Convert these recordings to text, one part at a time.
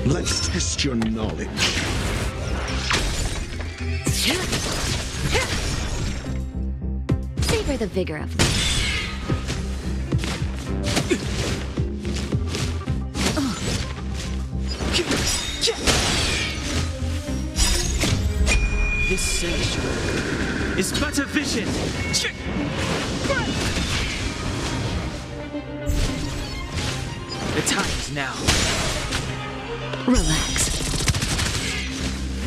Let's test your knowledge. Savor the vigor of life. This sanctuary is but a vision. The time is now. Relax.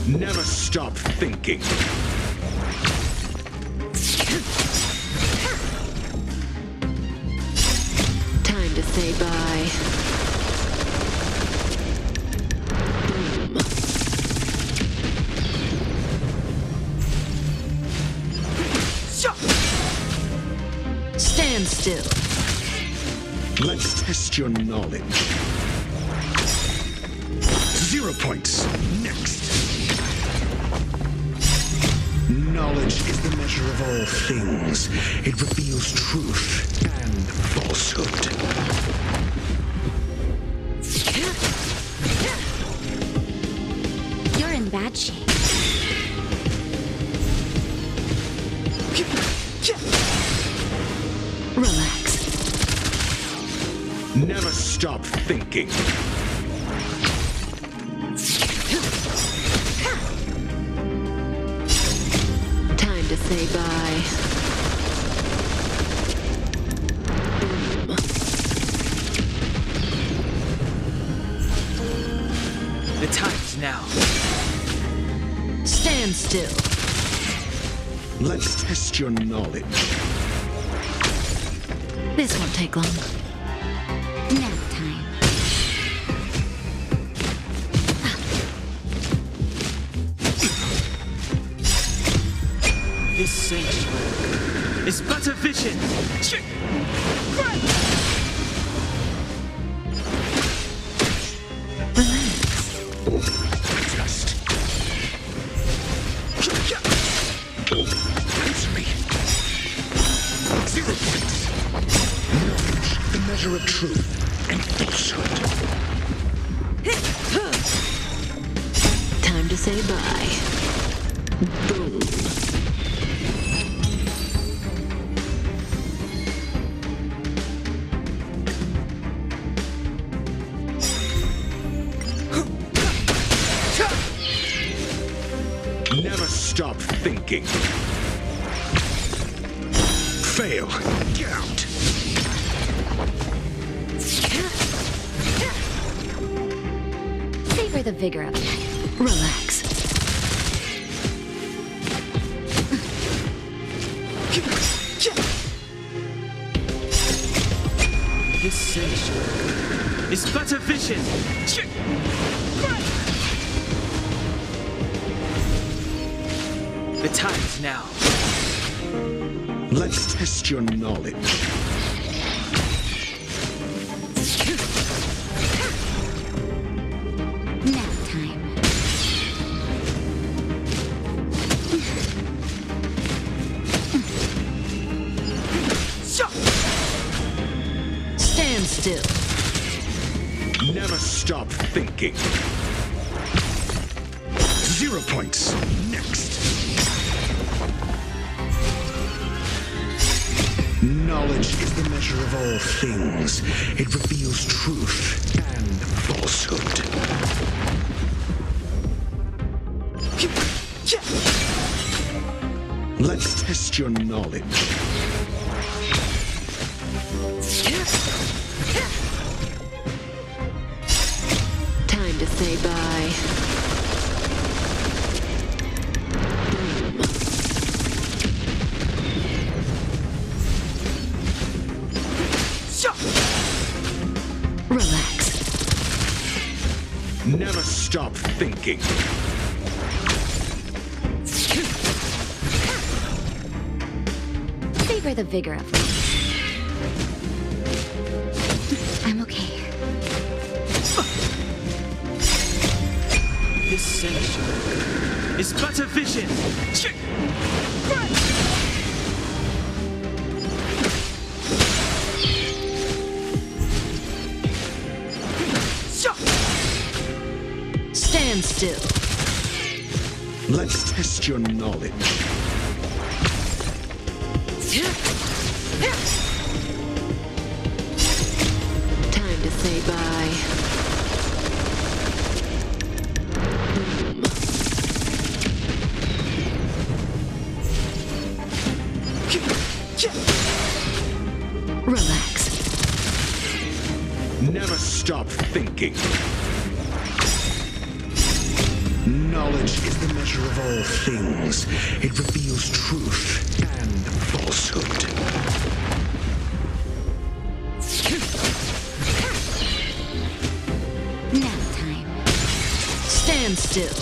Never stop thinking. Time to say bye. Boom. Stand still. Let's test your knowledge. 0 points. Next. Knowledge is the measure of all things. It reveals truth and falsehood. You're in bad shape. Relax. Never stop thinking. Time to say bye. The time is now. Stand still. Let's test your knowledge. This won't take long. Nap time. This sanctuary is but a vision. Just answer me. 0 points. Knowledge, the measure of truth and falsehood. Time to say bye. Boom. Never stop thinking. Fail. Get out. Savor the vigor of it. Relax. This sanctuary is but a vision. The time is now. Let's test your knowledge. Nap time. Stand still. Never stop thinking. 0 points. Next. Knowledge is the measure of all things. It reveals truth and falsehood. Let's test your knowledge. Time to say bye. Relax. Never stop thinking. Savor the vigor of it. I'm okay. This sanctuary is but a vision. Stand still. Let's test your knowledge. Time to say bye. Relax. Never stop thinking. Knowledge is the measure of all things. It reveals truth and falsehood. Nap time. Stand still.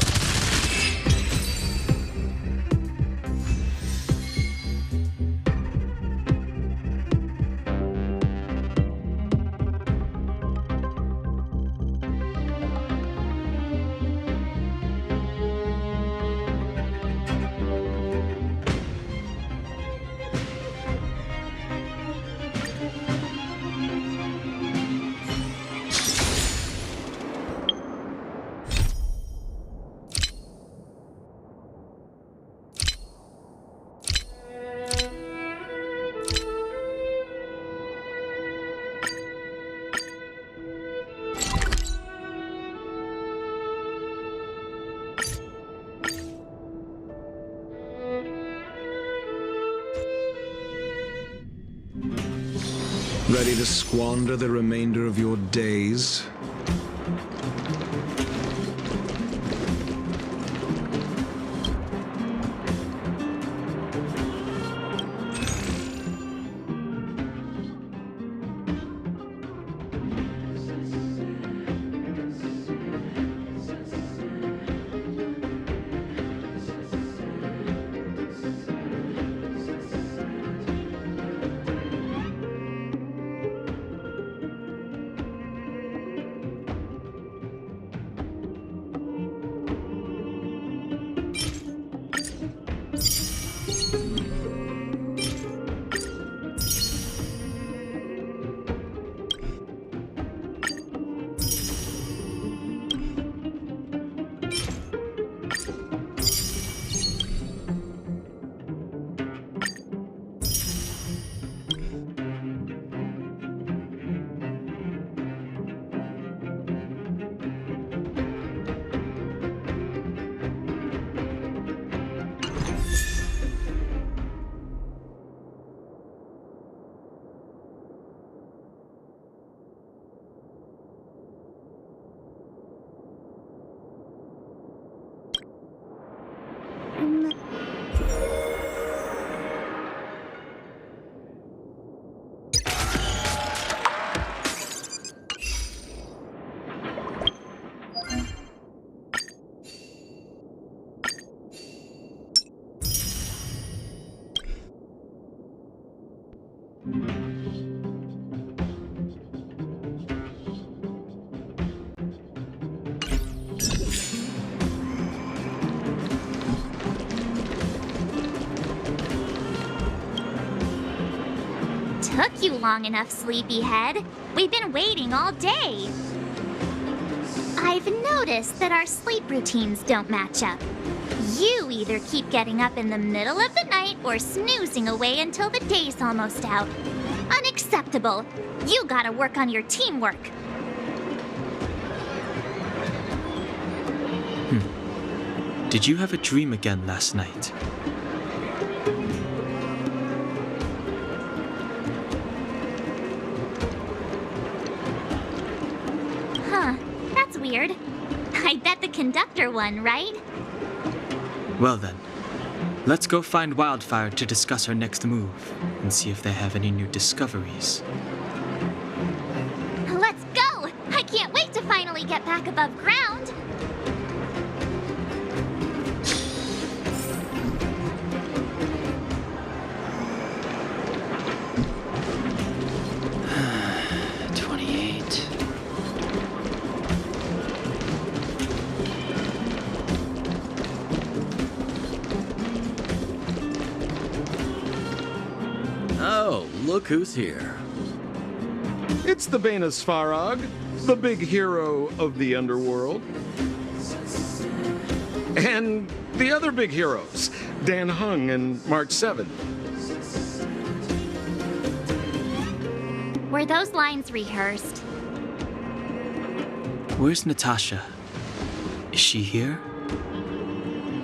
Ready to squander the remainder of your days? Took you long enough, sleepyhead. We've been waiting all day. I've noticed that our sleep routines don't match up. You either keep getting up in the middle of the night or snoozing away until the day's almost out. Unacceptable. You gotta work on your teamwork. Did you have a dream again last night? Huh, that's weird. I bet the conductor won, right? Well then, let's go find Wildfire to discuss our next move and see if they have any new discoveries. Let's go! I can't wait to finally get back above ground. Oh, look who's here. It's the ßFarog, the big hero of the underworld. And the other big heroes, Dan Hung and March 7. Were those lines rehearsed? Where's Natasha? Is she here?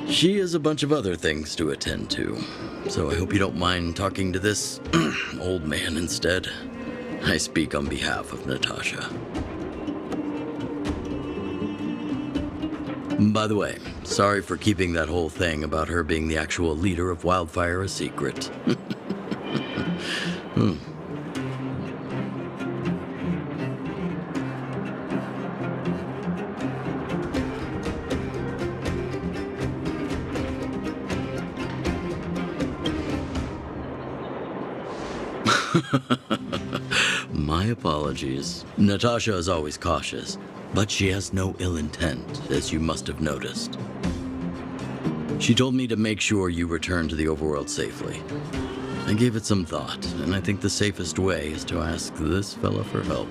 She has a bunch of other things to attend to, so I hope you don't mind talking to this old man instead. I speak on behalf of Natasha. By the way, sorry for keeping that whole thing about her being the actual leader of Wildfire a secret. My apologies. Natasha is always cautious, but she has no ill intent, as you must have noticed. She told me to make sure you return to the overworld safely. I gave it some thought, and I think the safest way is to ask this fella for help.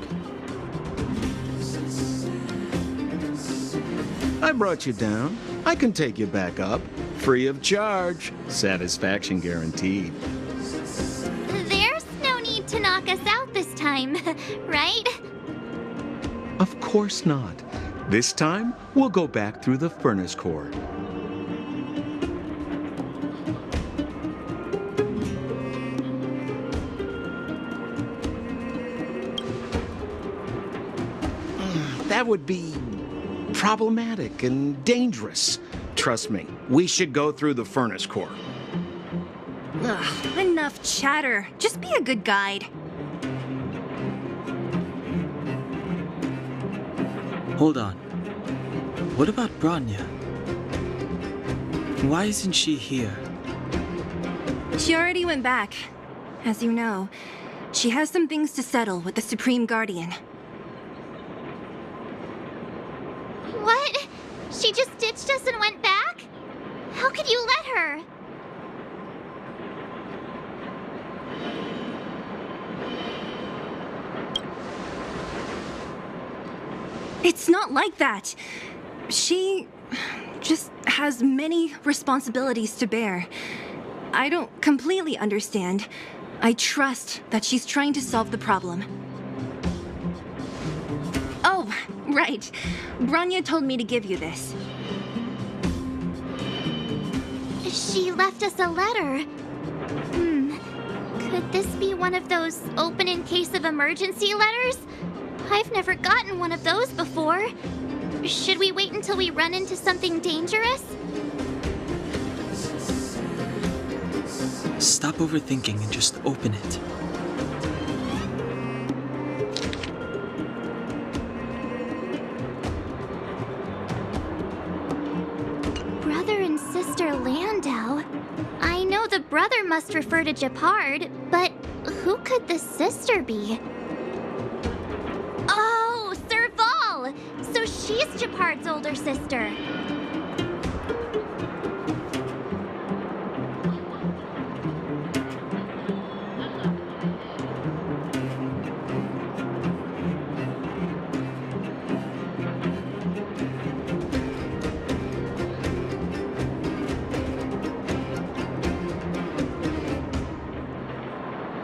I brought you down. I can take you back up. Free of charge. Satisfaction guaranteed. There's no need to knock us out this time, right? Of course not. This time, we'll go back through the furnace core. That would be problematic and dangerous. Trust me, we should go through the furnace core. Ugh, enough chatter. Just be a good guide. Hold on. What about Branya? Why isn't she here? She already went back. As you know, she has some things to settle with the Supreme Guardian. What? She just ditched us and went back? How could you let her? It's not like that. She just has many responsibilities to bear. I don't completely understand. I trust that she's trying to solve the problem. Oh, right. Branya told me to give you this. She left us a letter. Could this be one of those open in case of emergency letters? I've never gotten one of those before. Should we wait until we run into something dangerous? Stop overthinking and just open it. Brother and sister Landau. I know the brother must refer to jourd'About, but who could the sister be? Oh, Serval! So she's jourd'About's older sister.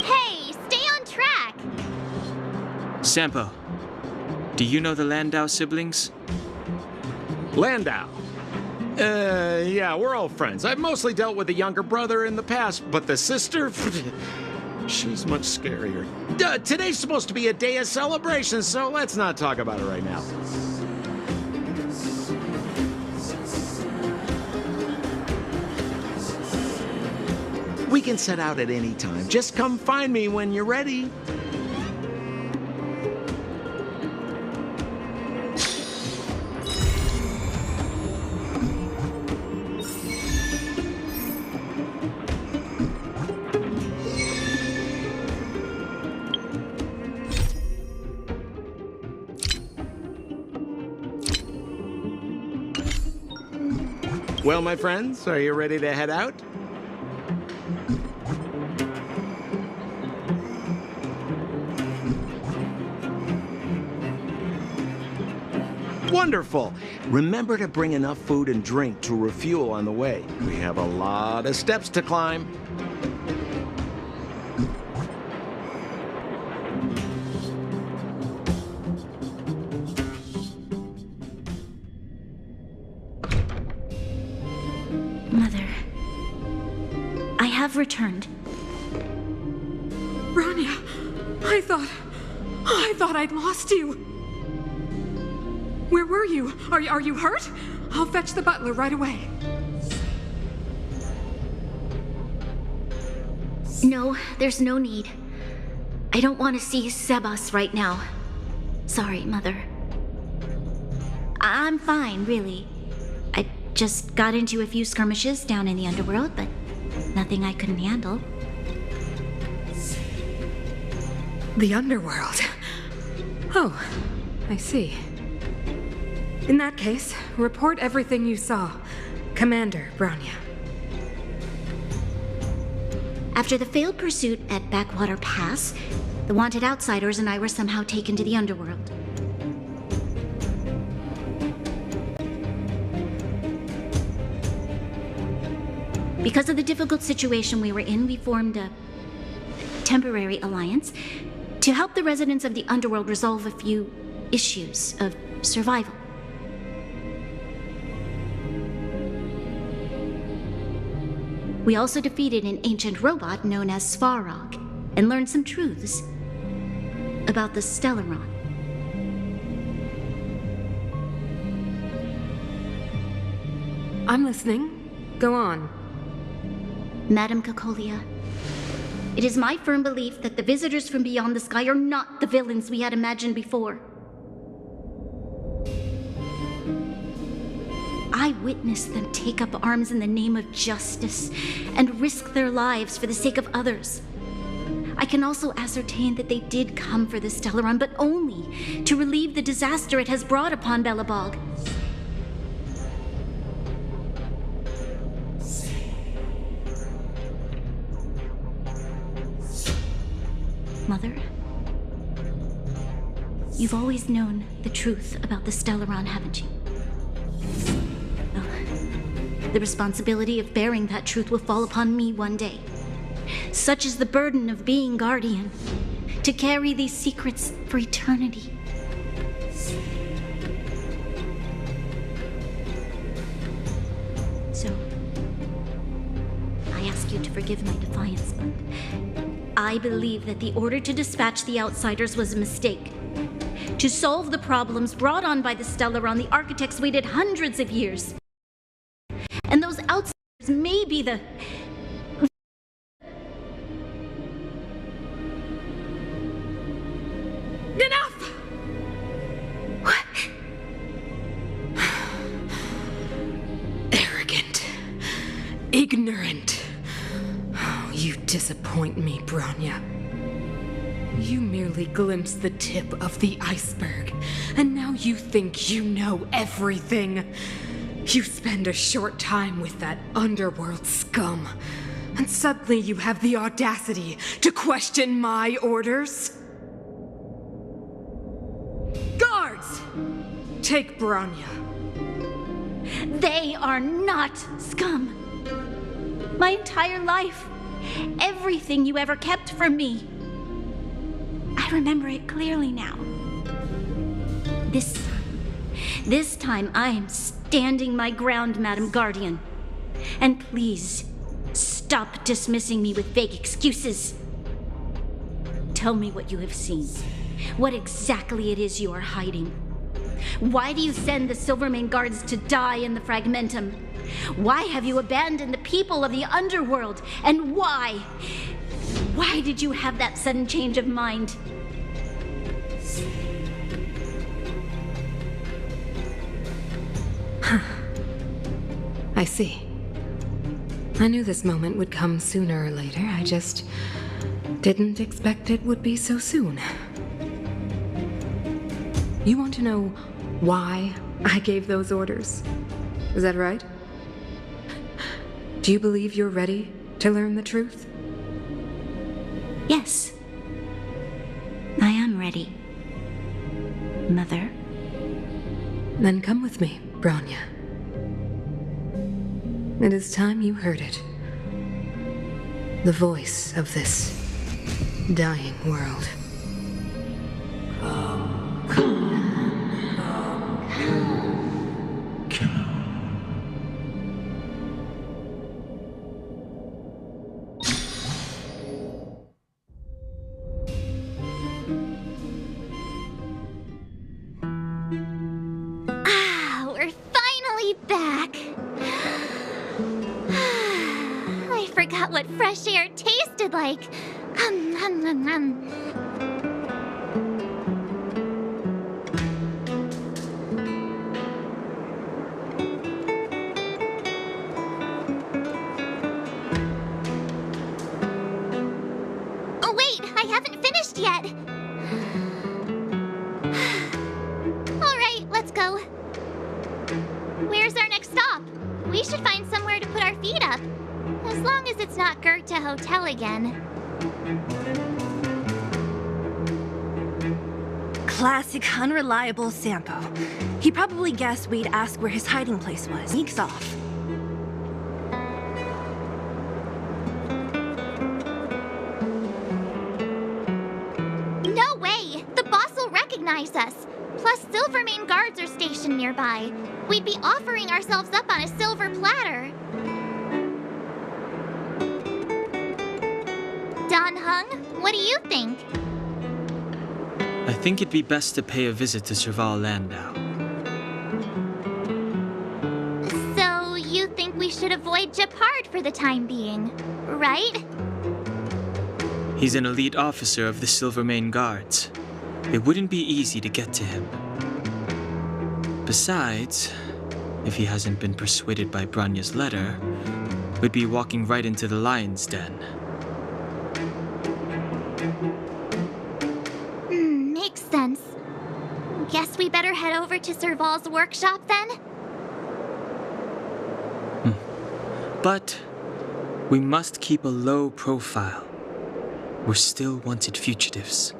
Hey, stay on track! Sampo, do you know the Landau siblings? Landau. Yeah, we're all friends. I've mostly dealt with the younger brother in the past, but the sister, she's much scarier. Today's supposed to be a day of celebration, so let's not talk about it right now. We can set out at any time. Just come find me when you're ready. Well, my friends, are you ready to head out? Wonderful! Remember to bring enough food and drink to refuel on the way. We have a lot of steps to climb. Mother, I have returned. Branya, I thought I'd lost you. Where were you? Are you hurt? I'll fetch the butler right away. No, there's no need. I don't want to see Sebas right now. Sorry, Mother. I'm fine, really. I just got into a few skirmishes down in the underworld, but nothing I couldn't handle. The underworld. Oh, I see. In that case, report everything you saw. Commander Branya. After the failed pursuit at Backwater Pass, the wanted outsiders and I were somehow taken to the underworld. Because of the difficult situation we were in, we formed a temporary alliance to help the residents of the underworld resolve a few issues of survival. We also defeated an ancient robot known as Svarog and learned some truths about the Stellaron. I'm listening. Go on. Madam Cacolia, it is my firm belief that the visitors from beyond the sky are not the villains we had imagined before. I witnessed them take up arms in the name of justice and risk their lives for the sake of others. I can also ascertain that they did come for the Stellaron, but only to relieve the disaster it has brought upon ఠ'About. Mother, you've always known the truth about the Stellaron, haven't you? Well, the responsibility of bearing that truth will fall upon me one day. Such is the burden of being guardian, to carry these secrets for eternity. So, I ask you to forgive my defiance, but I believe that the order to dispatch the outsiders was a mistake. To solve the problems brought on by the Stellaron, the architects waited hundreds of years. And those outsiders may be the... Enough! Arrogant. Ignorant. Oh, you disappoint me, Bronya. You merely glimpsed the tip of the iceberg, and now you think you know everything. You spend a short time with that underworld scum, and suddenly you have the audacity to question my orders? Guards! Take Bronya. They are not scum. My entire life, everything you ever kept from me. I remember it clearly now. This time I am standing my ground, Madam Guardian. And please, stop dismissing me with vague excuses. Tell me what you have seen. What exactly it is you are hiding. Why do you send the Silvermane guards to die in the Fragmentum? Why have you abandoned the people of the underworld? And why? Why did you have that sudden change of mind? I see. I knew this moment would come sooner or later. I just didn't expect it would be so soon. You want to know why I gave those orders? Is that right? Do you believe you're ready to learn the truth? Yes. I am ready, Mother. Then come with me, Bronya. It is time you heard it. The voice of this dying world. We're finally back. I forgot what fresh air tasted like. Oh wait, I haven't finished yet. All right, let's go. Where's our next stop? We should find somewhere to put our feet up. As long as it's not Goethe Hotel again. Classic unreliable Sampo. He probably guessed we'd ask where his hiding place was. Sneaks off. No way! The boss will recognize us. Plus, Silvermane guards are stationed nearby. We'd be offering ourselves up on a silver platter. Dan Hung, what do you think? I think it'd be best to pay a visit to Serval Landau. So, you think we should avoid ḥ'About for the time being, right? He's an elite officer of the Silvermane Guards. It wouldn't be easy to get to him. Besides, if he hasn't been persuaded by Bronya's letter, we'd be walking right into the lion's den. Makes sense. Guess we better head over to Serval's workshop then? But we must keep a low profile. We're still wanted fugitives.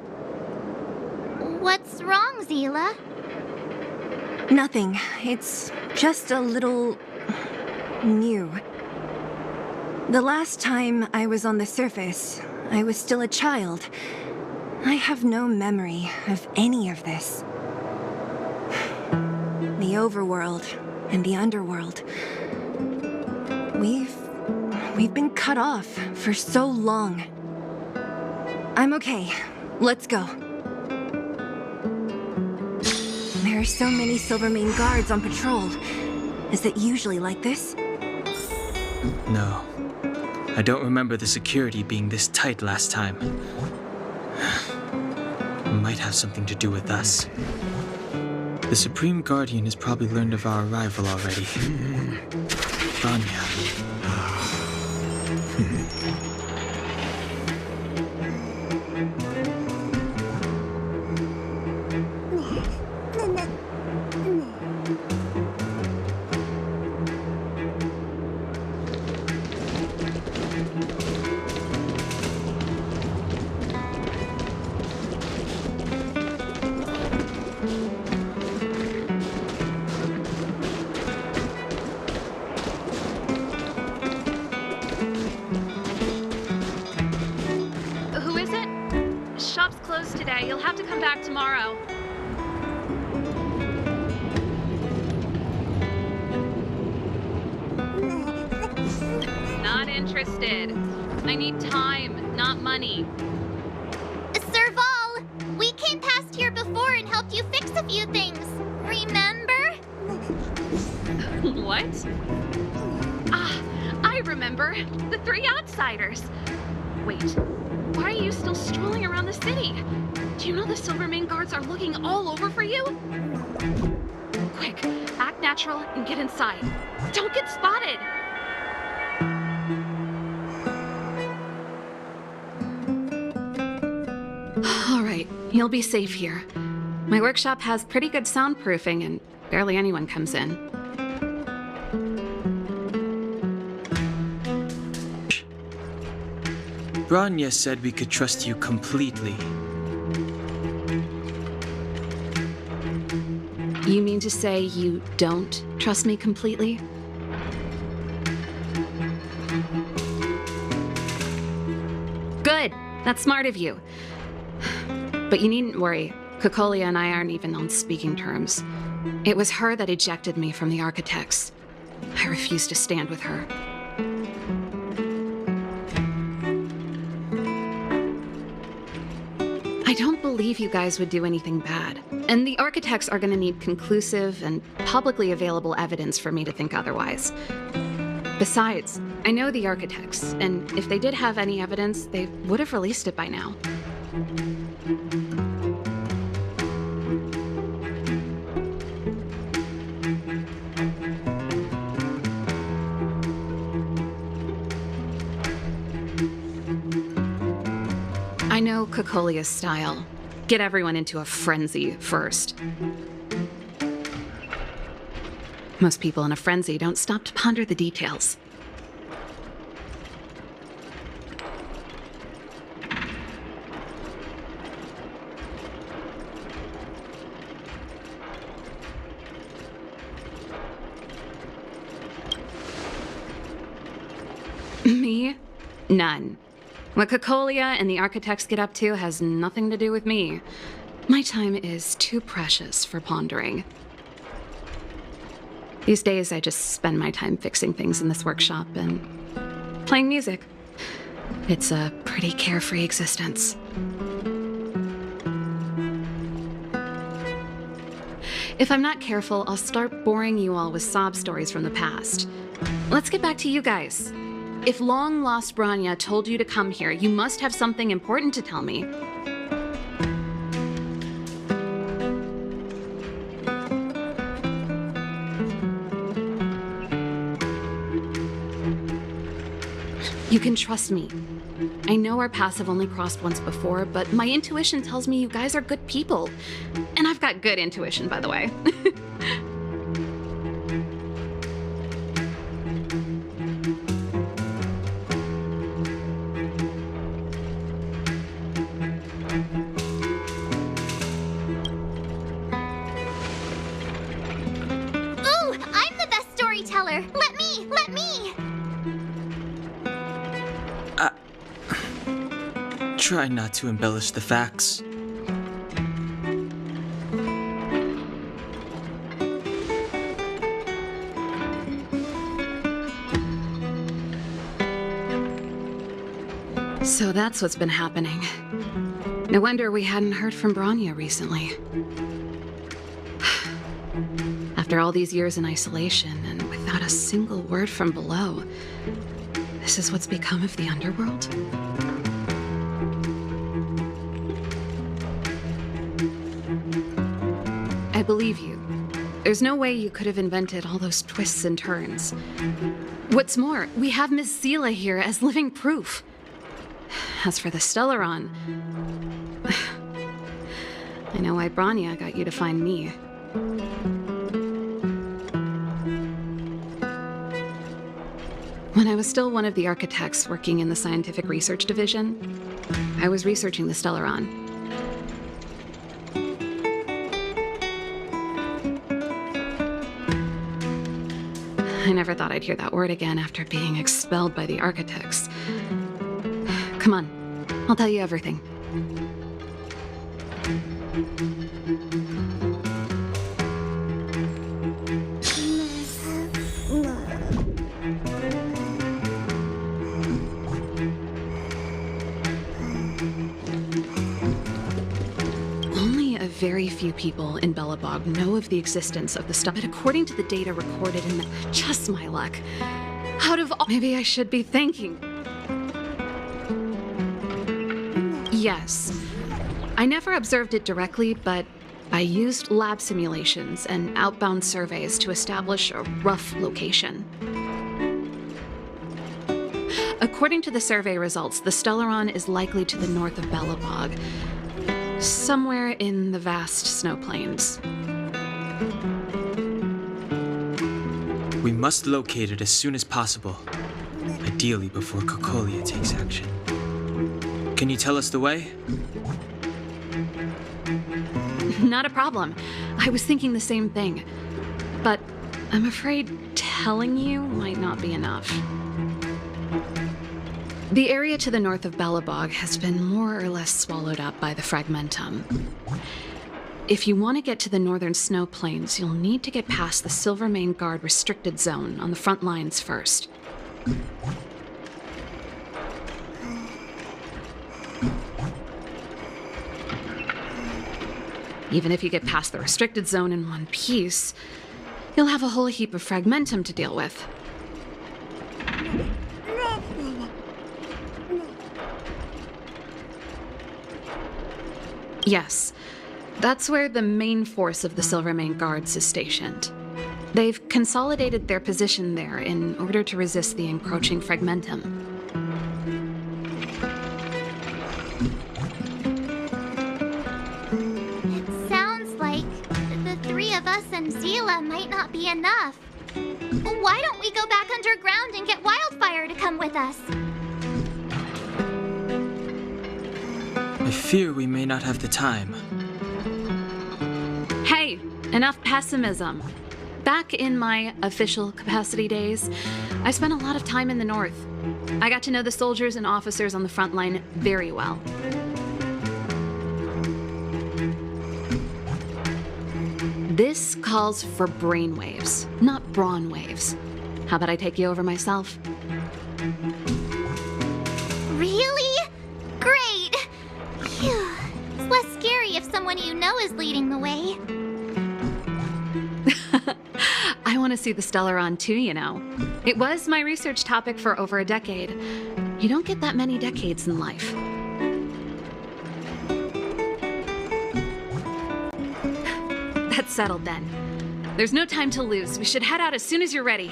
What's wrong, Zila? Nothing. It's just a little new. The last time I was on the surface, I was still a child. I have no memory of any of this. The overworld and the underworld. We've been cut off for so long. I'm okay. Let's go. There are so many Silvermane Guards on patrol. Is it usually like this? No. I don't remember the security being this tight last time. Might have something to do with us. The Supreme Guardian has probably learned of our arrival already. Bronya. Who is it? Shop's closed today. You'll have to come back tomorrow. Not interested. I need time, not money. Serval! We came past here before and helped you fix a few things. Remember? What? Ah, I remember. The three outsiders. Wait, why are you still strolling around the city? Do you know the Silvermane Guards are looking all over for you? Quick, act natural and get inside. Don't get spotted! All right, you'll be safe here. My workshop has pretty good soundproofing and barely anyone comes in. Bronya said we could trust you completely. You mean to say you don't trust me completely? Good. That's smart of you. But you needn't worry. Kokolia and I aren't even on speaking terms. It was her that ejected me from the Architects. I refuse to stand with her. I don't believe you guys would do anything bad. And the Architects are going to need conclusive and publicly available evidence for me to think otherwise. Besides, I know the Architects, and if they did have any evidence, they would have released it by now. I know Kokolia's style. Get everyone into a frenzy first. Most people in a frenzy don't stop to ponder the details. Me? None. What Kokolia and the Architects get up to has nothing to do with me. My time is too precious for pondering. These days, I just spend my time fixing things in this workshop and playing music. It's a pretty carefree existence. If I'm not careful, I'll start boring you all with sob stories from the past. let's get back to you guys. If long-lost Branya told you to come here, you must have something important to tell me. You can trust me. I know our paths have only crossed once before, but my intuition tells me you guys are good people. And I've got good intuition, by the way. Ooh, I'm the best storyteller. Let me. Try not to embellish the facts. So that's what's been happening. No wonder we hadn't heard from Branya recently. After all these years in isolation and without a single word from below, this is what's become of the underworld? I believe you. There's no way you could have invented all those twists and turns. What's more, we have Miss Seela here as living proof. As for the stellarron, I know why Branya got you to find me. When I was still one of the architects working in the scientific research division, I was researching the stellarron. I never thought I'd hear that word again after being expelled by the architects. Come on, I'll tell you everything. Very few people in ఠఃAbout know of the existence of the stuff, but according to the data recorded in the... Just my luck. Out of all... Maybe I should be thanking... Yes. I never observed it directly, but I used lab simulations and outbound surveys to establish a rough location. According to the survey results, the stellarron is likely to the north of ಠಃAbout. Somewhere in the vast snow plains. We must locate it as soon as possible. Ideally before Cocolia takes action. Can you tell us the way? Not a problem. I was thinking the same thing. But I'm afraid telling you might not be enough. The area to the north of ಠಃAbout has been more or less swallowed up by the fragmentum. If you want to get to the northern snow plains, you'll need to get past the Silvermane Guard restricted zone on the front lines first. Even if you get past the restricted zone in one piece, you'll have a whole heap of fragmentum to deal with. Yes, that's where the main force of the Silvermane Guards is stationed. They've consolidated their position there in order to resist the encroaching fragmentum. It sounds like the three of us and Seela might not be enough. Why don't we go back underground and get Wildfire to come with us? I fear we may not have the time. Hey, enough pessimism. Back in my official capacity days, I spent a lot of time in the north. I got to know the soldiers and officers on the front line very well. This calls for brainwaves, not brawn waves. How about I take you over myself? Really? Great! Phew. It's less scary if someone you know is leading the way. I want to see the Stellaron too, you know. It was my research topic for over a decade. You don't get that many decades in life. That's settled then. There's no time to lose. We should head out as soon as you're ready.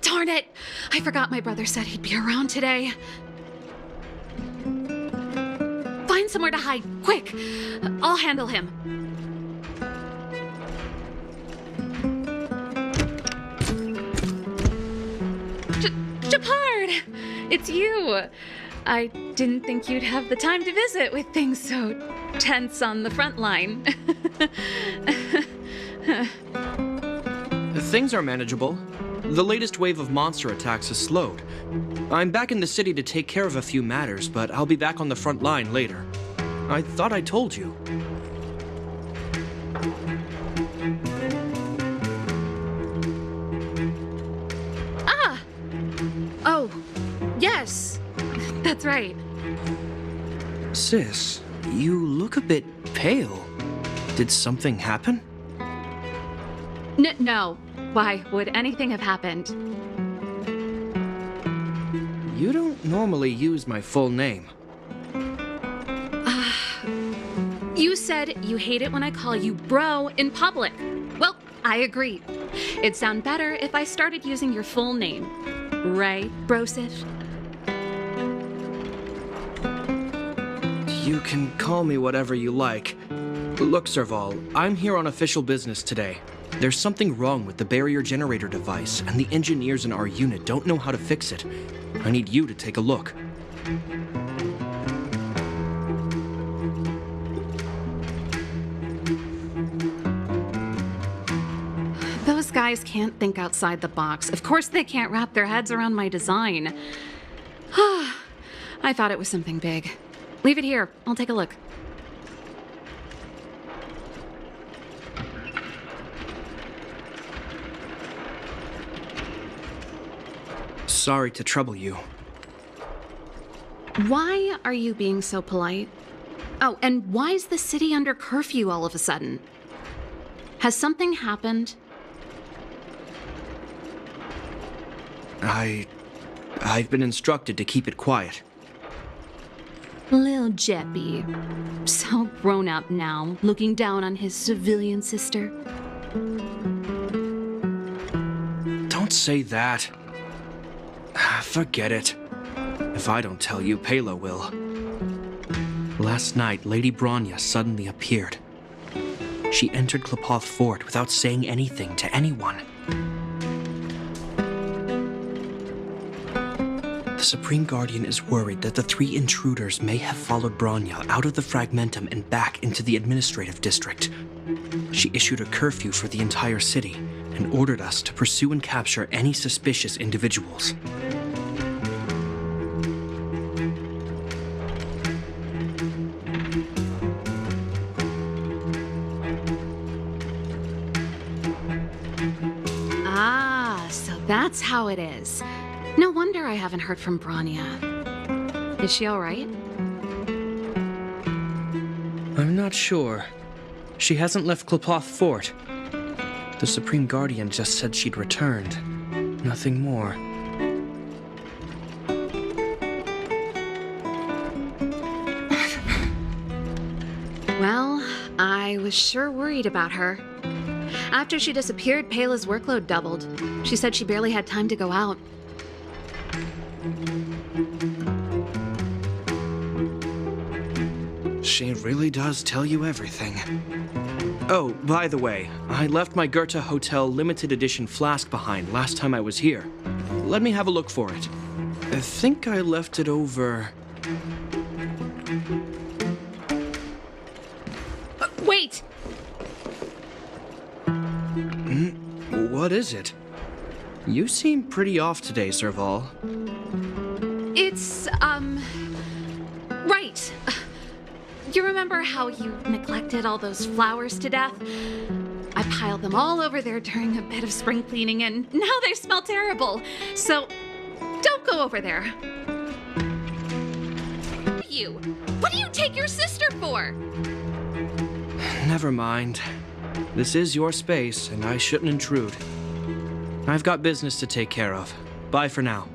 Darn it! I forgot my brother said he'd be around today. Find somewhere to hide, quick! I'll handle him. jourd, it's you! I didn't think you'd have the time to visit with things so tense on the front line. Things are manageable. The latest wave of monster attacks has slowed. I'm back in the city to take care of a few matters, but I'll be back on the front line later. I thought I told you. Ah! Oh, yes. That's right. Sis, you look a bit pale. Did something happen? No. Why would anything have happened? You don't normally use my full name. You said you hate it when I call you bro in public. Well, I agree. It'd sound better if I started using your full name. Right, Brosif? You can call me whatever you like. Look, Serval, I'm here on official business today. There's something wrong with the barrier generator device, and the engineers in our unit don't know how to fix it. I need you to take a look. Those guys can't think outside the box. Of course they can't wrap their heads around my design. I thought it was something big. Leave it here. I'll take a look. Sorry to trouble you. Why are you being so polite? Oh, and why is the city under curfew all of a sudden? Has something happened? I've been instructed to keep it quiet. Lil Jeppy. So grown up now, looking down on his civilian sister. Don't say that. Forget it. If I don't tell you, Pela will. Last night, Lady Bronya suddenly appeared. She entered ḥ'About Fort without saying anything to anyone. The Supreme Guardian is worried that the 3 intruders may have followed Bronya out of the Fragmentum and back into the administrative district. She issued a curfew for the entire city and ordered us to pursue and capture any suspicious individuals. So that's how it is. No wonder I haven't heard from Bronya. Is she all right? I'm not sure. She hasn't left ḥ'About Fort. The Supreme Guardian just said she'd returned. Nothing more. Well, I was sure worried about her. After she disappeared, Pela's workload doubled. She said she barely had time to go out. She really does tell you everything. Oh, by the way, I left my Goethe Hotel limited edition flask behind last time I was here. Let me have a look for it. I think I left it over... Wait! What is it? You seem pretty off today, ẓ'About. It's, right. You remember how you neglected all those flowers to death? I piled them all over there during a bit of spring cleaning, and now they smell terrible. So, don't go over there. What do you take your sister for? Never mind. This is your space, and I shouldn't intrude. I've got business to take care of. Bye for now.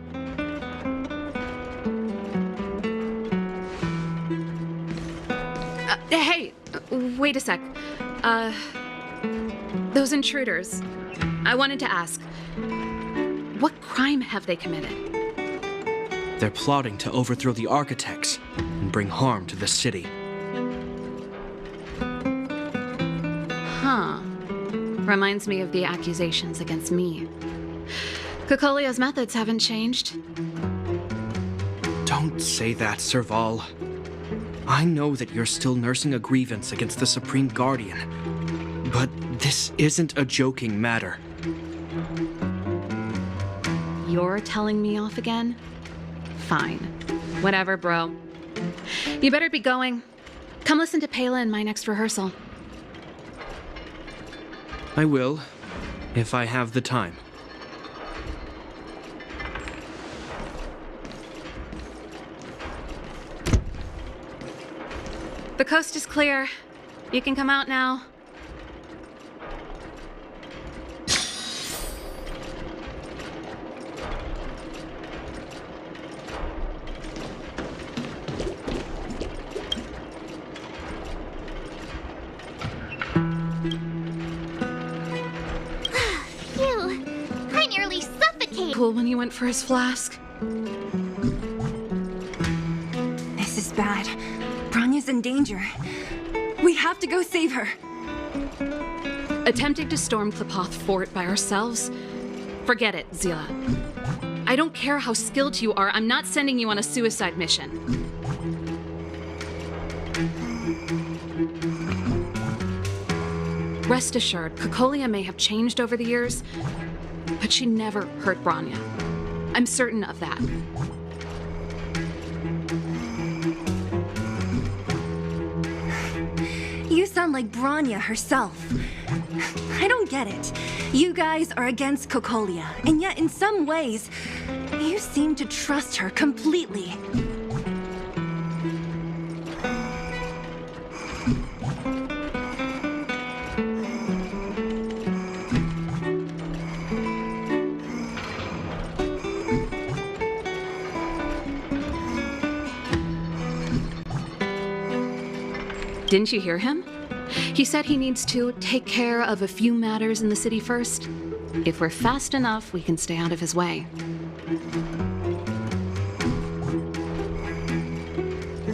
Hey, wait a sec. Those intruders. I wanted to ask, what crime have they committed? They're plotting to overthrow the architects and bring harm to the city. Huh. Reminds me of the accusations against me. ħ'Cocolia's methods haven't changed. Don't say that, ẓ'About. I know that you're still nursing a grievance against the Supreme Guardian, but this isn't a joking matter. You're telling me off again? Fine. Whatever, bro. You better be going. Come listen to Pela in my next rehearsal. I will, if I have the time. The coast is clear. You can come out now. Phew! I nearly suffocated! Cool when he went for his flask. This is bad. Bronya's in danger. We have to go save her. Attempting to storm ħ'About fort by ourselves? Forget it, Zila. I don't care how skilled you are, I'm not sending you on a suicide mission. Rest assured, Cocolia may have changed over the years, but she never hurt Bronya. I'm certain of that. You sound like Bronya herself. I don't get it. You guys are against Cocolia, and yet in some ways, you seem to trust her completely. Didn't you hear him? He said he needs to take care of a few matters in the city first. If we're fast enough, we can stay out of his way.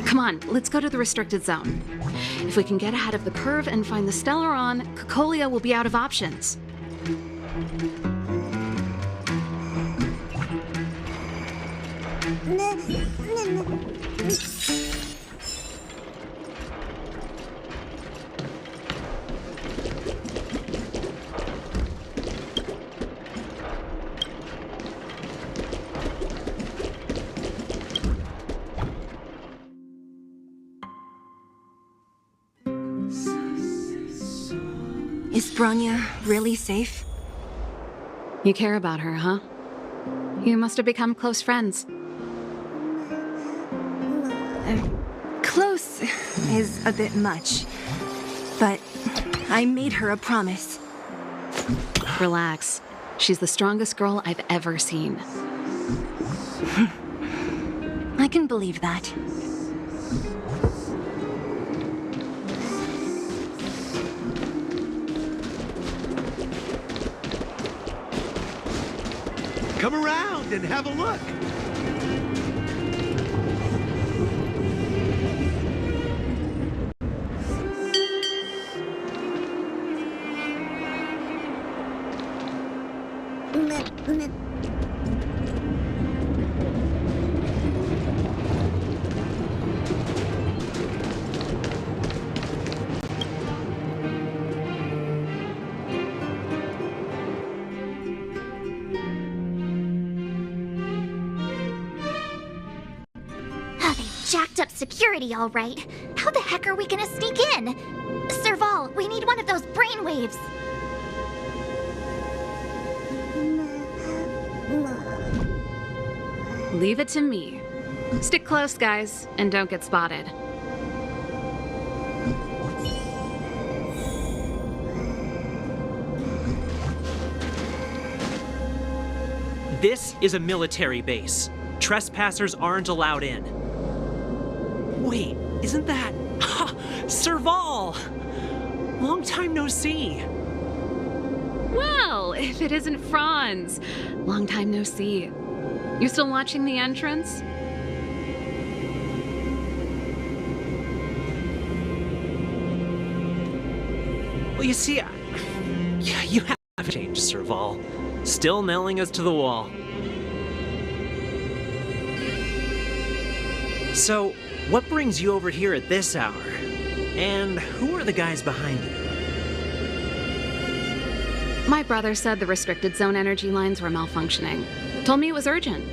Come on, let's go to the restricted zone. If we can get ahead of the curve and find the Stellaron, Cocolia will be out of options. Is Bronya really safe? You care about her, huh? You must have become close friends. Close is a bit much, but I made her a promise. Relax. She's the strongest girl I've ever seen. I can believe that. Come around and have a look. jacked up security, all right. How the heck are we gonna sneak in? Serval, we need one of those brainwaves. Leave it to me. Stick close, guys, and don't get spotted. This is a military base. Trespassers aren't allowed in. Wait, isn't that... Serval! Long time no see. Well, if it isn't Franz. Long time no see. You still watching the entrance? Well, you see, you have changed, Serval. Still nailing us to the wall. So, what brings you over here at this hour? And who are the guys behind you? My brother said the restricted zone energy lines were malfunctioning. Told me it was urgent.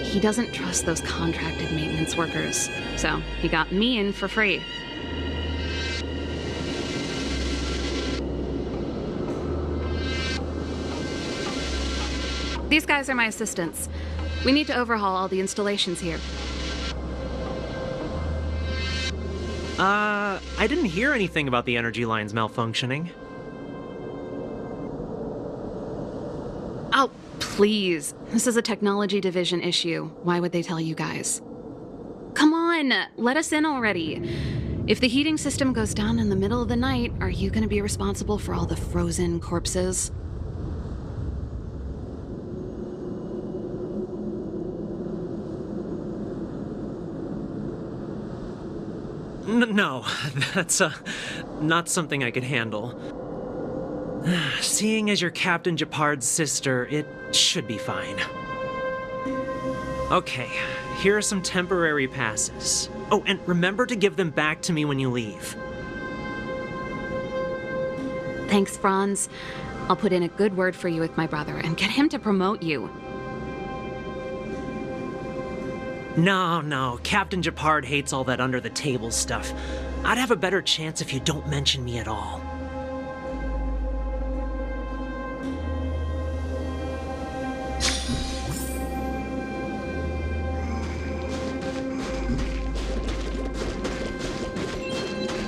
He doesn't trust those contracted maintenance workers, so he got me in for free. These guys are my assistants. We need to overhaul all the installations here. I didn't hear anything about the energy lines malfunctioning. Oh, please. This is a technology division issue. Why would they tell you guys? Come on, let us in already. If the heating system goes down in the middle of the night, are you gonna be responsible for all the frozen corpses? No, that's not something I could handle. Seeing as you're Captain jourd's sister, it should be fine. Okay, here are some temporary passes. Oh, and remember to give them back to me when you leave. Thanks, Franz. I'll put in a good word for you with my brother and get him to promote you. No, Captain jourd hates all that under-the-table stuff. I'd have a better chance if you don't mention me at all.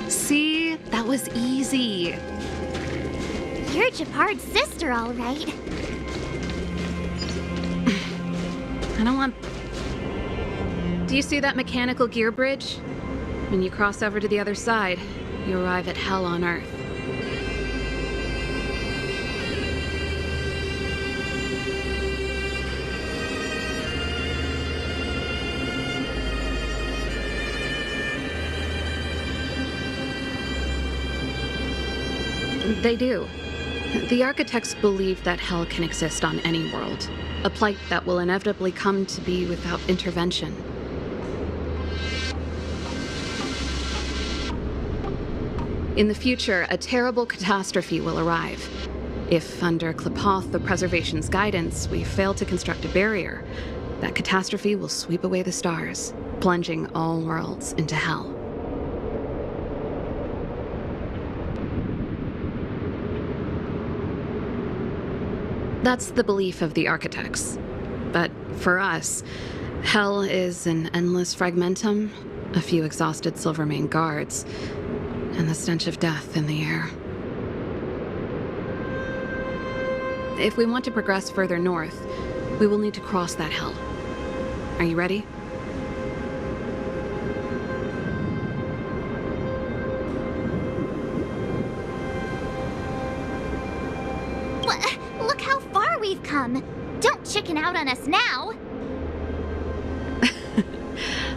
See? That was easy. You're jourd's sister, all right. I don't want... Do you see that mechanical gear bridge? When you cross over to the other side, you arrive at hell on Earth. They do. The architects believe that hell can exist on any world, a plight that will inevitably come to be without intervention. In the future, a terrible catastrophe will arrive. If, under ḥ'About, the Preservation's guidance, we fail to construct a barrier, that catastrophe will sweep away the stars, plunging all worlds into hell. That's the belief of the architects. But for us, hell is an endless fragmentum, a few exhausted Silvermane guards, and the stench of death in the air. If we want to progress further north, we will need to cross that hell. Are you ready? Look how far we've come. Don't chicken out on us now.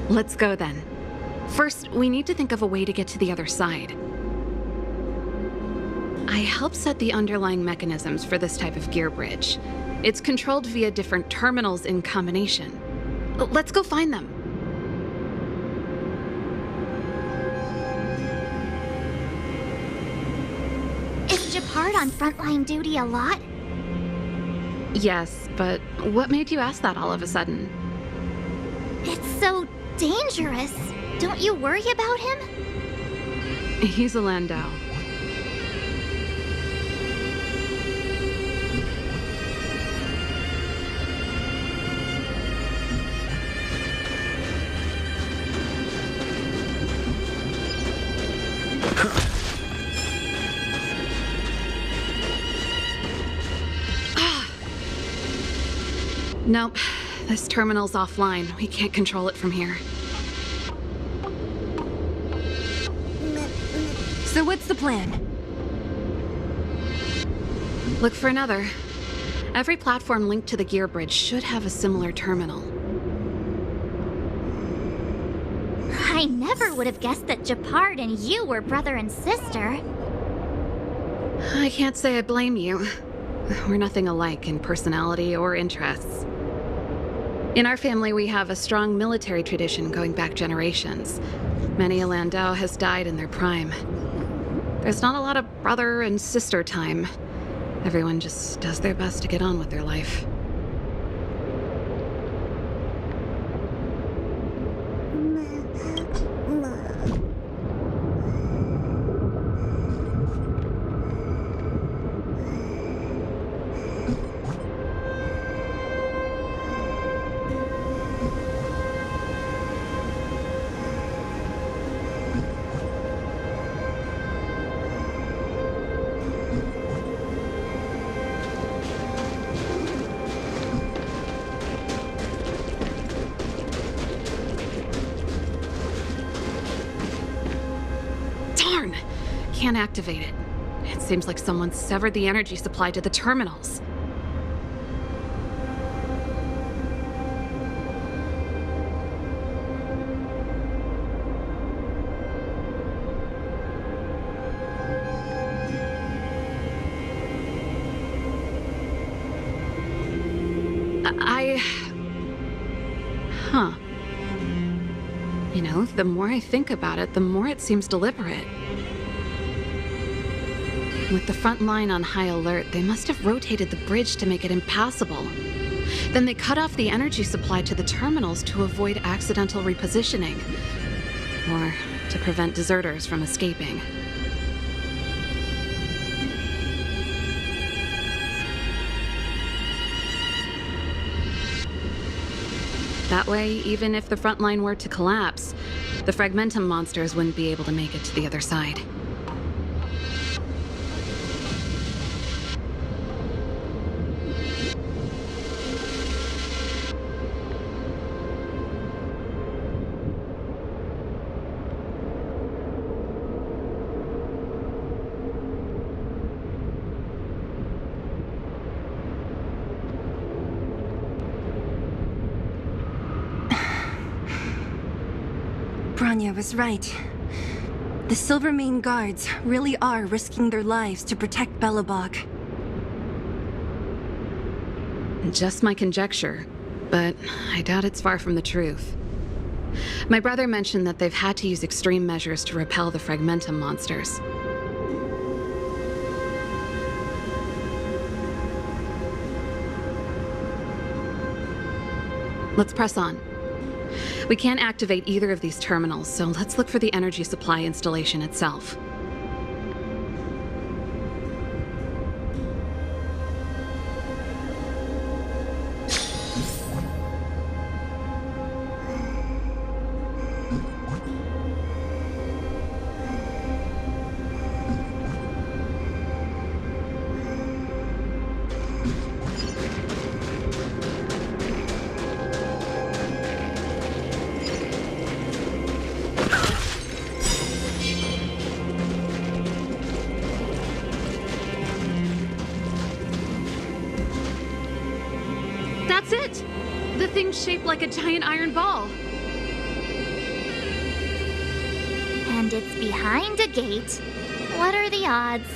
Let's go then. First, we need to think of a way to get to the other side. I helped set the underlying mechanisms for this type of gear bridge. It's controlled via different terminals in combination. Let's go find them. Is jourd on frontline duty a lot? Yes, but what made you ask that all of a sudden? It's so dangerous. Don't you worry about him? He's a Landau. Nope. This terminal's offline. We can't control it from here. So what's the plan? Look for another. Every platform linked to the gear bridge should have a similar terminal. I never would have guessed that jourd'About and you were brother and sister. I can't say I blame you. We're nothing alike in personality or interests. In our family, we have a strong military tradition going back generations. Many a Landau has died in their prime. There's not a lot of brother and sister time. Everyone just does their best to get on with their life. Darn! Can't activate it. It seems like someone severed the energy supply to the terminals. Huh. You know, the more I think about it, the more it seems deliberate. With the front line on high alert, they must have rotated the bridge to make it impassable. Then they cut off the energy supply to the terminals to avoid accidental repositioning, or to prevent deserters from escaping. That way, even if the front line were to collapse, the Fragmentum monsters wouldn't be able to make it to the other side. Bronya was right. The Silvermane guards really are risking their lives to protect ಠಃAbout. Just my conjecture, but I doubt it's far from the truth. My brother mentioned that they've had to use extreme measures to repel the Fragmentum monsters. Let's press on. We can't activate either of these terminals, so let's look for the energy supply installation itself. That's it! The thing's shaped like a giant iron ball. And it's behind a gate. What are the odds?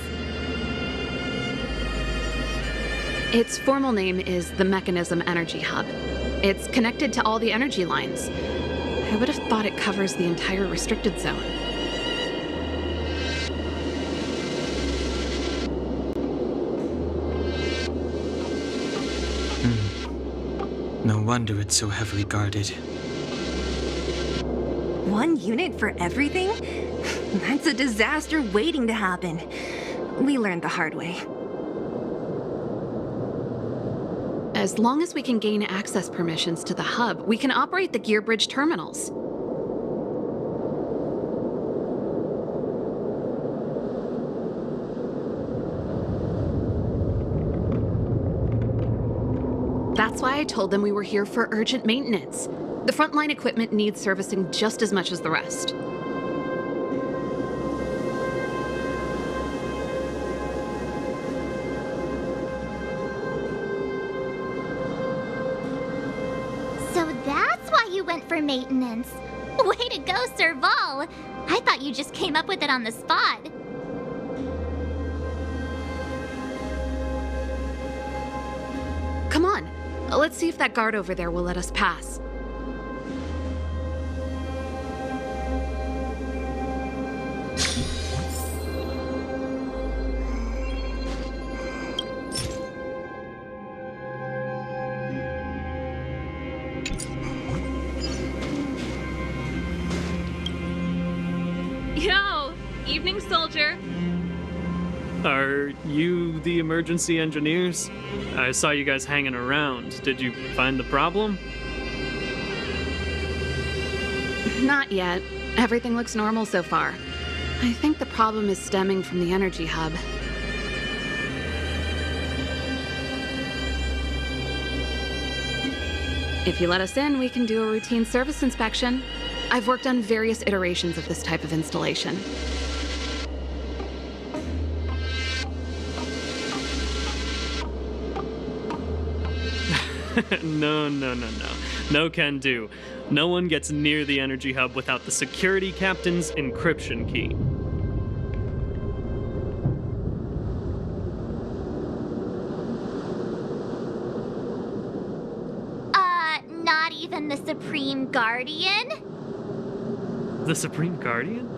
Its formal name is the Mechanism Energy Hub. It's connected to all the energy lines. I would have thought it covers the entire restricted zone. No wonder it's so heavily guarded. One unit for everything? That's a disaster waiting to happen. We learned the hard way. As long as we can gain access permissions to the hub, we can operate the gear bridge terminals. That's why I told them we were here for urgent maintenance. The frontline equipment needs servicing just as much as the rest. So that's why you went for maintenance. Way to go, Serval. I thought you just came up with it on the spot. Come on, let's see if that guard over there will let us pass. Yo, evening, soldier. Are you the emergency engineers? I saw you guys hanging around. Did you find the problem? Not yet. Everything looks normal so far. I think the problem is stemming from the energy hub. If you let us in, we can do a routine service inspection. I've worked on various iterations of this type of installation. No. No can do. No one gets near the energy hub without the security captain's encryption key. Not even the Supreme Guardian? The Supreme Guardian?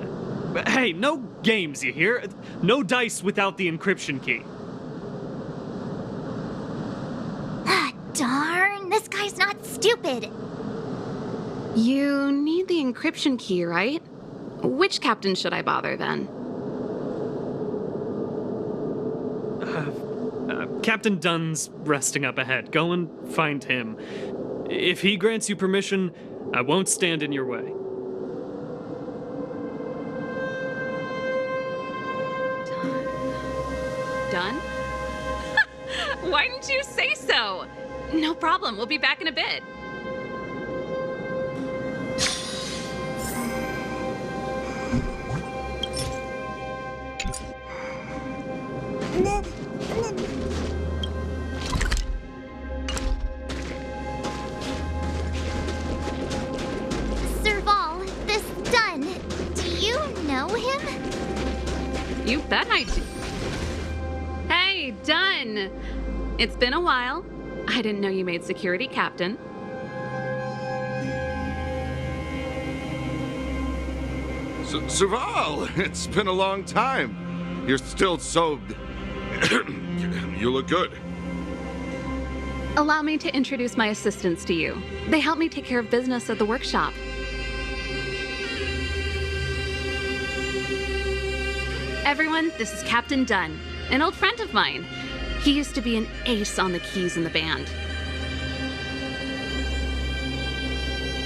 Hey, no games, you hear? No dice without the encryption key. Darn, this guy's not stupid. You need the encryption key, right? Which captain should I bother then? Captain Dunn's resting up ahead. Go and find him. If he grants you permission, I won't stand in your way. Done? Why didn't you say so? No problem, we'll be back in a bit. Serval, this Dunn, do you know him? You bet I do. Hey, Dunn! It's been a while. I didn't know you made security captain. Serval, it's been a long time. You're still so... You look good. Allow me to introduce my assistants to you. They help me take care of business at the workshop. Everyone, this is Captain Dunn, an old friend of mine. He used to be an ace on the keys in the band.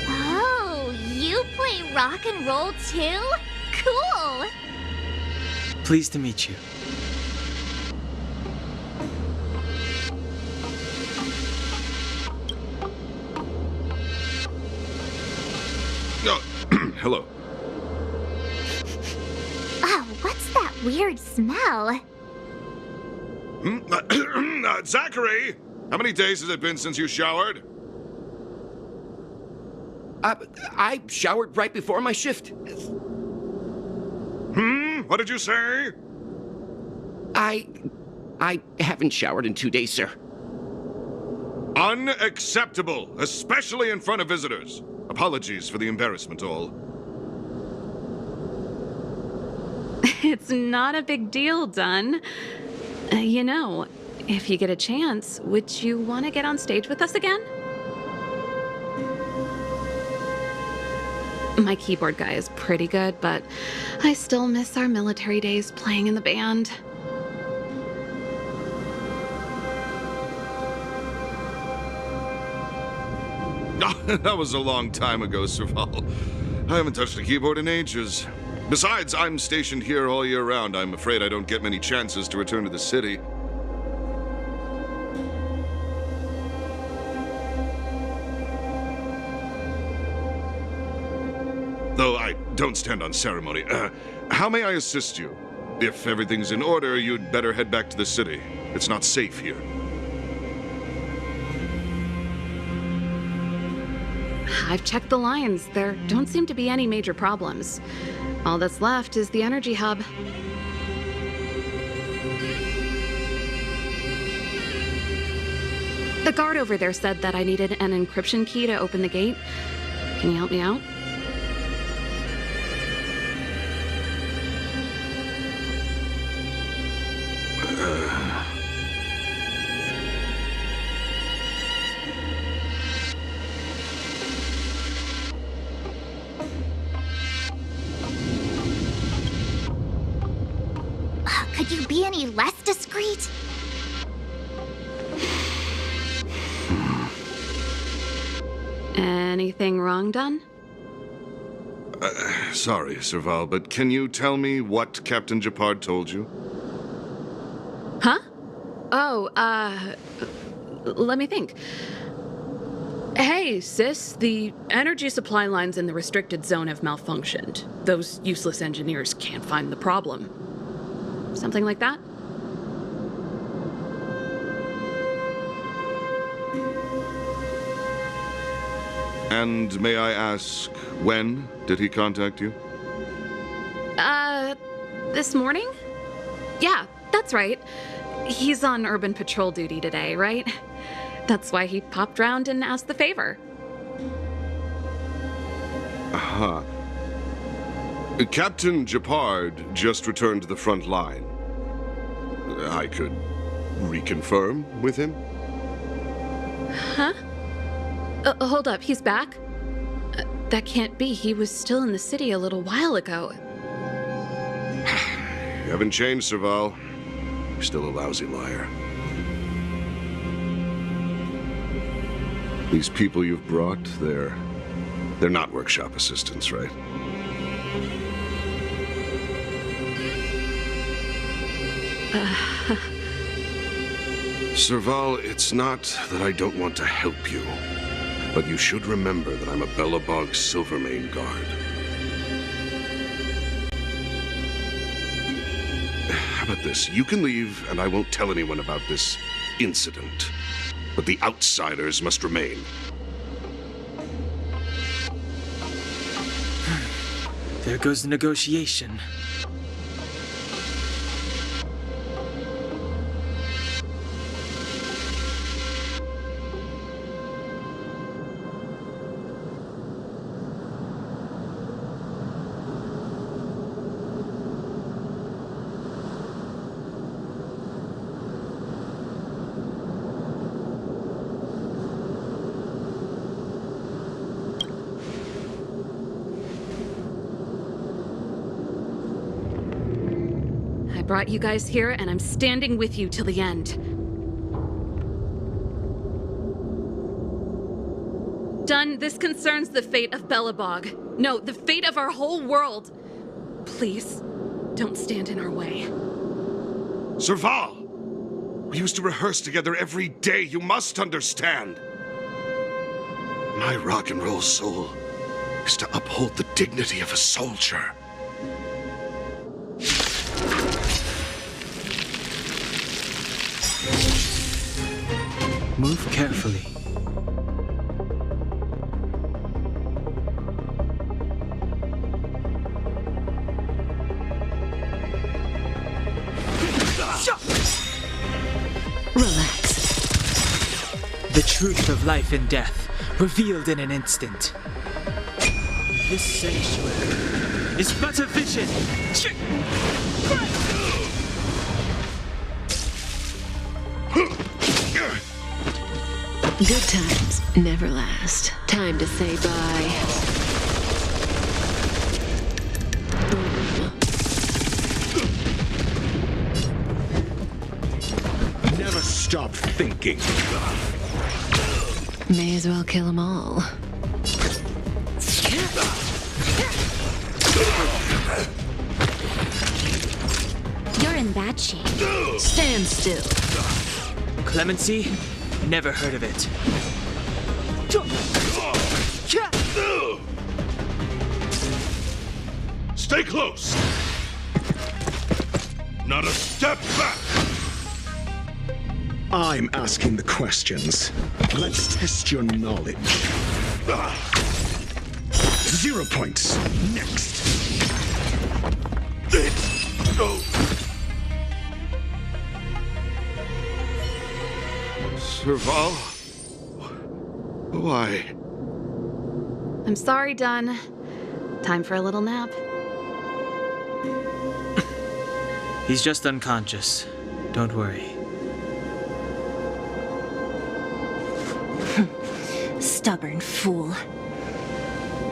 Oh, you play rock and roll too? Cool! Pleased to meet you. Oh, hello. Oh, what's that weird smell? Zachary! How many days has it been since you showered? I showered right before my shift. What did you say? I haven't showered in 2 days, sir. Unacceptable, especially in front of visitors. Apologies for the embarrassment, all. It's not a big deal, Dunn. You know, if you get a chance, would you want to get on stage with us again? My keyboard guy is pretty good, but I still miss our military days playing in the band. That was a long time ago, Serval. I haven't touched a keyboard in ages. Besides, I'm stationed here all year round. I'm afraid I don't get many chances to return to the city. Though I don't stand on ceremony. How may I assist you? If everything's in order, you'd better head back to the city. It's not safe here. I've checked the lines. There don't seem to be any major problems. All that's left is the energy hub. The guard over there said that I needed an encryption key to open the gate. Can you help me out? Could you be any less discreet? Anything wrong done? Sorry, Serval, but can you tell me what Captain jourd'About told you? Huh? Oh, let me think. Hey, sis, the energy supply lines in the restricted zone have malfunctioned. Those useless engineers can't find the problem. Something like that? And may I ask, when did he contact you? This morning? Yeah, that's right. He's on urban patrol duty today, right? That's why he popped round and asked the favor. Aha. Captain jourd'About just returned to the front line. I could reconfirm with him? Huh? Hold up, he's back? That can't be. He was still in the city a little while ago. You haven't changed, Serval. You're still a lousy liar. These people you've brought, they're not workshop assistants, right? Serval, it's not that I don't want to help you, but you should remember that I'm a ħ'About Silvermane guard. How about this? You can leave, and I won't tell anyone about this incident. But the outsiders must remain. There goes the negotiation. Brought you guys here, and I'm standing with you till the end. Done. This concerns the fate of ħ'About. No, the fate of our whole world. Please, don't stand in our way. Serval! We used to rehearse together every day. You must understand. My rock and roll soul is to uphold the dignity of a soldier. Move carefully. Relax. The truth of life and death, revealed in an instant. This sanctuary is but a vision. Good times never last. Time to say bye. thinking. May as well kill them all. You're in bad shape. Stand still. Clemency? Never heard of it. Stay close! Not a step back! I'm asking the questions. Let's test your knowledge. 0 points. Next. Go! Serval? Why? I'm sorry, Dunn. Time for a little nap. He's just unconscious. Don't worry. Stubborn fool.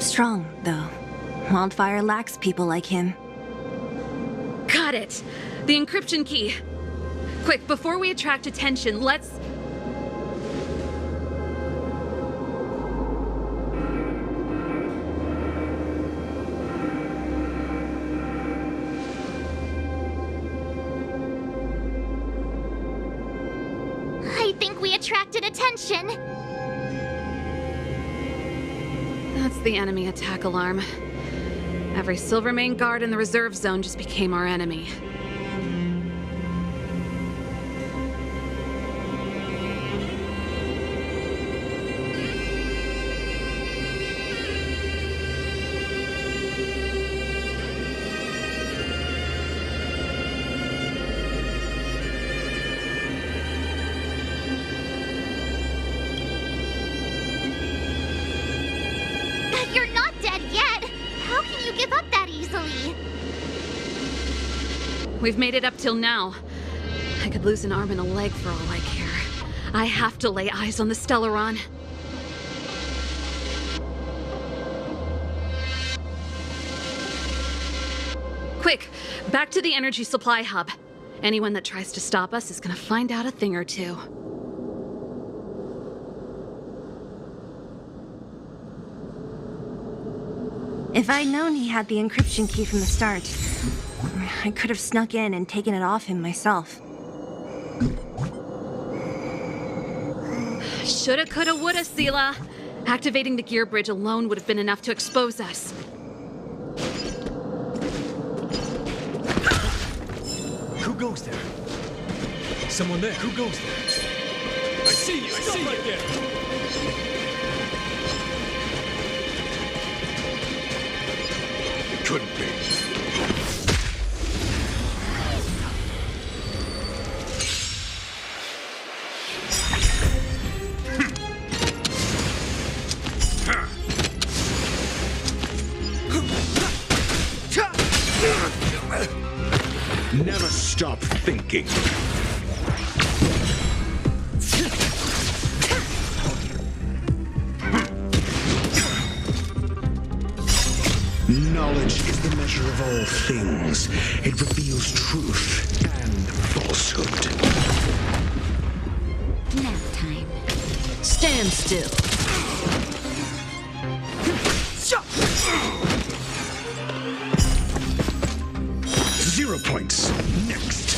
Strong, though. Wildfire lacks people like him. Got it! The encryption key! Quick, before we attract attention, let's... I think we attracted attention. That's the enemy attack alarm. Every Silvermane guard in the reserve zone just became our enemy. You're not dead yet. How can you give up that easily? We've made it up till now. I could lose an arm and a leg for all I care. I have to lay eyes on the stellarron. Quick, back to the energy supply hub. Anyone that tries to stop us is gonna find out a thing or two. If I'd known he had the encryption key from the start, I could have snuck in and taken it off him myself. Shoulda, coulda, woulda, Sela. Activating the gear bridge alone would have been enough to expose us. Who goes there? Someone there. Who goes there? I see you. I see you right there. Couldn't be. Never stop thinking. Knowledge is the measure of all things. It reveals truth and falsehood. Nap time. Stand still. 0 points. Next.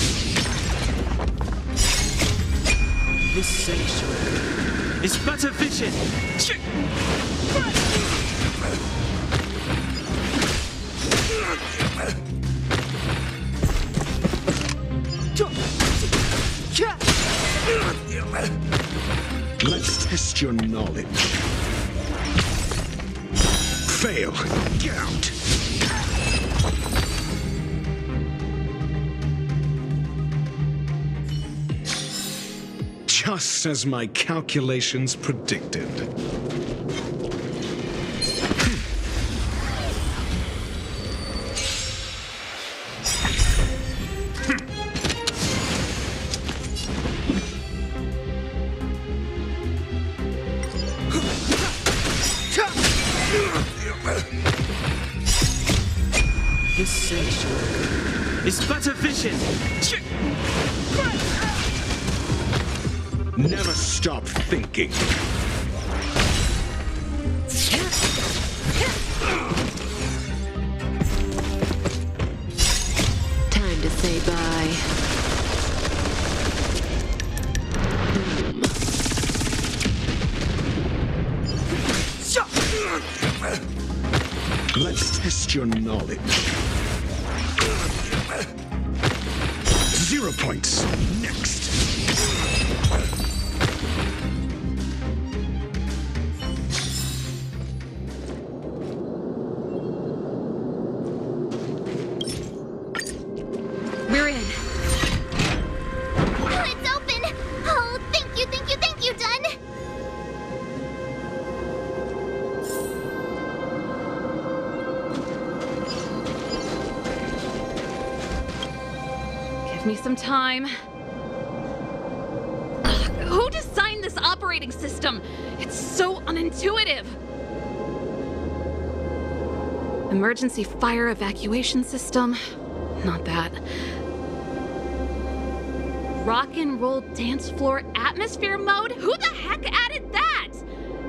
This sanctuary is but a vision. Let's test your knowledge. Fail. Get out. Just as my calculations predicted. This sanctuary is but a vision. Never stop thinking. Time to say bye. Let's test your knowledge. 0 points. Next. We're in. Oh, it's open! Oh, thank you, Dun! Give me some time. Ugh, who designed this operating system? It's so unintuitive. Emergency fire evacuation system? Not that. Rock and roll dance floor atmosphere mode? Who the heck added that?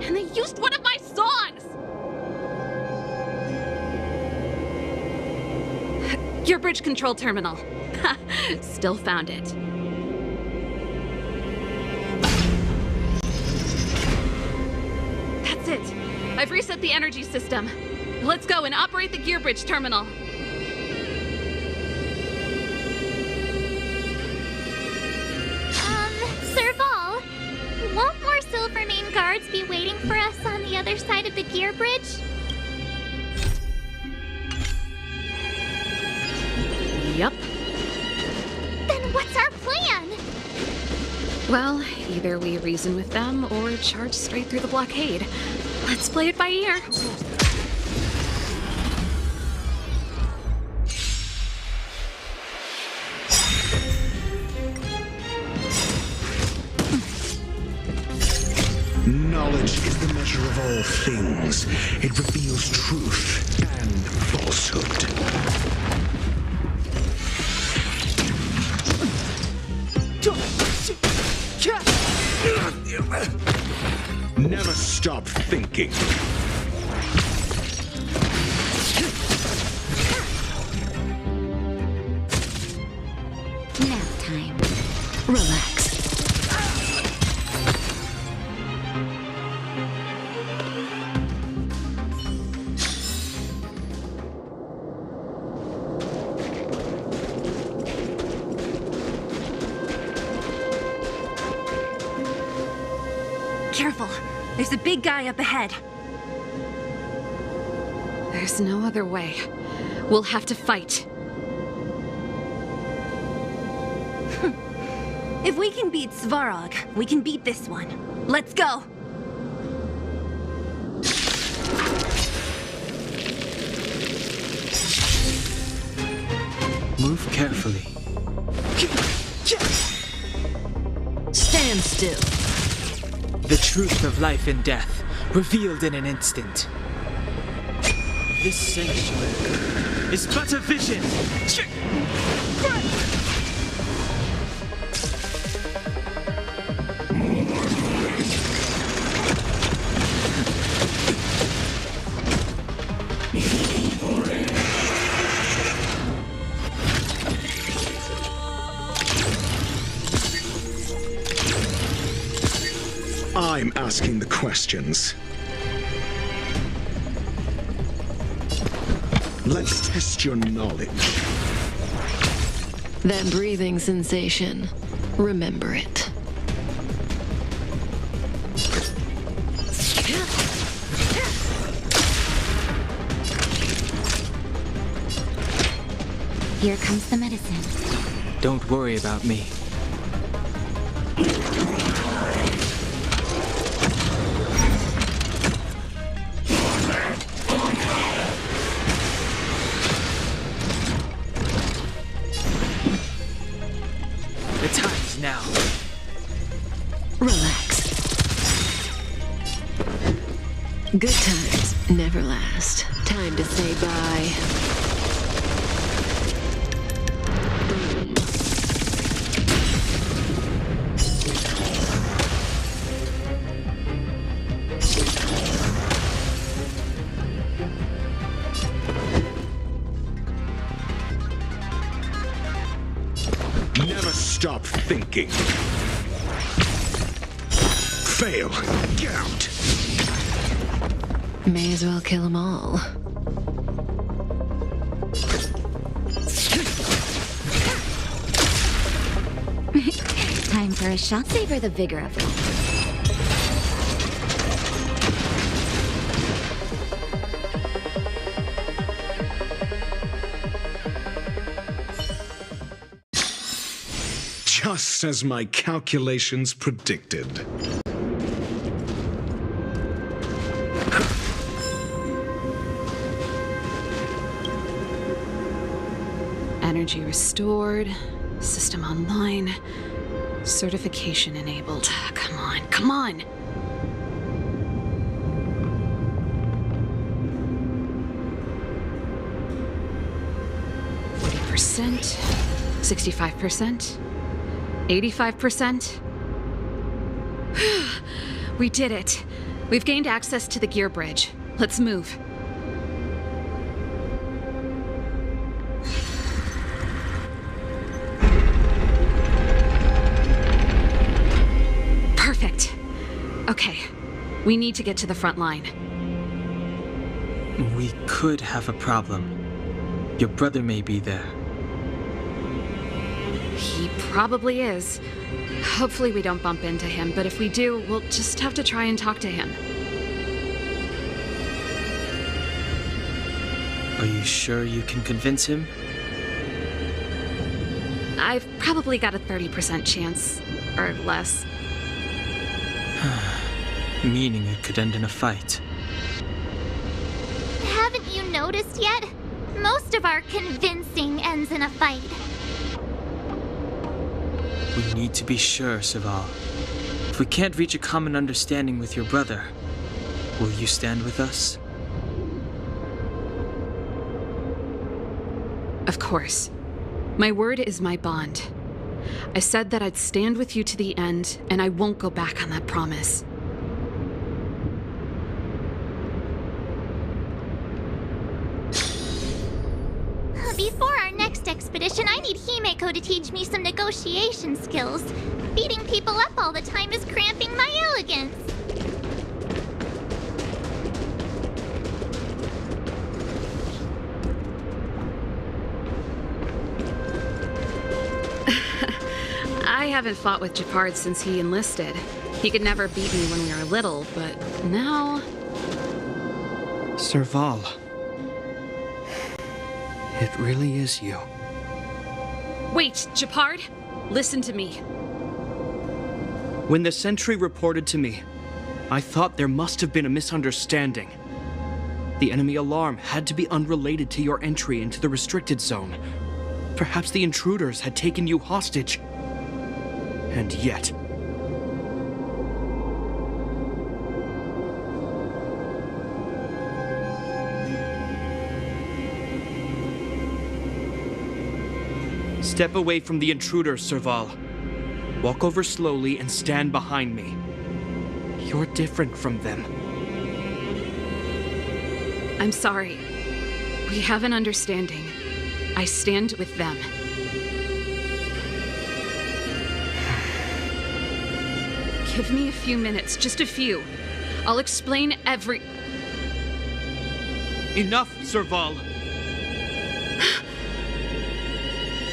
And they used one of my songs! Your bridge control terminal. Still found it. That's it. I've reset the energy system. Let's go and operate the gear bridge terminal. Serval, won't more Silvermane guards be waiting for us on the other side of the gear bridge? Yep. Then what's our plan? Well, either we reason with them or charge straight through the blockade. Let's play it by ear. Knowledge is the measure of all things. It reveals truth and falsehood. Never stop thinking. Nap time. Relax. Careful. There's a big guy up ahead. There's no other way. We'll have to fight. If we can beat Svarog, we can beat this one. Let's go! Move carefully. Stand still. The truth of life and death, revealed in an instant. This sanctuary is but a vision. I'm asking the questions. Let's test your knowledge. That breathing sensation. Remember it. Here comes the medicine. Don't worry about me. The time's now. Relax. Good times never last. Time to say bye. Stop thinking. Fail. Get out. May as well kill them all. Time for a shot. Savor the vigor of it. Just as my calculations predicted. Energy restored. System online. Certification enabled. Come on, come on! %, 65%, 85%. We did it. We've gained access to the gear bridge. Let's move. Perfect. Okay, we need to get to the front line. We could have a problem. Your brother may be there. He probably is. Hopefully we don't bump into him, but if we do, we'll just have to try and talk to him. Are you sure you can convince him? I've probably got a 30% chance, or less. Meaning it could end in a fight. Haven't you noticed yet? Most of our convincing ends in a fight. We need to be sure, ţAbout. If we can't reach a common understanding with your brother, will you stand with us? Of course. My word is my bond. I said that I'd stand with you to the end, and I won't go back on that promise. Before our next expedition, I need Himeko to teach me some negotiation skills. Beating people up all the time is cramping my elegance. I haven't fought with ţAbout since he enlisted. He could never beat me when we were little, but now... Serval. It really is you. Wait, ţAbout? Listen to me. When the sentry reported to me, I thought there must have been a misunderstanding. The enemy alarm had to be unrelated to your entry into the restricted zone. Perhaps the intruders had taken you hostage. And yet... Step away from the intruders, Serval. Walk over slowly and stand behind me. You're different from them. I'm sorry. We have an understanding. I stand with them. Give me a few minutes, just a few. I'll explain every... Enough, Serval!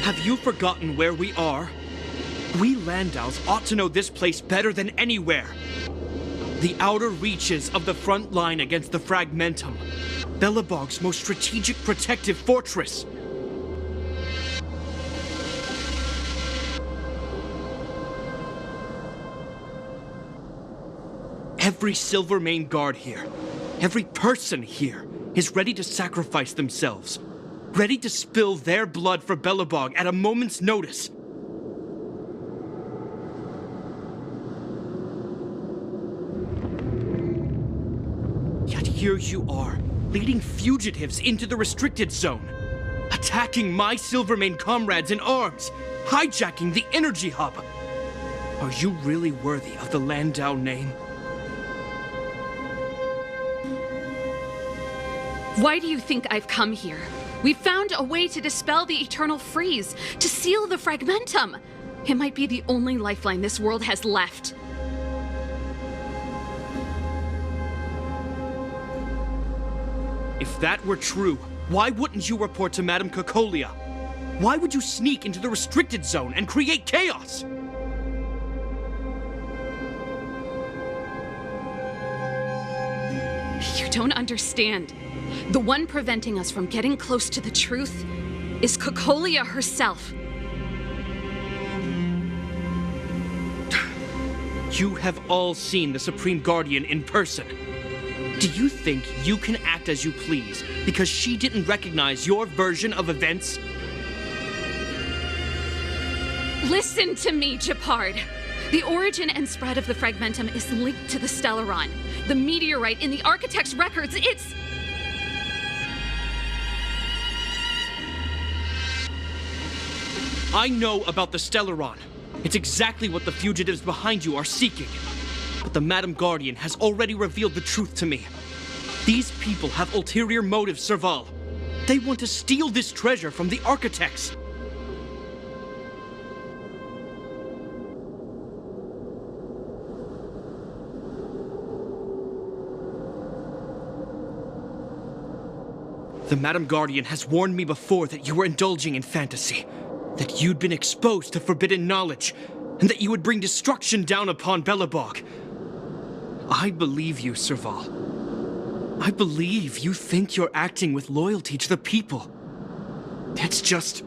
Have you forgotten where we are? We Landaus ought to know this place better than anywhere. The outer reaches of the front line against the Fragmentum. Belobog's most strategic protective fortress. Every Silvermane guard here, every person here, is ready to sacrifice themselves. Ready to spill their blood for Belobog at a moment's notice. Yet here you are, leading fugitives into the restricted zone, attacking my Silvermane comrades in arms, hijacking the energy hub. Are you really worthy of the Landau name? Why do you think I've come here? We found a way to dispel the eternal freeze, to seal the Fragmentum. It might be the only lifeline this world has left. If that were true, why wouldn't you report to Madame Cocolia? Why would you sneak into the restricted zone and create chaos? You don't understand. The one preventing us from getting close to the truth is Cocolia herself. You have all seen the Supreme Guardian in person. Do you think you can act as you please because she didn't recognize your version of events? Listen to me, ď'About. The origin and spread of the Fragmentum is linked to the stellarron. The meteorite in the Architect's records, it's... I know about the stellarron. It's exactly what the fugitives behind you are seeking. But the Madam Guardian has already revealed the truth to me. These people have ulterior motives, Serval. They want to steal this treasure from the Architects. The Madam Guardian has warned me before that you were indulging in fantasy, that you'd been exposed to forbidden knowledge, and that you would bring destruction down upon ď'About. I believe you, Serval. I believe you think you're acting with loyalty to the people. It's just...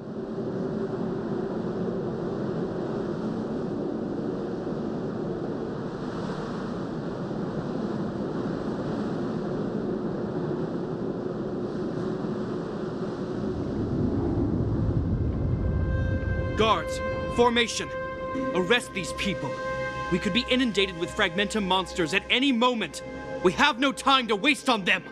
Guards, formation. Arrest these people. We could be inundated with Fragmentum monsters at any moment. We have no time to waste on them.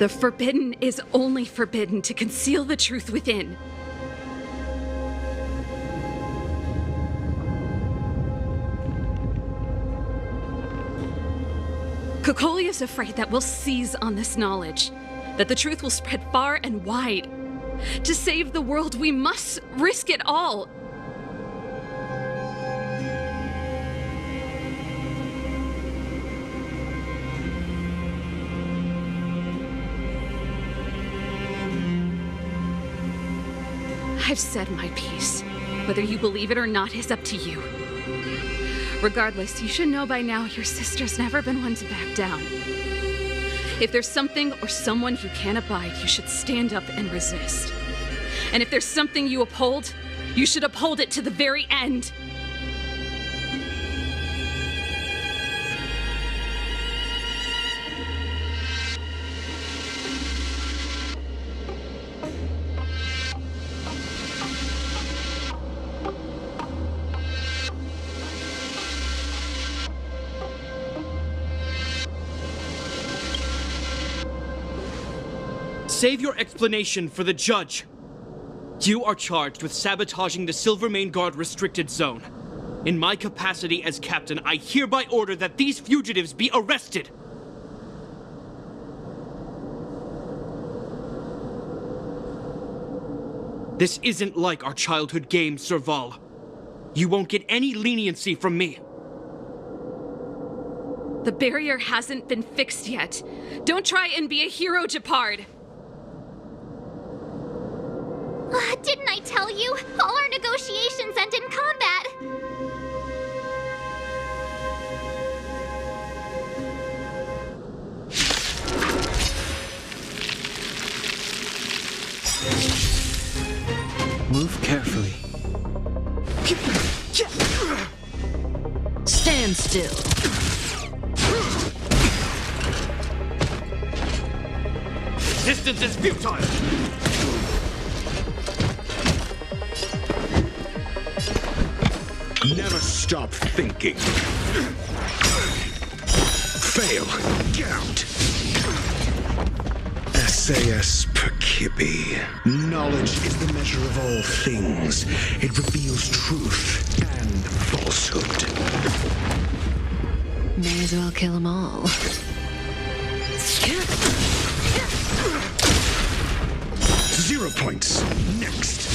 The forbidden is only forbidden to conceal the truth within. Cocolia is afraid that we'll seize on this knowledge, that the truth will spread far and wide. To save the world, we must risk it all. I've said my piece. Whether you believe it or not is up to you. Regardless, you should know by now your sister's never been one to back down. If there's something or someone you can't abide, you should stand up and resist. And if there's something you uphold, you should uphold it to the very end. Save your explanation for the judge. You are charged with sabotaging the Silvermane Guard restricted zone. In my capacity as captain, I hereby order that these fugitives be arrested. This isn't like our childhood game, Serval. You won't get any leniency from me. The barrier hasn't been fixed yet. Don't try and be a hero, ď'About. Didn't I tell you? All our negotiations end in combat. Move carefully. Stand still. Resistance is futile! Never stop thinking. Fail. Gout. SAS Perkibi. Knowledge is the measure of all things. It reveals truth and falsehood. May as well kill them all. 0 points. Next.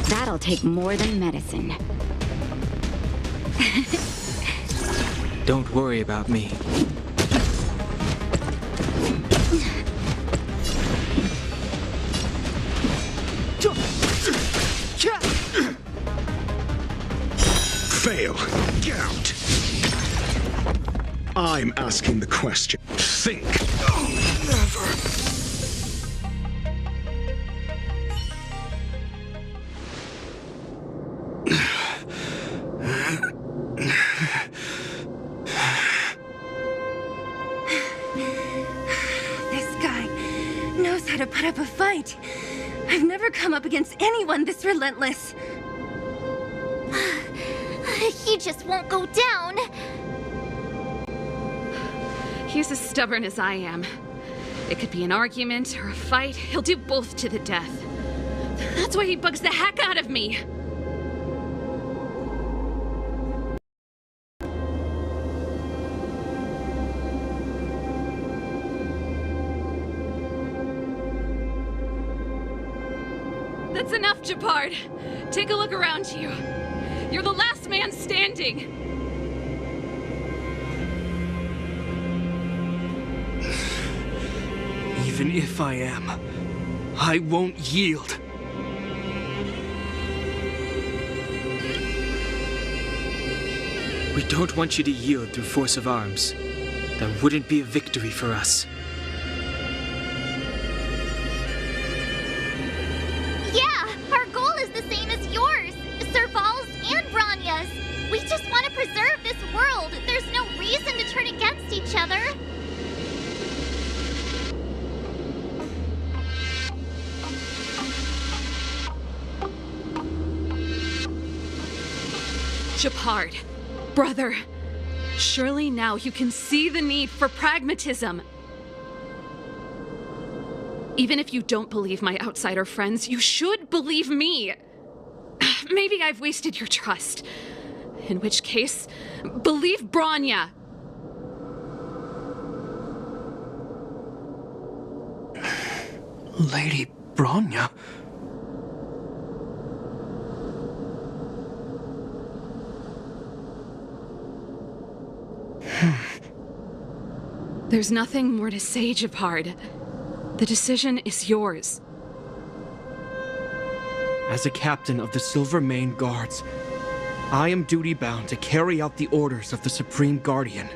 That'll take more than medicine. Don't worry about me. Fail. Get out. I'm asking the question. Think. Never. This guy knows how to put up a fight. I've never come up against anyone this relentless. He just won't go down. He's as stubborn as I am. It could be an argument or a fight. He'll do both to the death. That's why he bugs the heck out of me. That's enough, jourd'About. Take a look around you. You're the last man standing. Even if I am, I won't yield. We don't want you to yield through force of arms. That wouldn't be a victory for us. Yeah, our goal is the same as yours, Serval's and Bronya's. We just want to preserve this world. There's no reason to turn against each other. jourd'About, brother, surely now you can see the need for pragmatism. Even if you don't believe my outsider friends, you should believe me. Maybe I've wasted your trust. In which case, believe Bronya. Lady Bronya? There's nothing more to say, jourd'About. The decision is yours. As a captain of the Silvermane Guards, I am duty-bound to carry out the orders of the Supreme Guardian.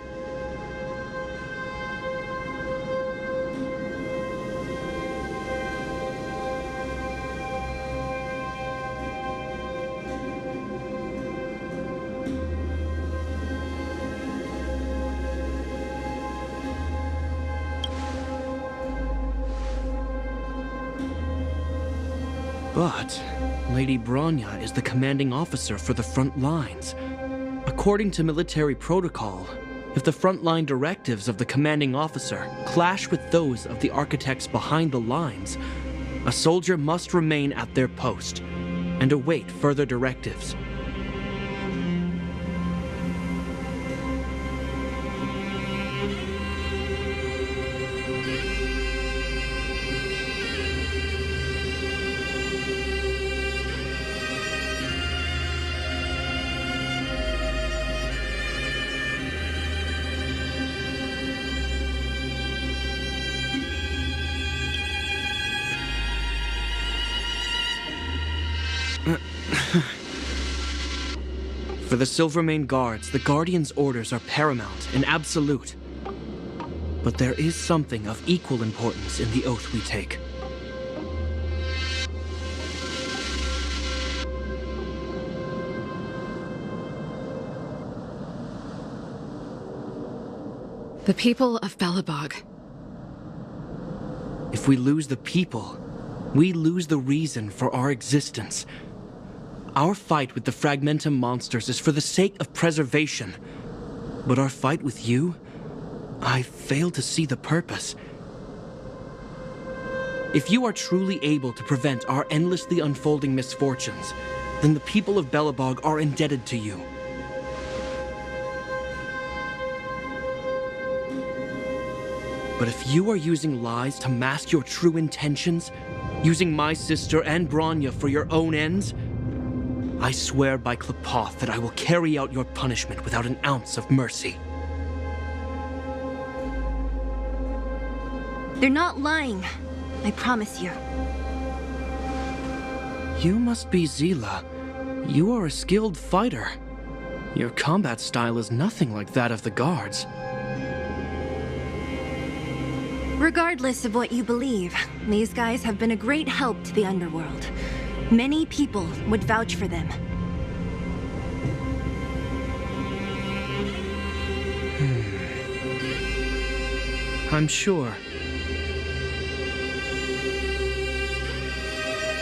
But Lady Bronya is the commanding officer for the front lines. According to military protocol, if the frontline directives of the commanding officer clash with those of the architects behind the lines, a soldier must remain at their post and await further directives. For the Silvermane Guards, the Guardian's orders are paramount and absolute. But there is something of equal importance in the oath we take. The people of Belobog. If we lose the people, we lose the reason for our existence. Our fight with the Fragmentum monsters is for the sake of preservation. But our fight with you, I fail to see the purpose. If you are truly able to prevent our endlessly unfolding misfortunes, then the people of Belobog are indebted to you. But if you are using lies to mask your true intentions, using my sister and Bronya for your own ends, I swear by ḥ'About that I will carry out your punishment without an ounce of mercy. They're not lying. I promise you. You must be Zila. You are a skilled fighter. Your combat style is nothing like that of the guards. Regardless of what you believe, these guys have been a great help to the underworld. Many people would vouch for them. I'm sure.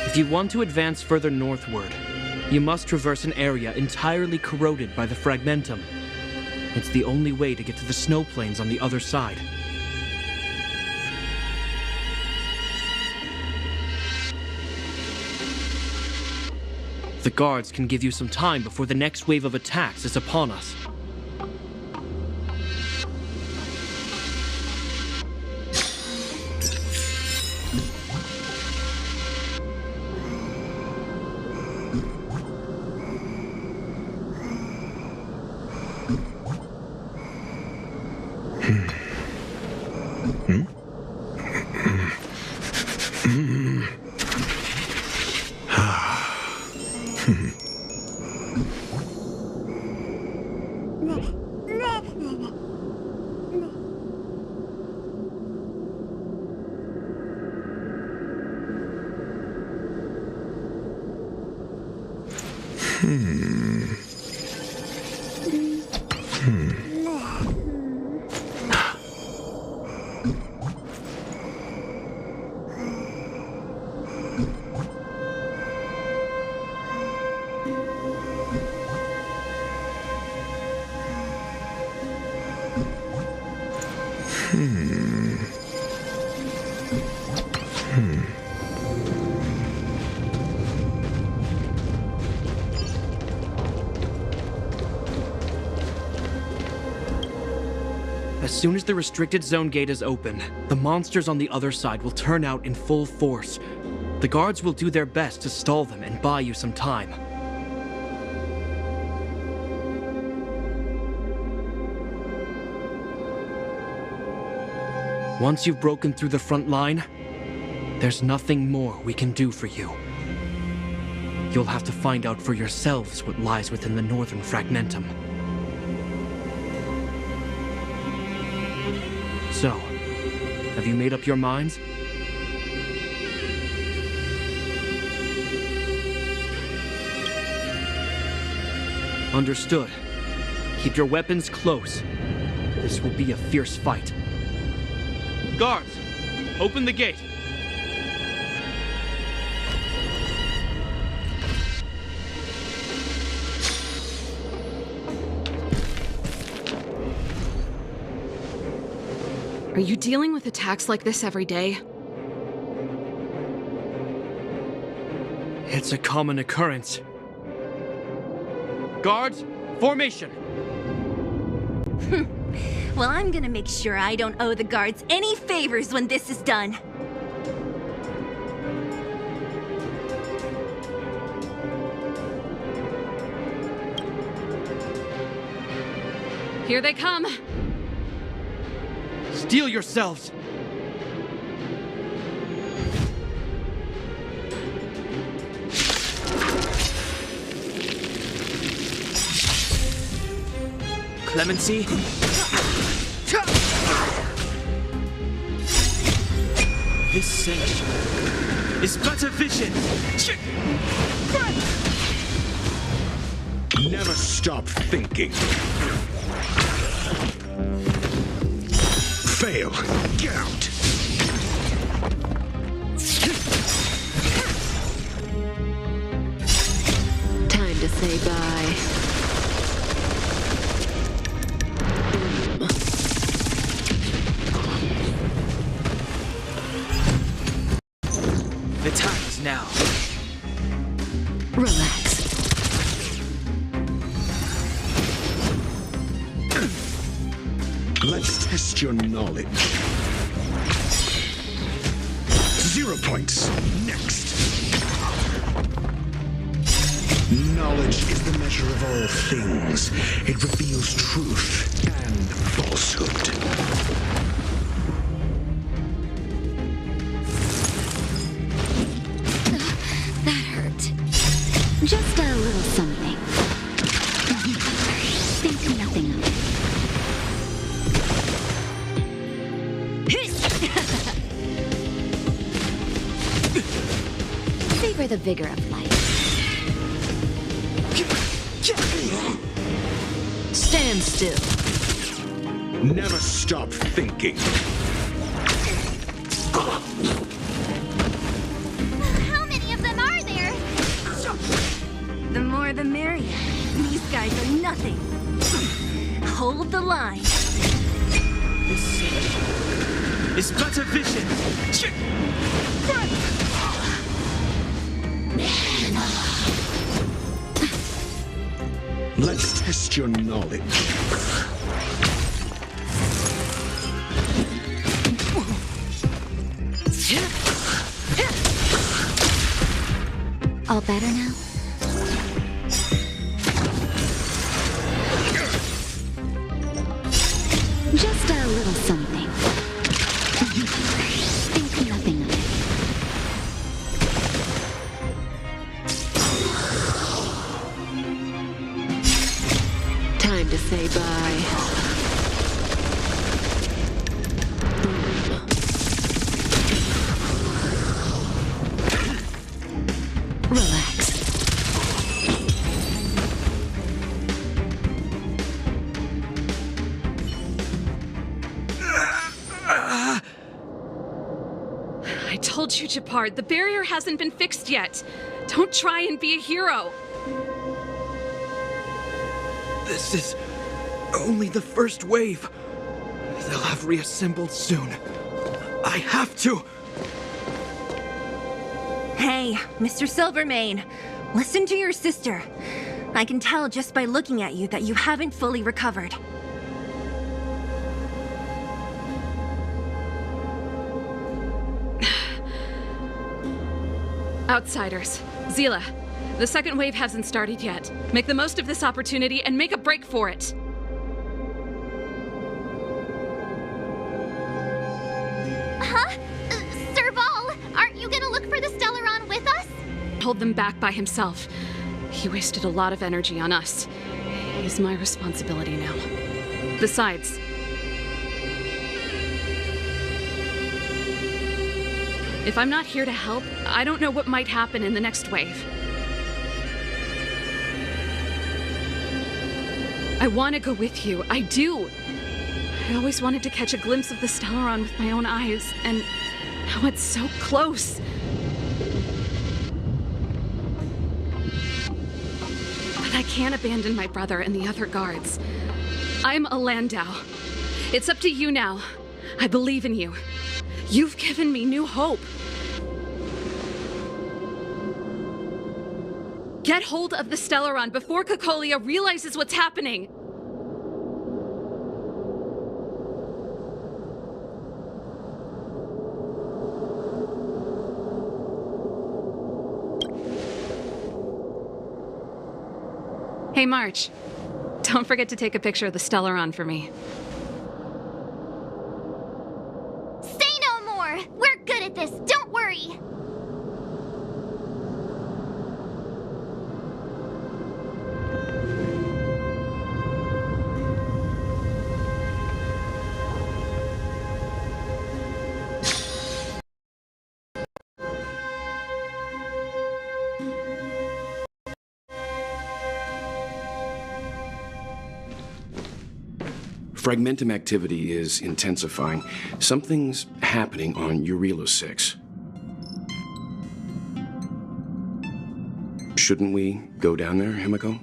If you want to advance further northward, you must traverse an area entirely corroded by the fragmentum. It's the only way to get to the snow plains on the other side. The guards can give you some time before the next wave of attacks is upon us. As soon as the restricted zone gate is open, the monsters on the other side will turn out in full force. The guards will do their best to stall them and buy you some time. Once you've broken through the front line, there's nothing more we can do for you. You'll have to find out for yourselves what lies within the northern fragmentum. So, have you made up your minds? Understood. Keep your weapons close. This will be a fierce fight. Guards, open the gate. Are you dealing with attacks like this every day? It's a common occurrence. Guards, formation! Well, I'm gonna make sure I don't owe the guards any favors when this is done. Here they come! Steel yourselves! Clemency? This sanctuary is but a vision! Never stop thinking. Fail. Get out. Time to say bye. The time is now. Relax. Let's test your knowledge. 0 points. Next. Knowledge is the measure of all things. It reveals truth and falsehood. That hurt. Just a little something. Think nothing of it. Savor the vigor of life. Stand still. Never stop thinking. How many of them are there? The more the merrier. These guys are nothing. Hold the line. This is but a vision. Let's test your knowledge. All better now? Just a little something. Think nothing of it. Time to say bye. Relax. I told you, ď'About, the barrier hasn't been fixed yet. Don't try and be a hero. This is only the first wave. They'll have reassembled soon. I have to. Hey, Mr. Silvermane, listen to your sister. I can tell just by looking at you that you haven't fully recovered. Outsiders. Zila, the second wave hasn't started yet. Make the most of this opportunity and make a break for it. Huh? Serval, aren't you gonna look for the Stellaron with us? Hold them back by himself. He wasted a lot of energy on us. He's my responsibility now. Besides, if I'm not here to help, I don't know what might happen in the next wave. I want to go with you. I do. I always wanted to catch a glimpse of the Stellaron with my own eyes, and now it's so close. But I can't abandon my brother and the other guards. I'm a Landau. It's up to you now. I believe in you. You've given me new hope. Get hold of the Stellaron before Cocolia realizes what's happening. Hey, March. Don't forget to take a picture of the Stellaron for me. Say no more! We're good at this, don't worry! Fragmentum activity is intensifying. Something's happening on Urilo 6. Shouldn't we go down there, Himiko?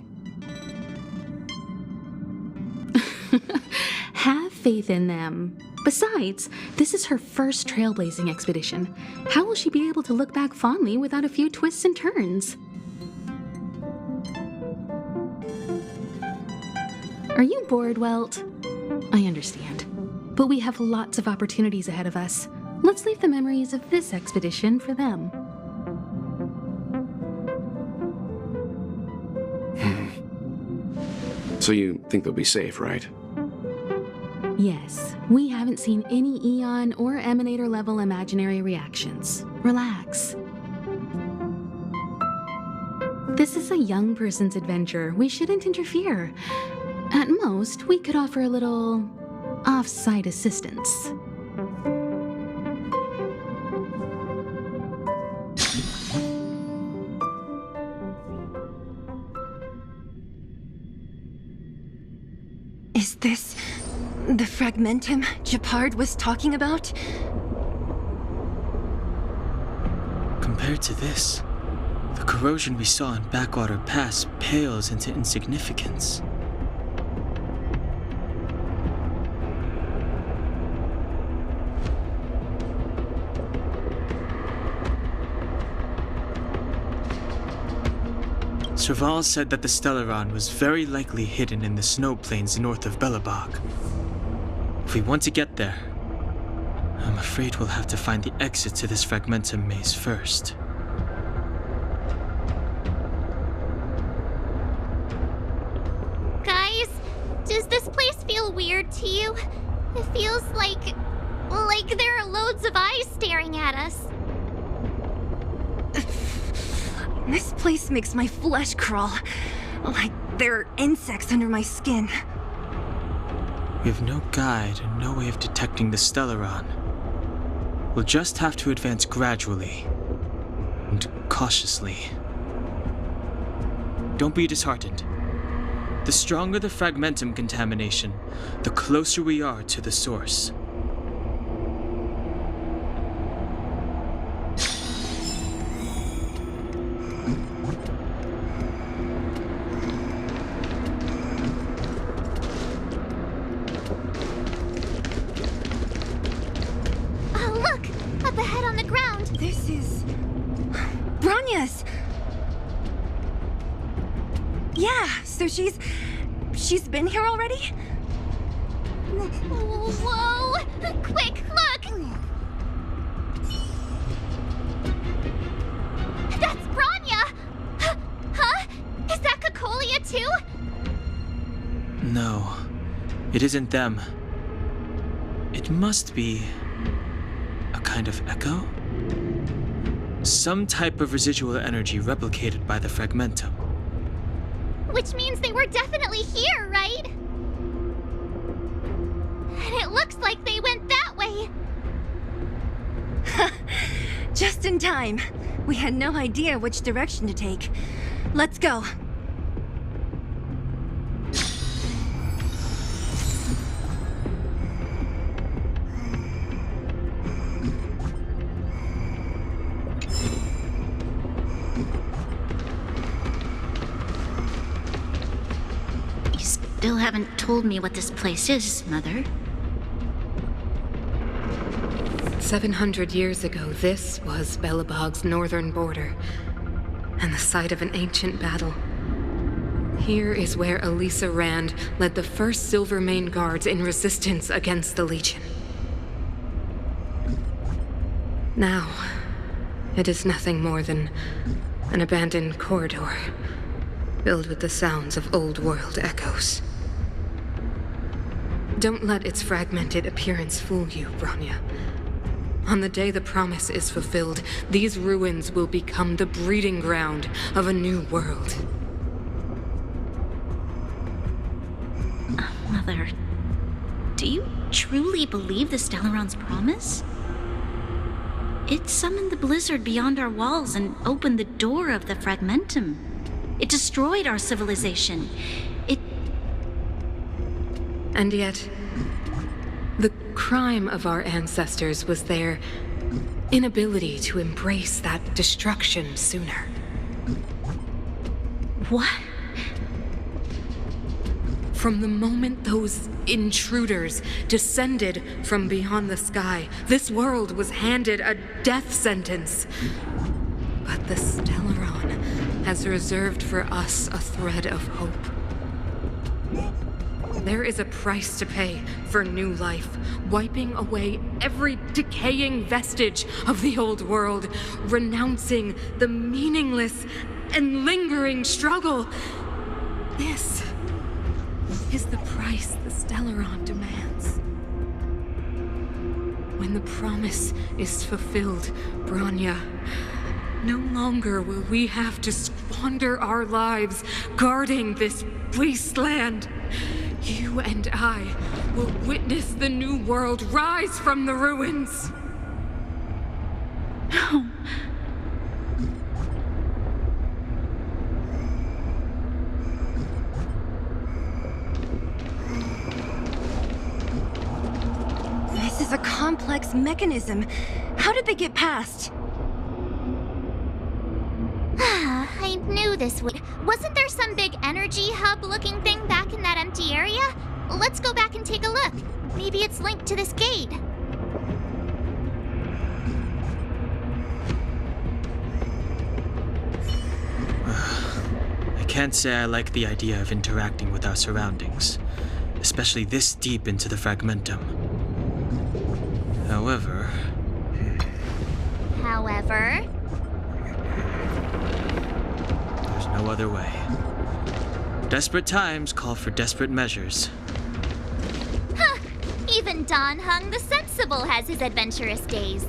Have faith in them. Besides, this is her first trailblazing expedition. How will she be able to look back fondly without a few twists and turns? Are you bored, Welt? I understand. But we have lots of opportunities ahead of us. Let's leave the memories of this expedition for them. So you think they'll be safe, right? Yes, we haven't seen any Eon or Emanator level imaginary reactions. Relax. This is a young person's adventure. We shouldn't interfere. At most, we could offer a little off-site assistance. Is this the fragmentum jourd'About was talking about? Compared to this, the corrosion we saw in Backwater Pass pales into insignificance. Serval said that the Stellaron was very likely hidden in the snow plains north of ఠ'About. If we want to get there, I'm afraid we'll have to find the exit to this fragmentum maze first. Guys, does this place feel weird to you? It feels like there are loads of eyes staring at us. This place makes my flesh crawl. Like there are insects under my skin. We have no guide and no way of detecting the Stellaron. We'll just have to advance gradually and cautiously. Don't be disheartened. The stronger the fragmentum contamination, the closer we are to the source. She's been here already? Whoa! Quick, look! That's Bronya! Huh? Is that Cocolia too? No, it isn't them. It must be a kind of echo? Some type of residual energy replicated by the fragmentum. Which means they were definitely here, right? And it looks like they went that way. Just in time. We had no idea which direction to take. Let's go. Still haven't told me what this place is, Mother. 700 years ago, this was Belobog's northern border, and the site of an ancient battle. Here is where Elisa Rand led the first Silvermane Guards in resistance against the Legion. Now, it is nothing more than an abandoned corridor, filled with the sounds of old-world echoes. Don't let its fragmented appearance fool you, Bronya. On the day the promise is fulfilled, these ruins will become the breeding ground of a new world. Mother, do you truly believe the Stellaron's promise? It summoned the blizzard beyond our walls and opened the door of the fragmentum. It destroyed our civilization. And yet, the crime of our ancestors was their inability to embrace that destruction sooner. What? From the moment those intruders descended from beyond the sky, this world was handed a death sentence. But the Stellaron has reserved for us a thread of hope. There is a price to pay for new life, wiping away every decaying vestige of the old world, renouncing the meaningless and lingering struggle. This is the price the Stellaron demands. When the promise is fulfilled, Bronya, no longer will we have to squander our lives guarding this wasteland. You and I will witness the new world rise from the ruins. No. This is a complex mechanism. How did they get past? I knew this would. Wasn't there some big energy hub looking thing back in that empty area? Let's go back and take a look. Maybe it's linked to this gate. I can't say I like the idea of interacting with our surroundings, especially this deep into the fragmentum. However, there's no other way. Desperate times call for desperate measures. Huh! Even Don Hung the Sensible has his adventurous days.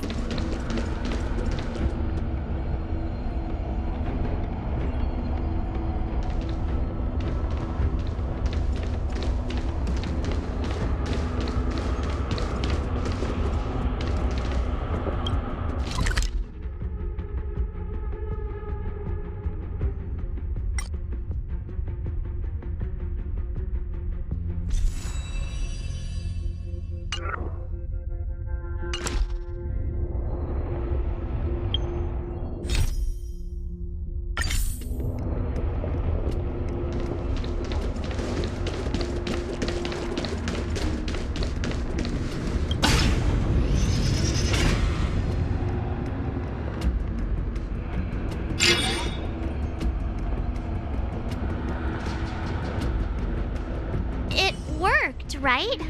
Right?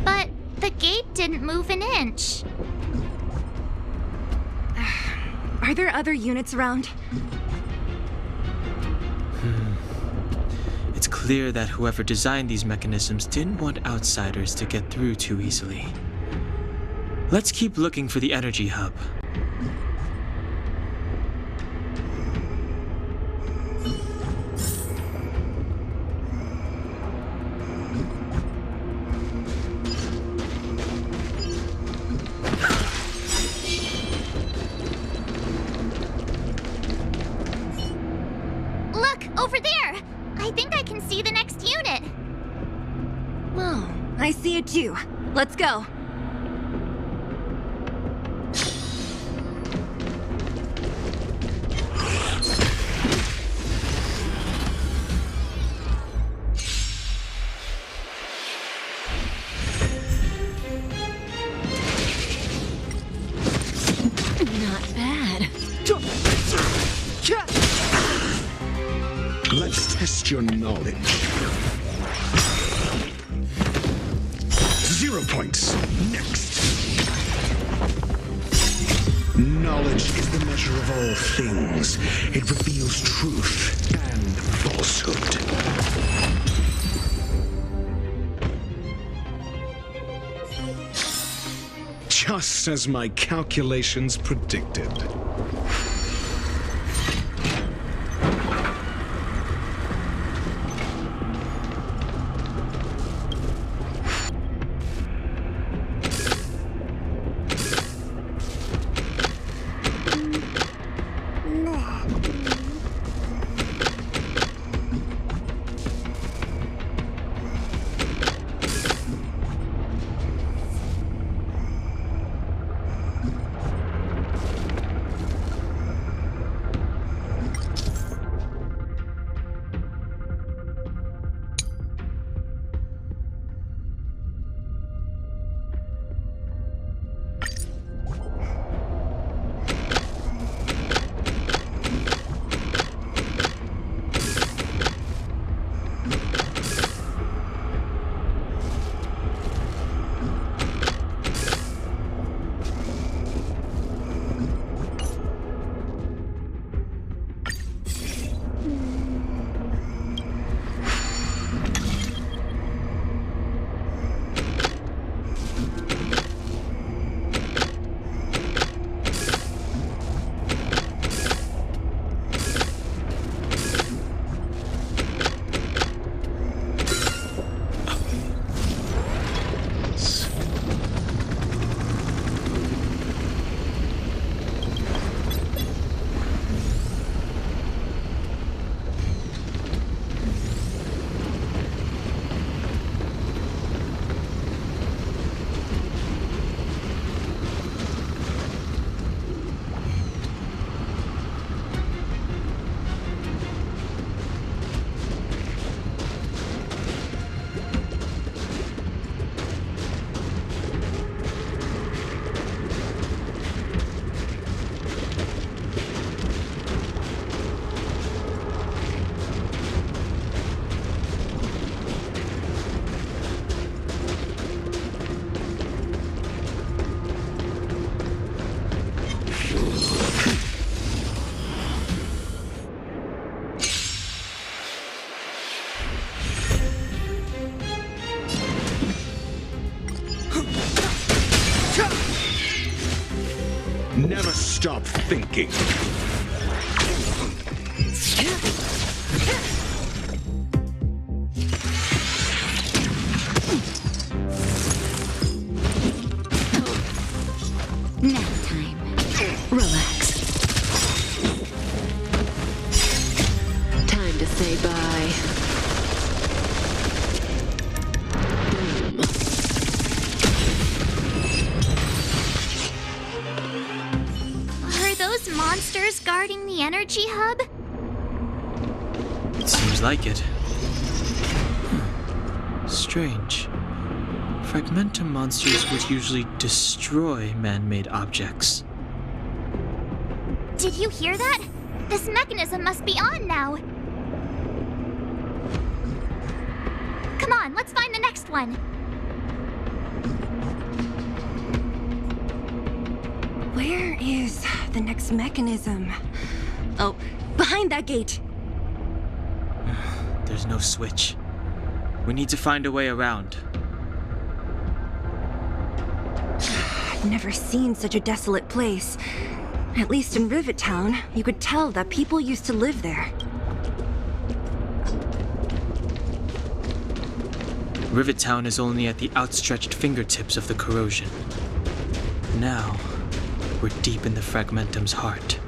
But the gate didn't move an inch. Are there other units around? It's clear that whoever designed these mechanisms didn't want outsiders to get through too easily. Let's keep looking for the energy hub. I see it too. Let's go. Not bad. Let's test your knowledge. 0 points. Next. Knowledge is the measure of all things. It reveals truth and falsehood. Just as my calculations predicted. stop thinking. Nap time. Relax. Time to say bye. Are those monsters guarding the energy hub? It seems like it. Strange. Fragmentum monsters would usually destroy man-made objects. Did you hear that? This mechanism must be on now. Come on, let's find the next one. Where is the next mechanism? Oh, behind that gate. There's no switch. We need to find a way around. I've never seen such a desolate place. At least in Rivet Town, you could tell that people used to live there. Rivet Town is only at the outstretched fingertips of the corrosion. Now, we're deep in the Fragmentum's heart.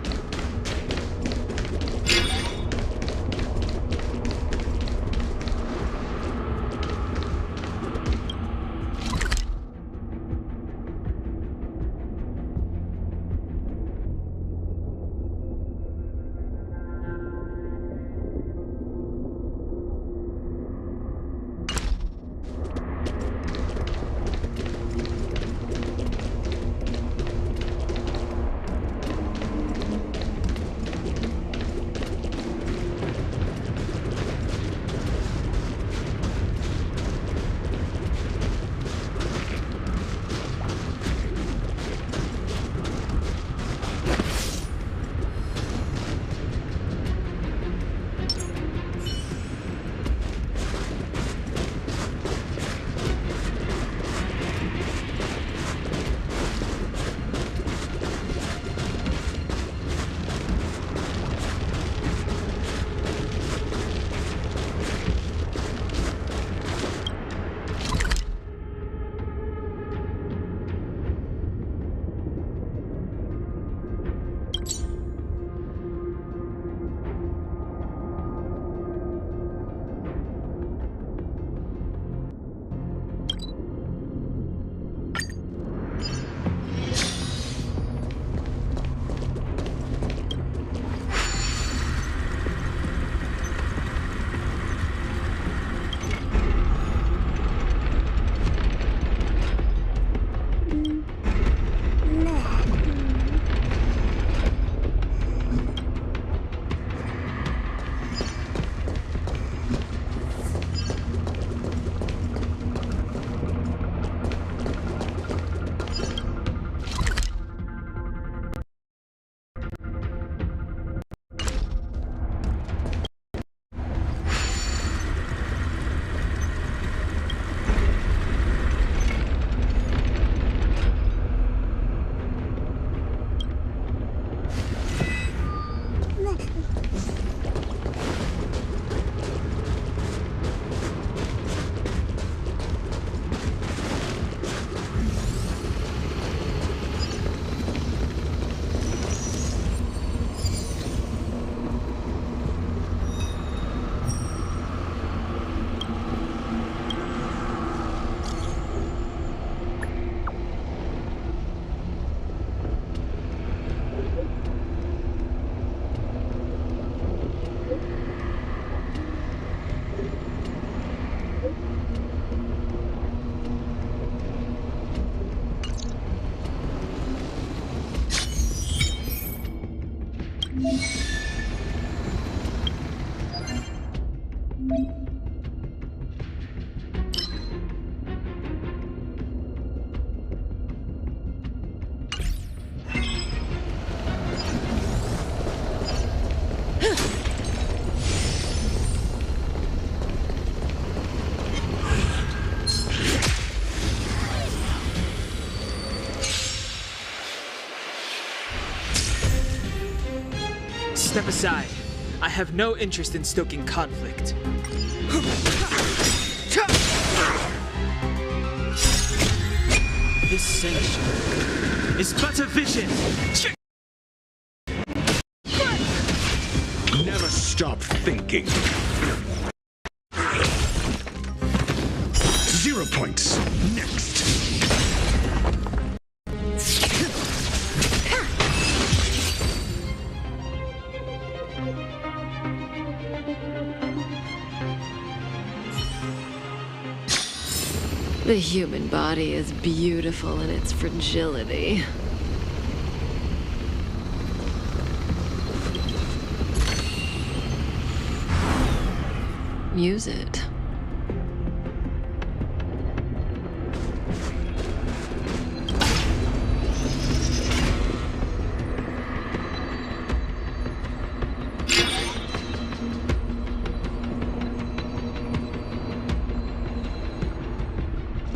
Step aside. I have no interest in stoking conflict. This sanction is but a vision. Never stop thinking. 0 points. Next. The human body is beautiful in its fragility. Use it.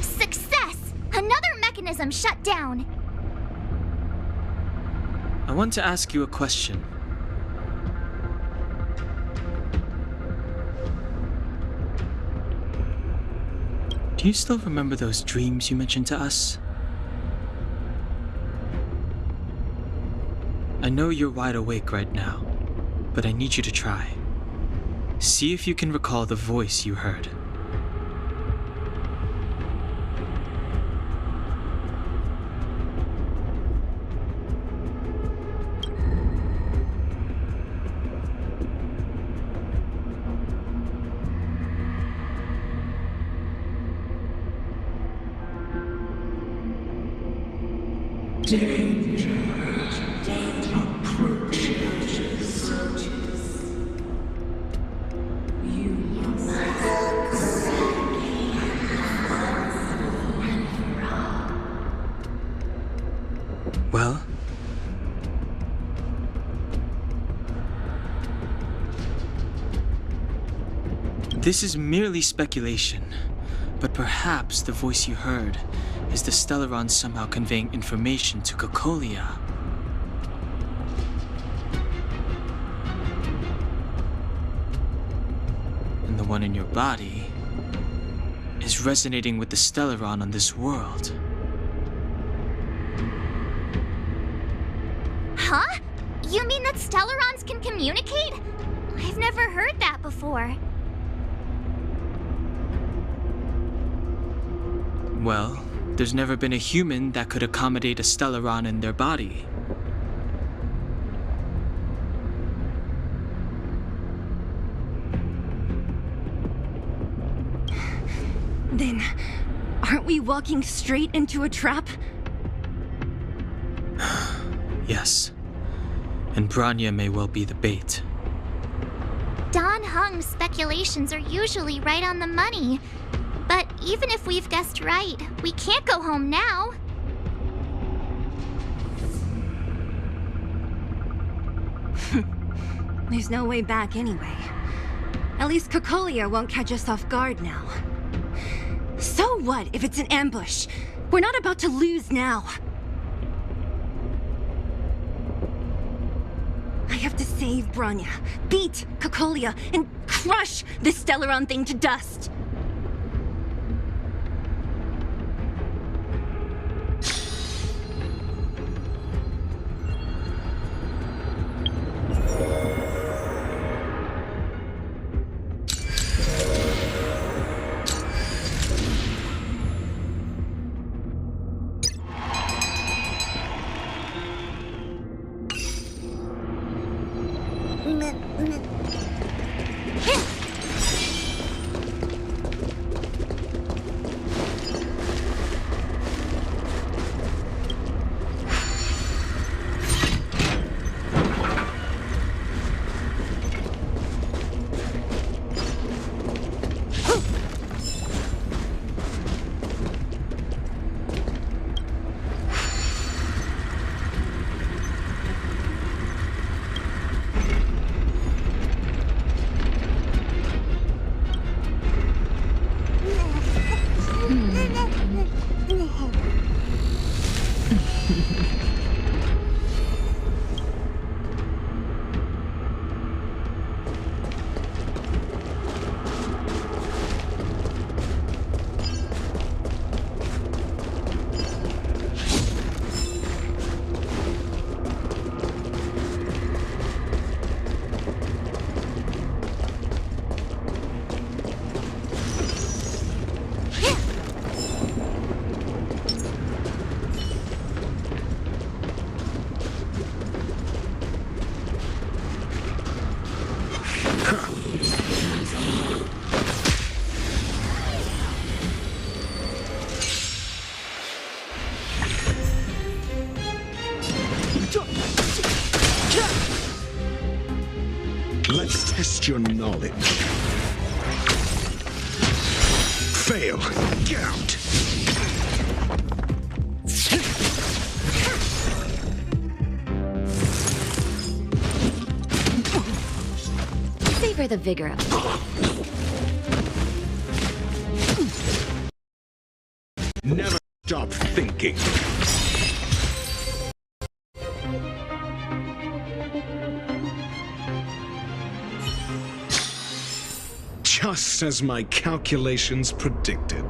Success! Another mechanism shut down. I want to ask you a question. Do you still remember those dreams you mentioned to us? I know you're wide awake right now, but I need you to try. See if you can recall the voice you heard. Danger approaches. You must Well? This is merely speculation, but perhaps the voice you heard is the Stellaron somehow conveying information to Cocolia. And the one in your body is resonating with the Stellaron on this world. Huh? You mean that Stellarons can communicate? I've never heard that before. Well, there's never been a human that could accommodate a Stellaron in their body. Then, aren't we walking straight into a trap? Yes. And Bronya may well be the bait. Don Hung's speculations are usually right on the money. But even if we've guessed right, we can't go home now. There's no way back anyway. At least Cocolia won't catch us off guard now. So what if it's an ambush? We're not about to lose now. I have to save Bronya, beat Cocolia, and crush this Stellaron thing to dust. your knowledge. Fail. Get out. Savor the vigor of it. Never stop thinking. Just as my calculations predicted.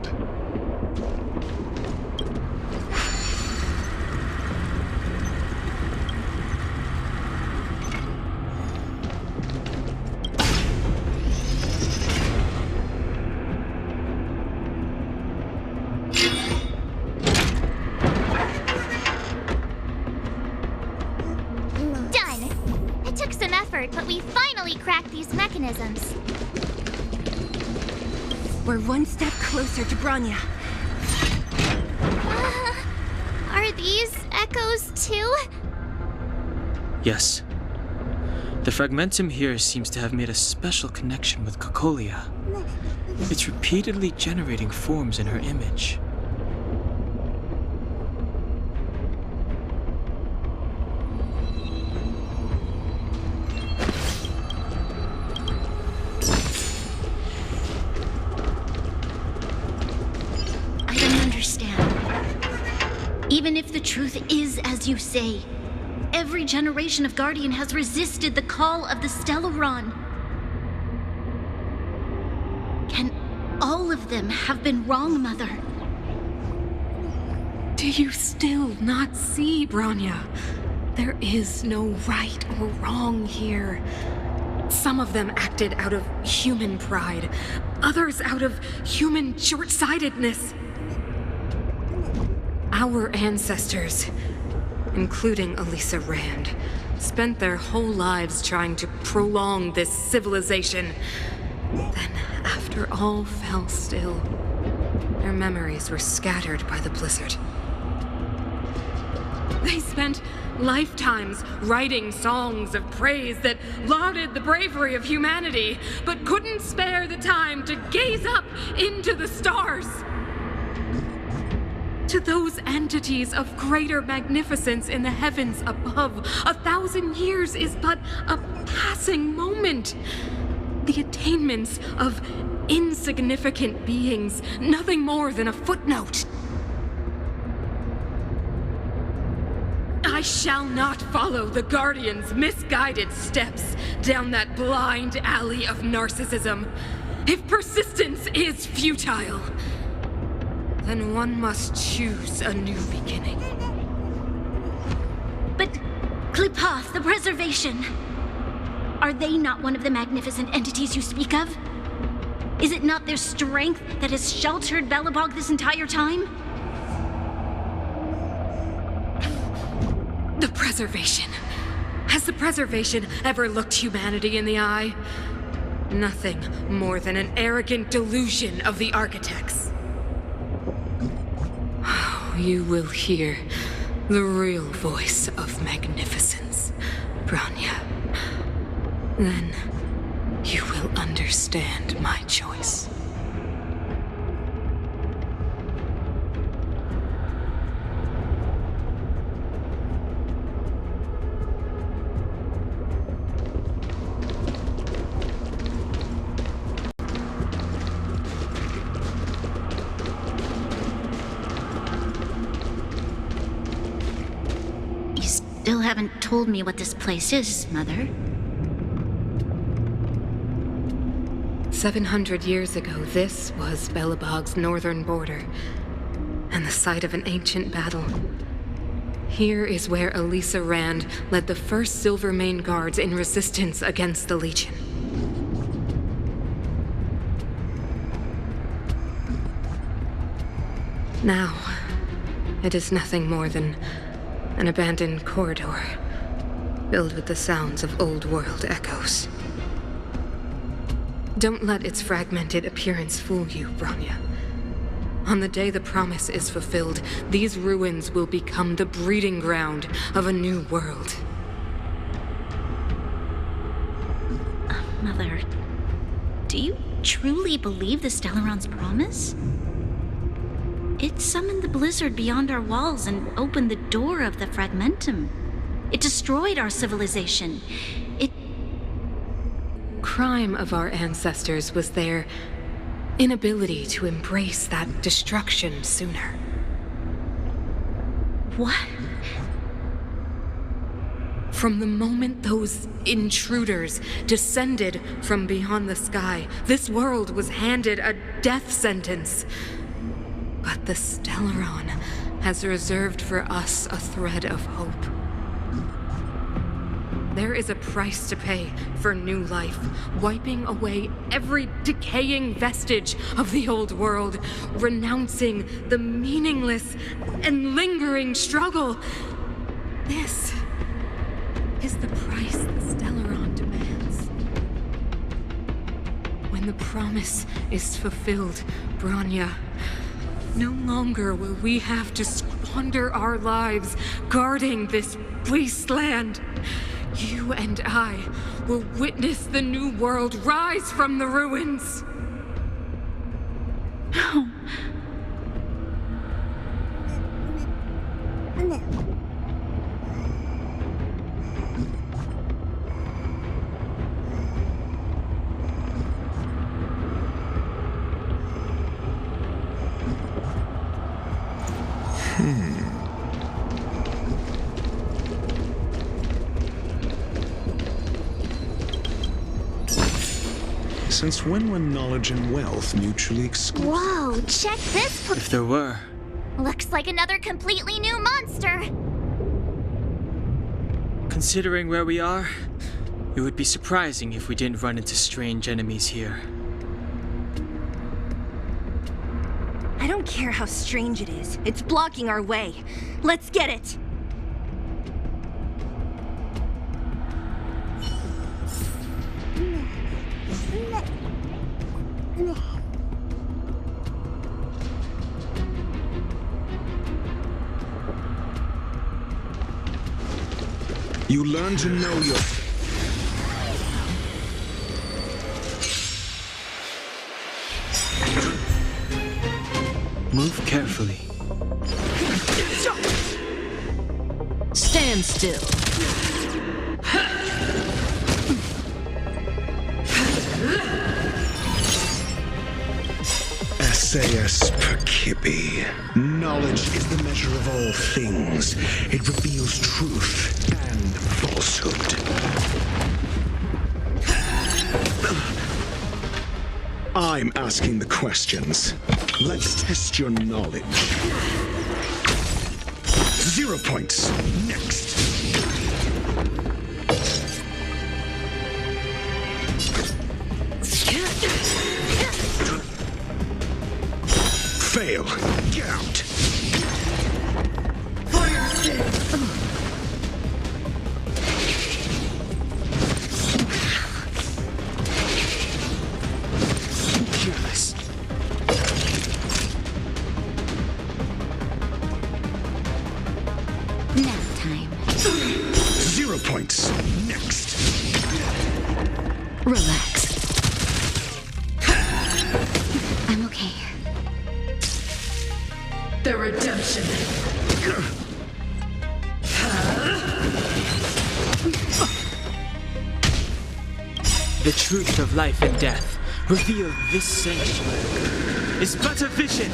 Done! It took some effort, but we finally cracked these mechanisms. We're one step closer to Bronya. Are these echoes too? Yes. The fragmentum here seems to have made a special connection with Cocolia. It's repeatedly generating forms in her image. I don't understand. Even if the truth is as you say, every generation of Guardian has resisted the call of the Stellaron. Can all of them have been wrong, Mother? Do you still not see, Bronya? There is no right or wrong here. Some of them acted out of human pride, others out of human short-sightedness. Our ancestors, including Elisa Rand, spent their whole lives trying to prolong this civilization. Then, after all fell still, their memories were scattered by the blizzard. They spent lifetimes writing songs of praise that lauded the bravery of humanity, but couldn't spare the time to gaze up into the stars. To those entities of greater magnificence in the heavens above, 1,000 years is but a passing moment. The attainments of insignificant beings, nothing more than a footnote. I shall not follow the Guardian's misguided steps down that blind alley of narcissism. If persistence is futile, then one must choose a new beginning. But Qlipoth, the Preservation, are they not one of the magnificent entities you speak of? Is it not their strength that has sheltered Belobog this entire time? The Preservation. Has the Preservation ever looked humanity in the eye? Nothing more than an arrogant delusion of the architects. You will hear the real voice of magnificence, Bronya. Then you will understand my choice. Still haven't told me what this place is, Mother. 700 years ago, this was Belobog's northern border, and the site of an ancient battle. Here is where Elisa Rand led the first Silvermane Guards in resistance against the Legion. Now, it is nothing more than an abandoned corridor, filled with the sounds of old-world echoes. Don't let its fragmented appearance fool you, Bronya. On the day the promise is fulfilled, these ruins will become the breeding ground of a new world. Mother, do you truly believe the Stellaron's promise? It summoned the blizzard beyond our walls and opened the door of the Fragmentum. It destroyed our civilization. Crime of our ancestors was their inability to embrace that destruction sooner. What? From the moment those intruders descended from beyond the sky, this world was handed a death sentence. But the Stellaron has reserved for us a thread of hope. There is a price to pay for new life, wiping away every decaying vestige of the old world, renouncing the meaningless and lingering struggle. This is the price the Stellaron demands. When the promise is fulfilled, Bronya, no longer will we have to squander our lives guarding this wasteland. You and I will witness the new world rise from the ruins. No. Since when were knowledge and wealth mutually exclusive? Whoa, check this. If there were. Looks like another completely new monster. Considering where we are, it would be surprising if we didn't run into strange enemies here. I don't care how strange it is. It's blocking our way. Let's get it. You learn to know your... Move carefully. Stand still. SAS Perkibi. Knowledge is the measure of all things. It reveals truth and falsehood. I'm asking the questions. Let's test your knowledge. 0 points. Next. Fail. Get out. Fire stick. Careless. Nap time. 0 points. Next. Relax. I'm okay. The redemption. The truth of life and death, revealed this sanctuary, is but a vision.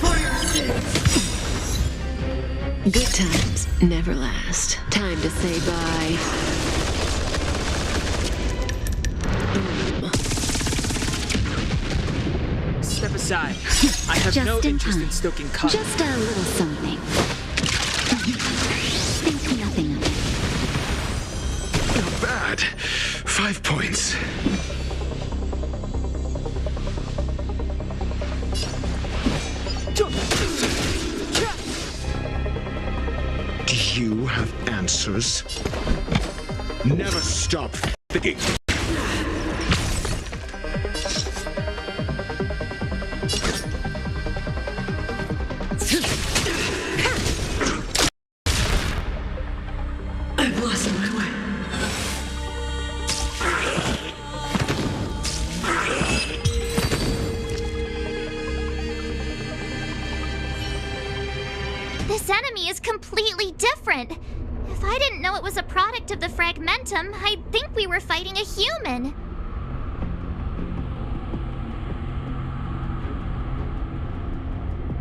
Fire sticks. Good times never last. Time to say bye. Step aside. I have Just no in interest time. in stoking conflict. Just a little something. Think nothing of it. Not bad. 5 points. Do you have answers? Never stop thinking. I've lost my way. completely different. If I didn't know it was a product of the fragmentum, I'd think we were fighting a human.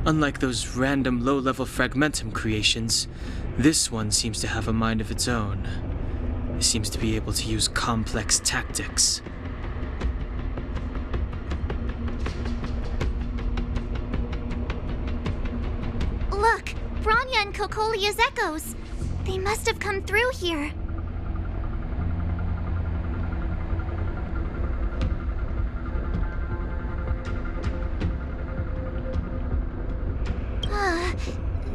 Unlike those random low-level fragmentum creations, this one seems to have a mind of its own. It seems to be able to use complex tactics. Look, Bronya and Kokolia's echoes. They must have come through here.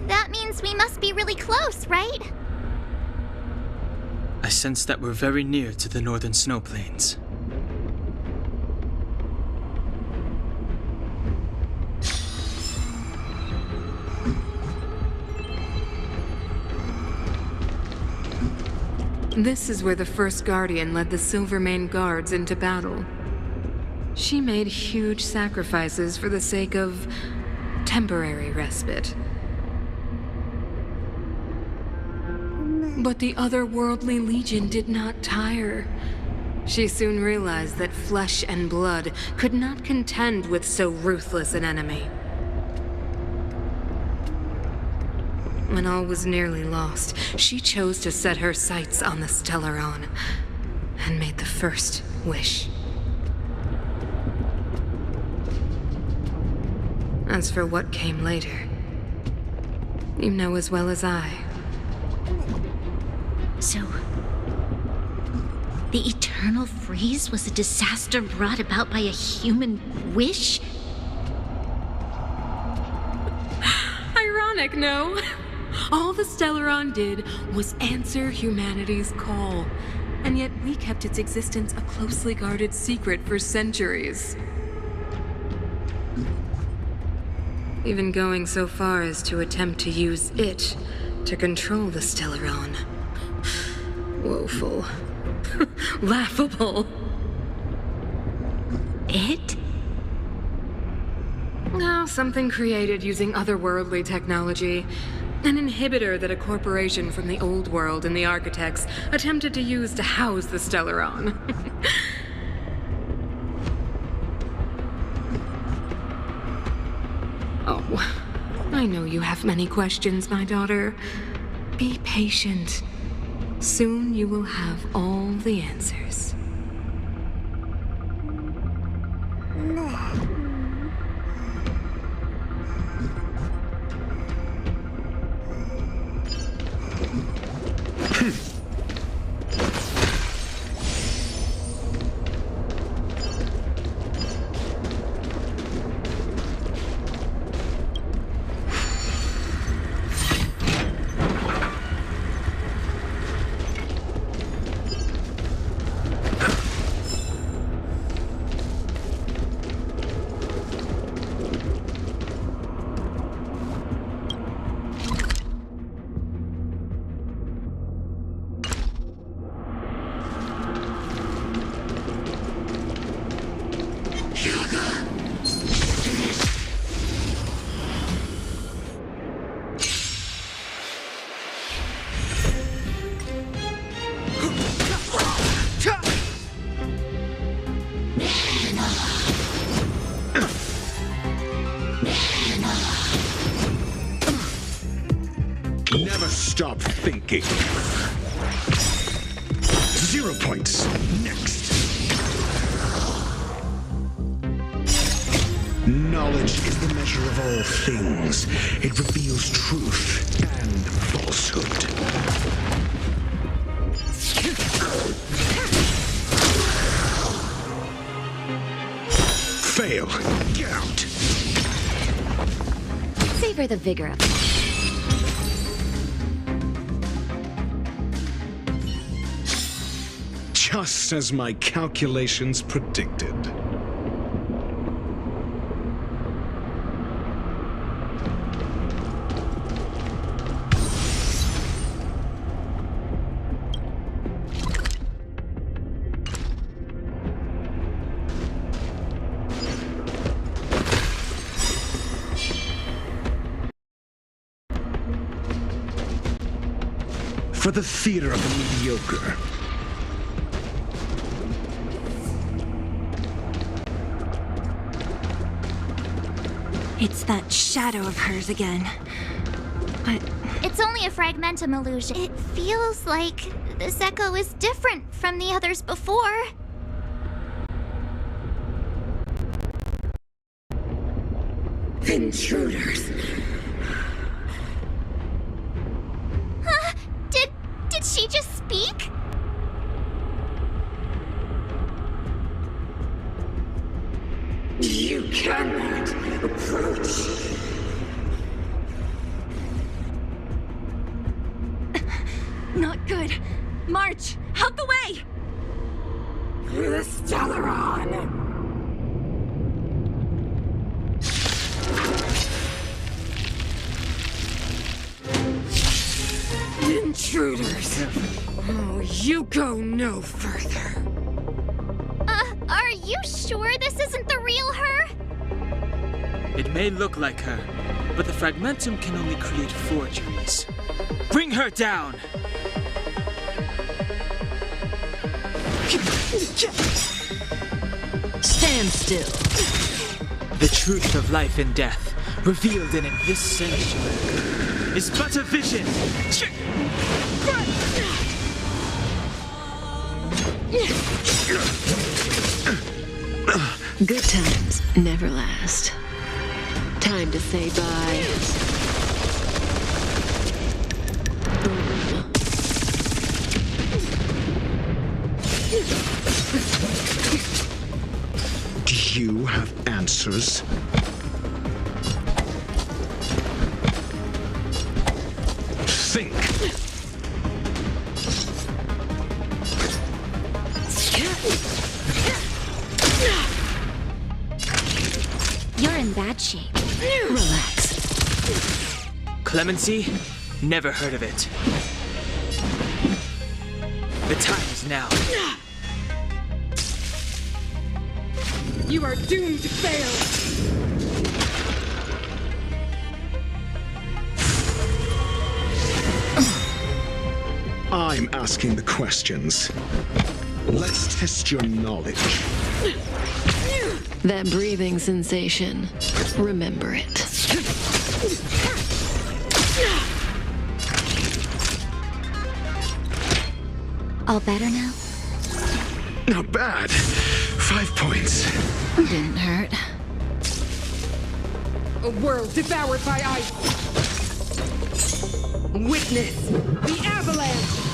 That means we must be really close, right? I sense that we're very near to the northern snow plains. This is where the first Guardian led the Silvermane Guards into battle. She made huge sacrifices for the sake of temporary respite. But the otherworldly Legion did not tire. She soon realized that flesh and blood could not contend with so ruthless an enemy. When all was nearly lost, she chose to set her sights on the stellarron and made the first wish. As for what came later, you know as well as I. So, the eternal freeze was a disaster brought about by a human wish? Ironic, no? All the stellarron did was answer humanity's call, and yet we kept its existence a closely guarded secret for centuries. Even going so far as to attempt to use it to control the stellarron. Woeful. Laughable. It? No, something created using otherworldly technology. An inhibitor that a corporation from the old world and the architects attempted to use to house the stellarron. Oh, I know you have many questions, my daughter. Be patient. Soon you will have all the answers. Never stop thinking. 0 points. Next. Knowledge is the measure of all things. It reveals truth and falsehood. Fail. Get out. Savor the vigor of it. Just as my calculations predicted. for the theater of the mediocre. It's that shadow of hers again. But It's only a fragmentum illusion. It feels like this echo is different from the others before. Intruders. Huh? Did she just speak? You cannot approach. not good. March, out the way! The Stellaron. Intruders! Oh, you go no further. Are you sure this isn't the real her? It may look like her, but the fragmentum can only create forgeries. Bring her down! Stand still. The truth of life and death, revealed in this sanctuary, is but a vision! Good times never last. Time to say bye. Do you have answers? Think. You're in bad shape. Relax. Clemency? Never heard of it. The time is now. You are doomed to fail! I'm asking the questions. Let's test your knowledge. That breathing sensation. Remember it. All better now? Not bad. 5 points. Didn't hurt. A world devoured by ice! Witness the avalanche!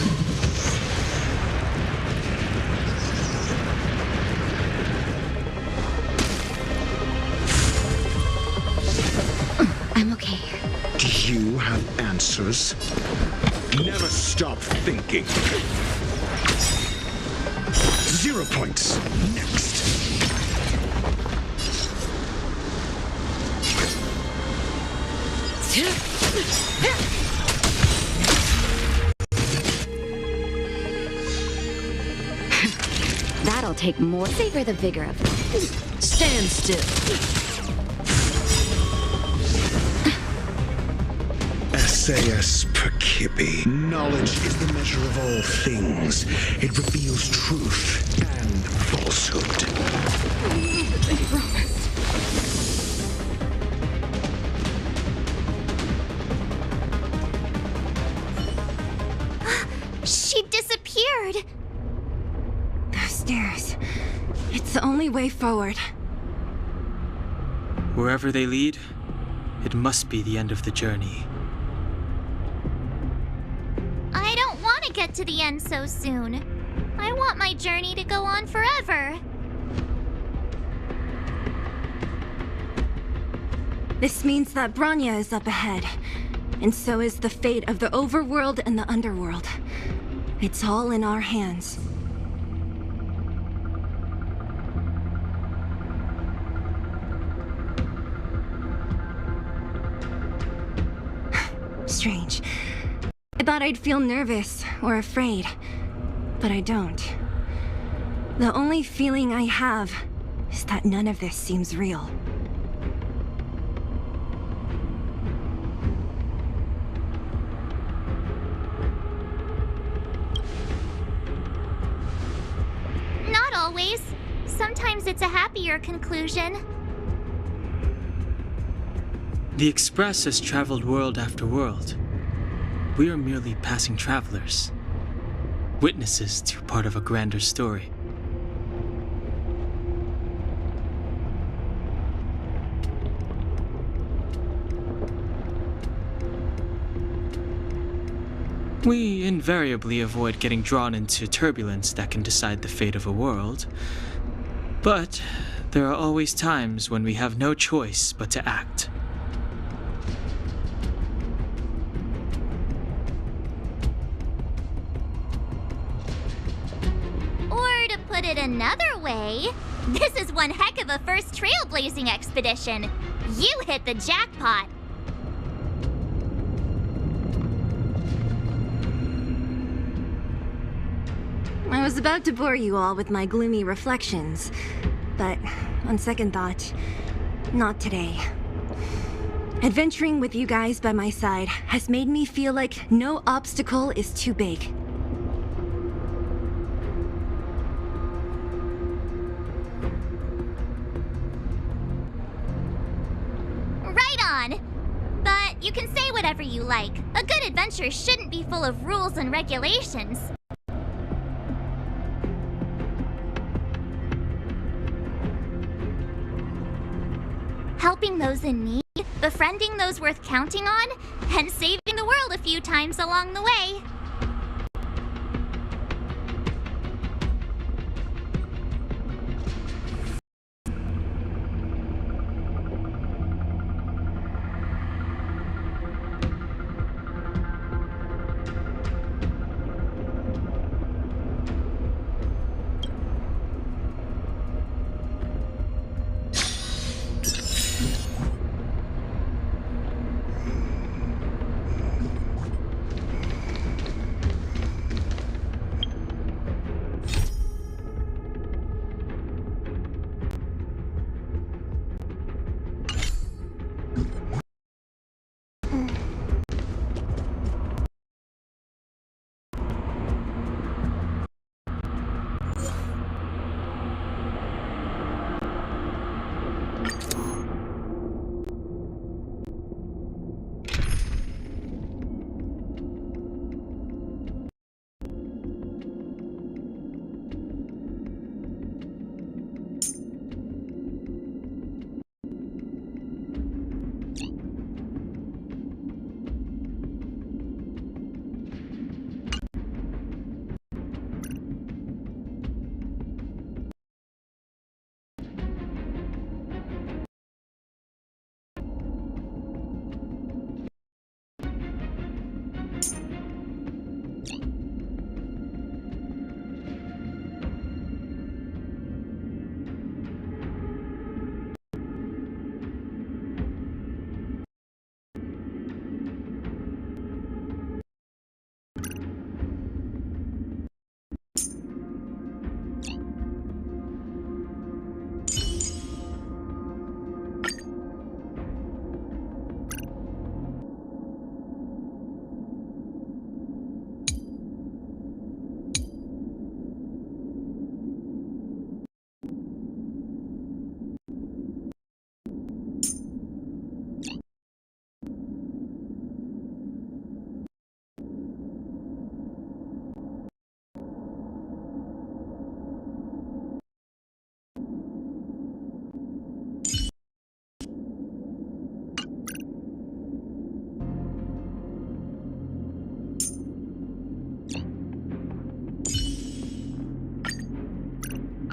I'm okay. Do you have answers? Never stop thinking. 0 points. Next. That'll take more. Savor the vigor of it. Stand still. SAS Perkibi. Knowledge is the measure of all things. It reveals truth and falsehood. They promised. She disappeared. Those stairs. It's the only way forward. Wherever they lead, it must be the end of the journey. I don't want to get to the end so soon. I want my journey to go on forever. This means that Bronya is up ahead, and so is the fate of the overworld and the underworld. It's all in our hands. Strange. I thought I'd feel nervous or afraid, but I don't. The only feeling I have is that none of this seems real. always. Sometimes it's a happier conclusion. The Express has traveled world after world. We are merely passing travelers, witnesses to part of a grander story. We invariably avoid getting drawn into turbulence that can decide the fate of a world, but there are always times when we have no choice but to act. Or to put it another way, this is one heck of a first trailblazing expedition. You hit the jackpot. I was about to bore you all with my gloomy reflections, but on second thought, not today. Adventuring with you guys by my side has made me feel like no obstacle is too big. Right on! But you can say whatever you like. A good adventure shouldn't be full of rules and regulations. Helping those in need, befriending those worth counting on, and saving the world a few times along the way.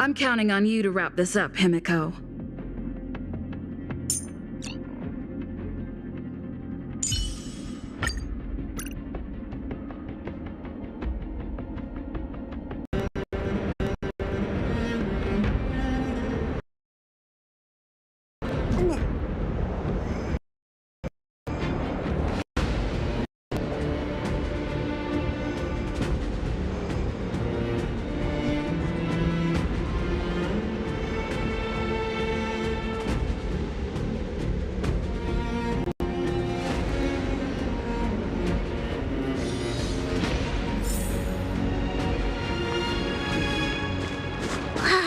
I'm counting on you to wrap this up, Himiko.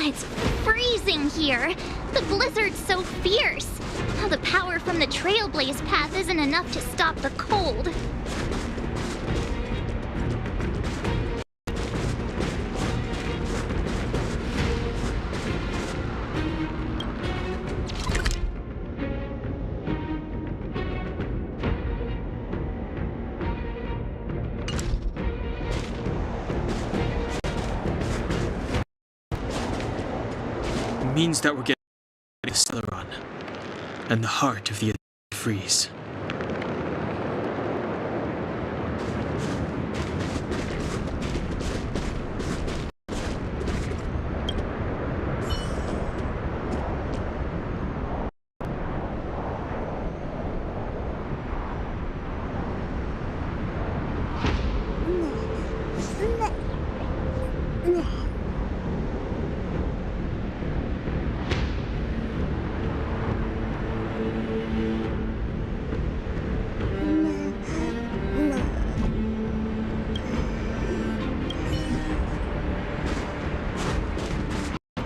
It's freezing here. The blizzard's so fierce. The power from the Trailblaze path isn't enough to stop the cold. Means that we're getting to Celeron, and the heart of the freeze.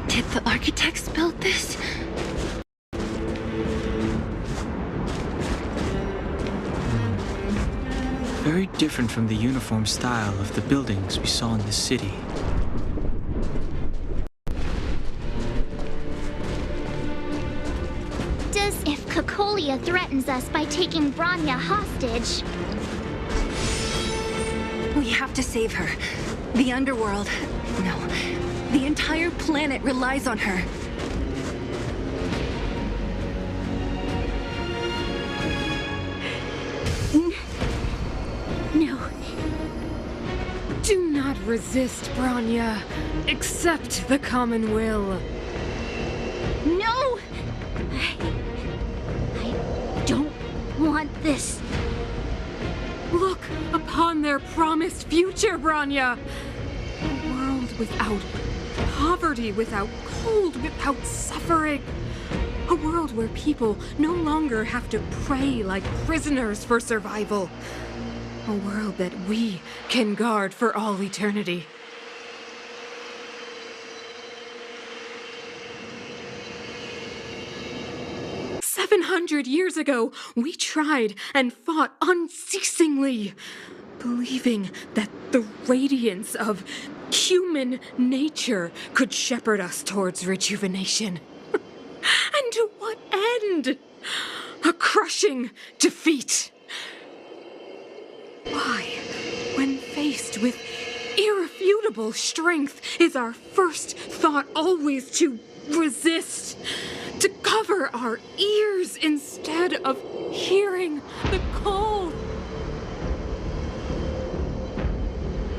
Did the architects build this? Very different from the uniform style of the buildings we saw in the city. Does if Cocolia threatens us by taking Bronya hostage? We have to save her. The underworld. No. The entire planet relies on her. No. Do not resist, Bronya. Accept the common will. No! I don't want this. Look upon their promised future, Bronya. A world without poverty, without cold, without suffering. A world where people no longer have to pray like prisoners for survival. A world that we can guard for all eternity. "700 years ago, we tried and fought unceasingly, believing that the radiance of human nature could shepherd us towards rejuvenation. And to what end? A crushing defeat. Why, when faced with irrefutable strength, is our first thought always to resist, to cover our ears instead of hearing the call?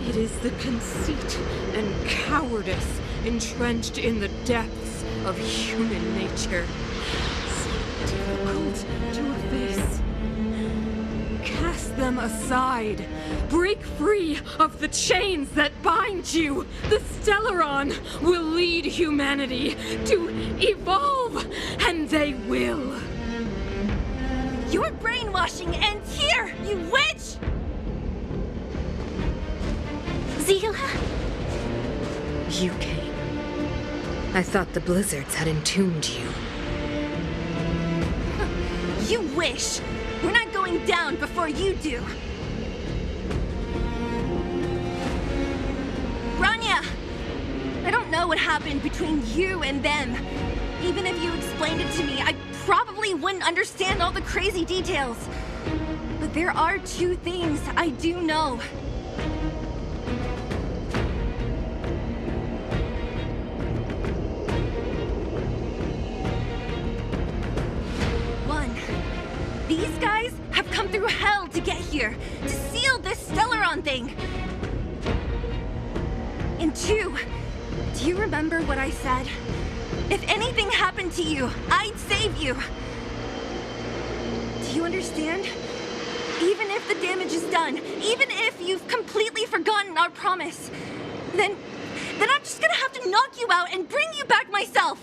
It is the conceit and cowardice entrenched in the depths of human nature, so difficult to efface. Cast them aside. Break free of the chains that bind you. The Stellaron will lead humanity to evolve, and they will. Your brainwashing ends here, you witch! Zila? You came. I thought the blizzards had entombed you. You wish! We're not going down before you do! Bronya! I don't know what happened between you and them. Even if you explained it to me, I probably wouldn't understand all the crazy details. But there are two things I do know. One, these guys have come through hell to get here, to seal this Stellaron thing. And two, do you remember what I said? If anything happened to you, I'd save you. Do you understand? Even if the damage is done, even if you've completely forgotten our promise, then I'm just gonna have to knock you out and bring you back myself.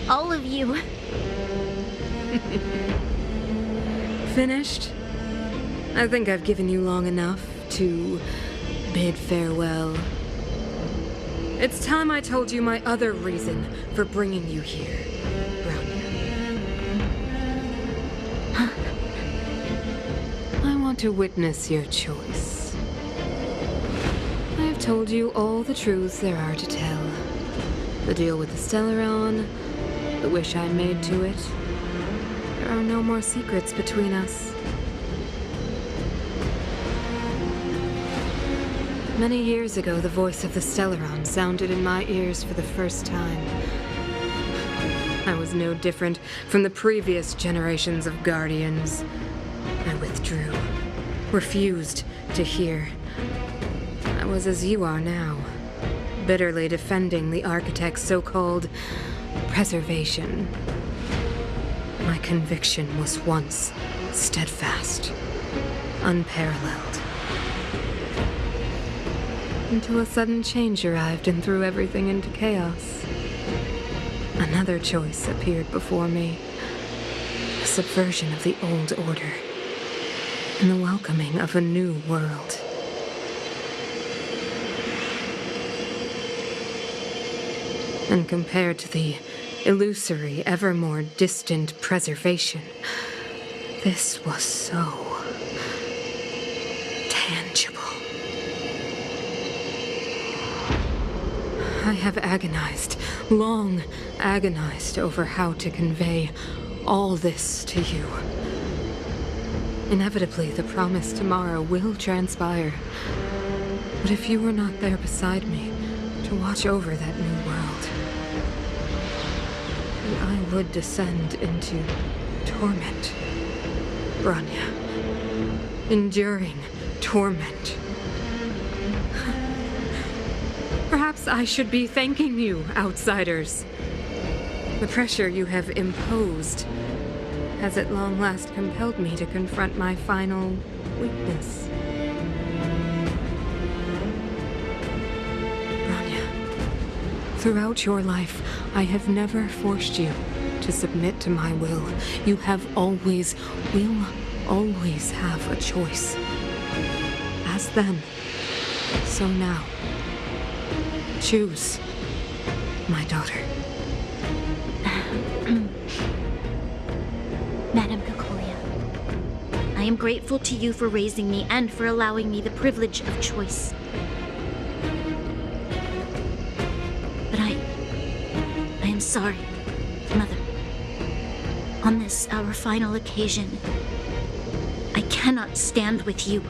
All of you. Finished? I think I've given you long enough to bid farewell. It's time I told you my other reason for bringing you here, Brownie. I want to witness your choice. I have told you all the truths there are to tell. The deal with the Stellaron, the wish I made to it. There are no more secrets between us. Many years ago, the voice of the Stellaron sounded in my ears for the first time. I was no different from the previous generations of Guardians. I withdrew, refused to hear. I was as you are now, bitterly defending the Architect's so-called preservation. My conviction was once steadfast, unparalleled. Until a sudden change arrived and threw everything into chaos. Another choice appeared before me. The subversion of the old order, and the welcoming of a new world. And compared to the illusory, ever more distant preservation, this was so tangible. I have agonized, long agonized over how to convey all this to you. Inevitably, the promised tomorrow will transpire. But if you were not there beside me to watch over that new world, then I would descend into torment, Branya. Enduring torment. Perhaps I should be thanking you, outsiders. The pressure you have imposed has at long last compelled me to confront my final weakness. Branya, throughout your life, I have never forced you to submit to my will. You have always, will always have a choice. As then, so now. Choose, my daughter. Madame Cocolia, I am grateful to you for raising me and for allowing me the privilege of choice. But I am sorry, Mother. On this, our final occasion, I cannot stand with you.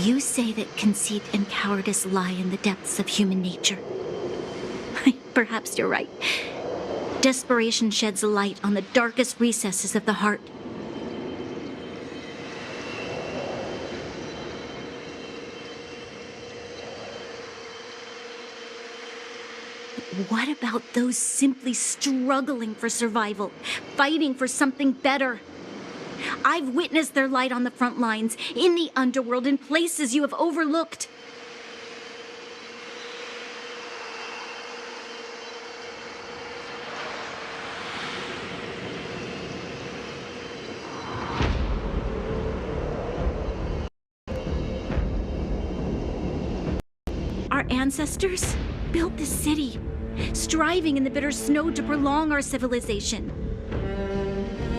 You say that conceit and cowardice lie in the depths of human nature. Perhaps you're right. Desperation sheds a light on the darkest recesses of the heart. What about those simply struggling for survival, fighting for something better? I've witnessed their light on the front lines, in the underworld, in places you have overlooked. Our ancestors built this city, striving in the bitter snow to prolong our civilization.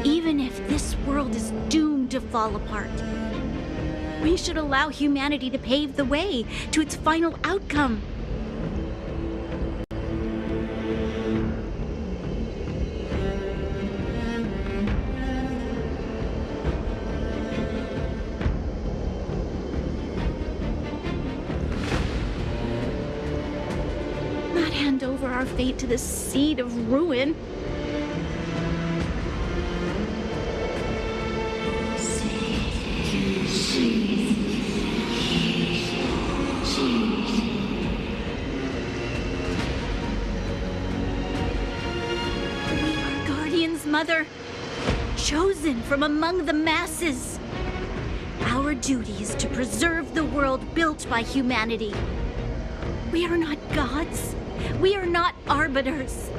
Even if this world is doomed to fall apart, we should allow humanity to pave the way to its final outcome. Not hand over our fate to the seed of ruin. Mother, chosen from among the masses. Our duty is to preserve the world built by humanity. We are not gods. We are not arbiters.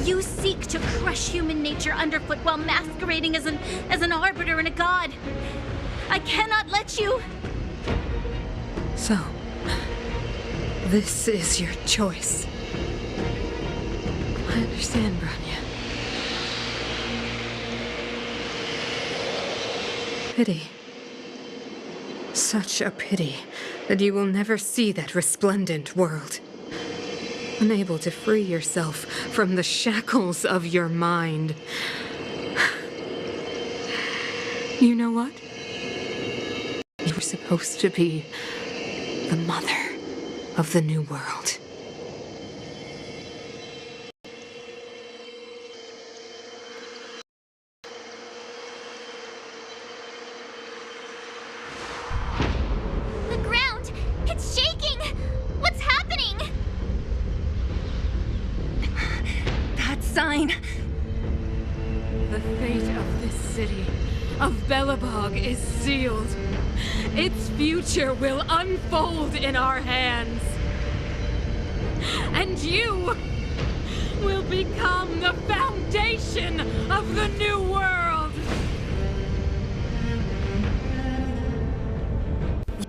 You seek to crush human nature underfoot while masquerading as an arbiter and a god. I cannot let you. So, this is your choice. I understand, Bronya. Pity. Such a pity that you will never see that resplendent world. Unable to free yourself from the shackles of your mind. You know what? You were supposed to be the mother of the new world. The ground! It's shaking! What's happening? That sign. The fate of this city, of Belobog, is sealed. Its future will unfold in our hands. And you will become the foundation of the new world.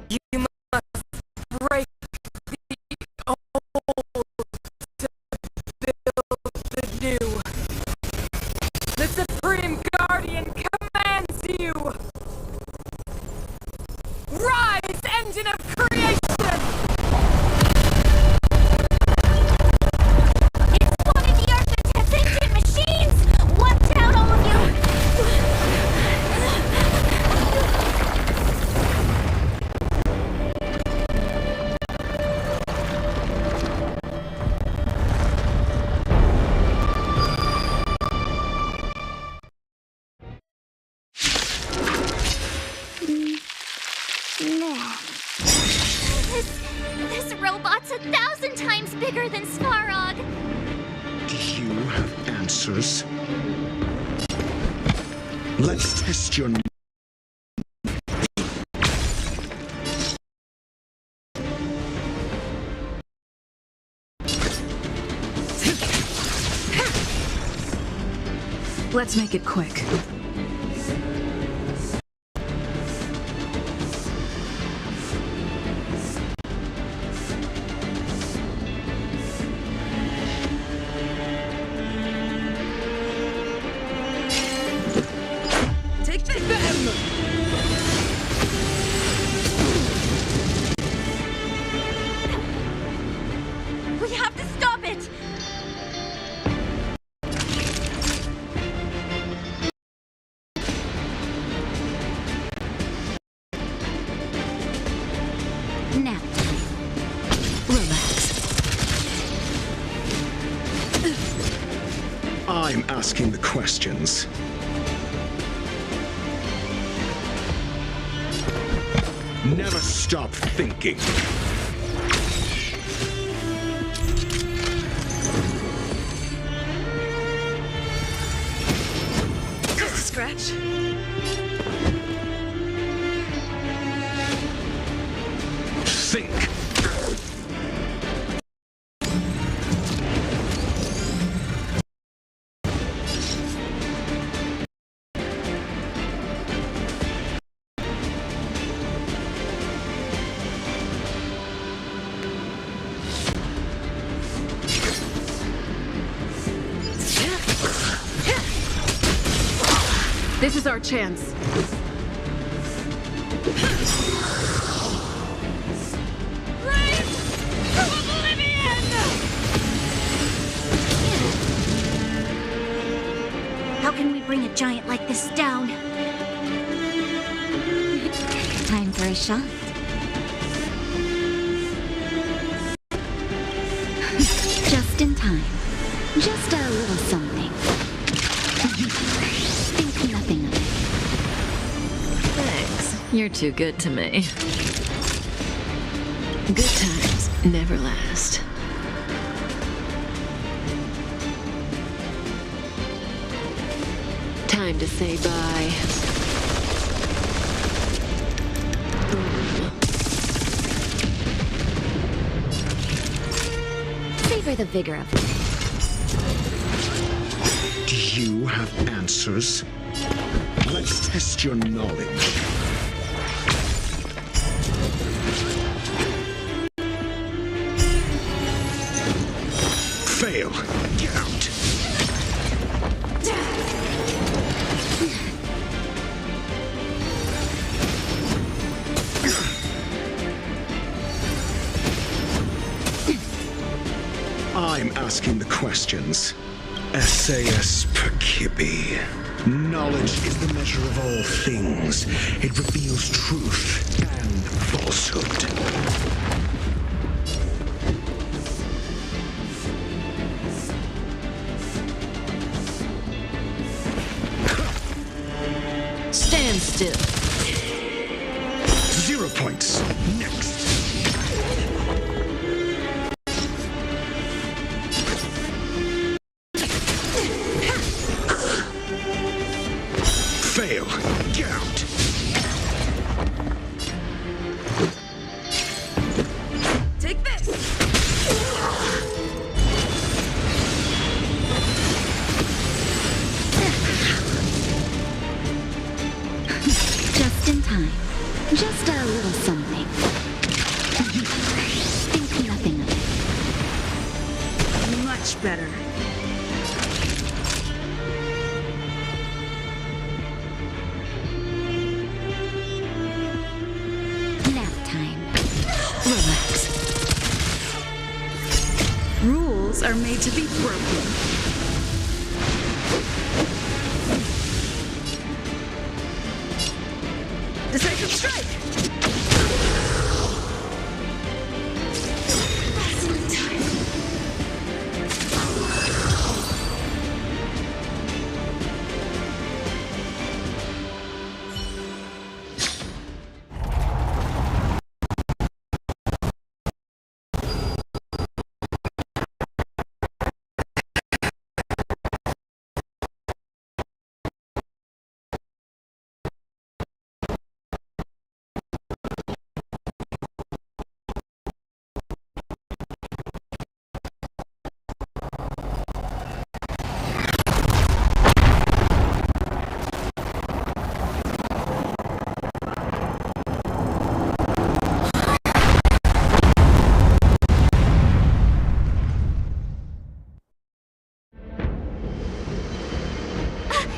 You must break the old to build the new. The Supreme Guardian commands you! Rise, engine of creation! It's one of the architect's ancient machines! Watch out, all of you! This robot's 1,000 times bigger than Svarog. Do you have answers? Let's test your... Let's make it quick. Take them! We have to stop it! Now, relax. I'm asking the questions. Never stop thinking. Just a scratch. Think. This is our chance. How can we bring a giant like this down? Time for a shot. Just in time. Just a little something. Think nothing of it. Thanks. You're too good to me. Good times never last. Time to say bye. Boom. the vigor of it. Do you have answers? Let's test your knowledge. Fail. Get out. I'm asking the questions. SAS Perkibi. Knowledge is the measure of all things. It reveals truth and falsehood. Stand still. 0 points. Next. Fail. Get out. Take this. Just in time. Just a little something. Think nothing of it. Much better. Nap time. Relax. Rules are made to be broken. Decisive strike! Excellent time.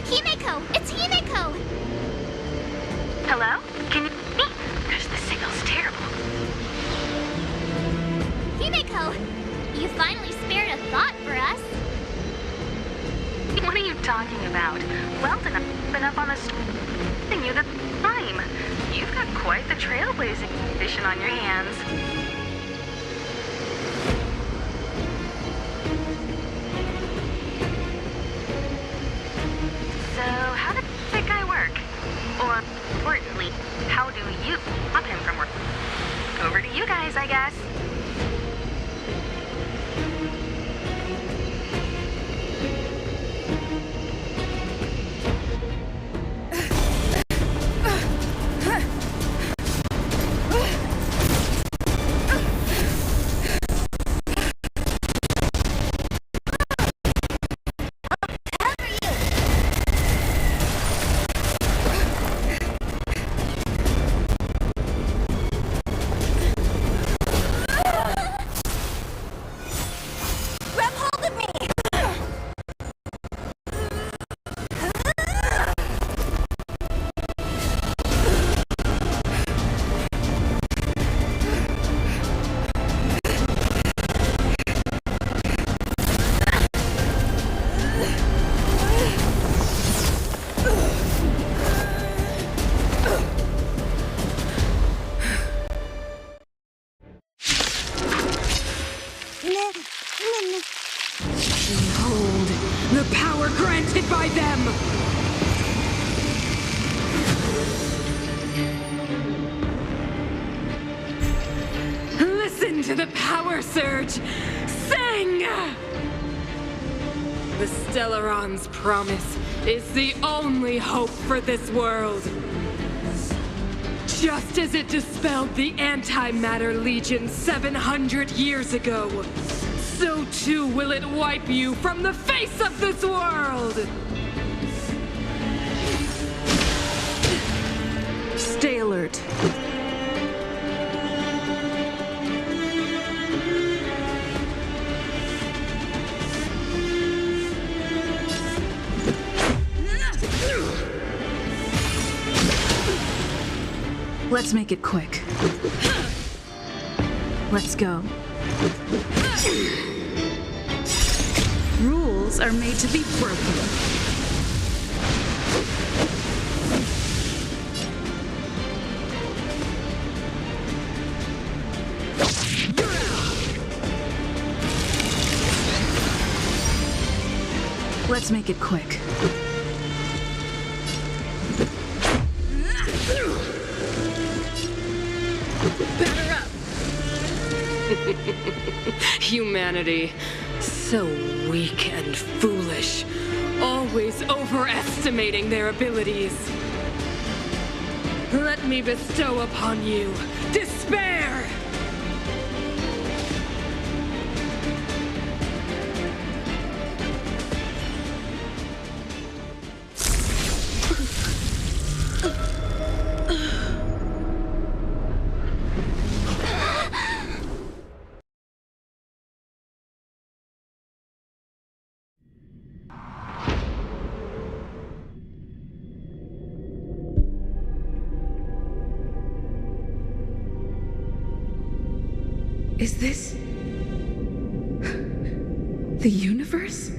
Himeko! It's Himeko! Hello? Can you hear me? Gosh, the signal's terrible. Himeko! You finally spared a thought for us. What are you talking about? Weldon, I've been up on the thing you the time. You've got quite the trailblazing mission on your hands. So, how does that guy work? Or, importantly, how do you stop him from work? Over to you guys, I guess. Behold, the power granted by them! Listen to the power surge! Sing! The Stellaron's promise is the only hope for this world. Just as it dispelled the Antimatter Legion 700 years ago, so too will it wipe you from the face of this world! Stay alert. Let's make it quick. Let's go. Rules are made to be broken. Let's make it quick. Batter up! Humanity, so weak and foolish, always overestimating their abilities. Let me bestow upon you despair! Is this the universe?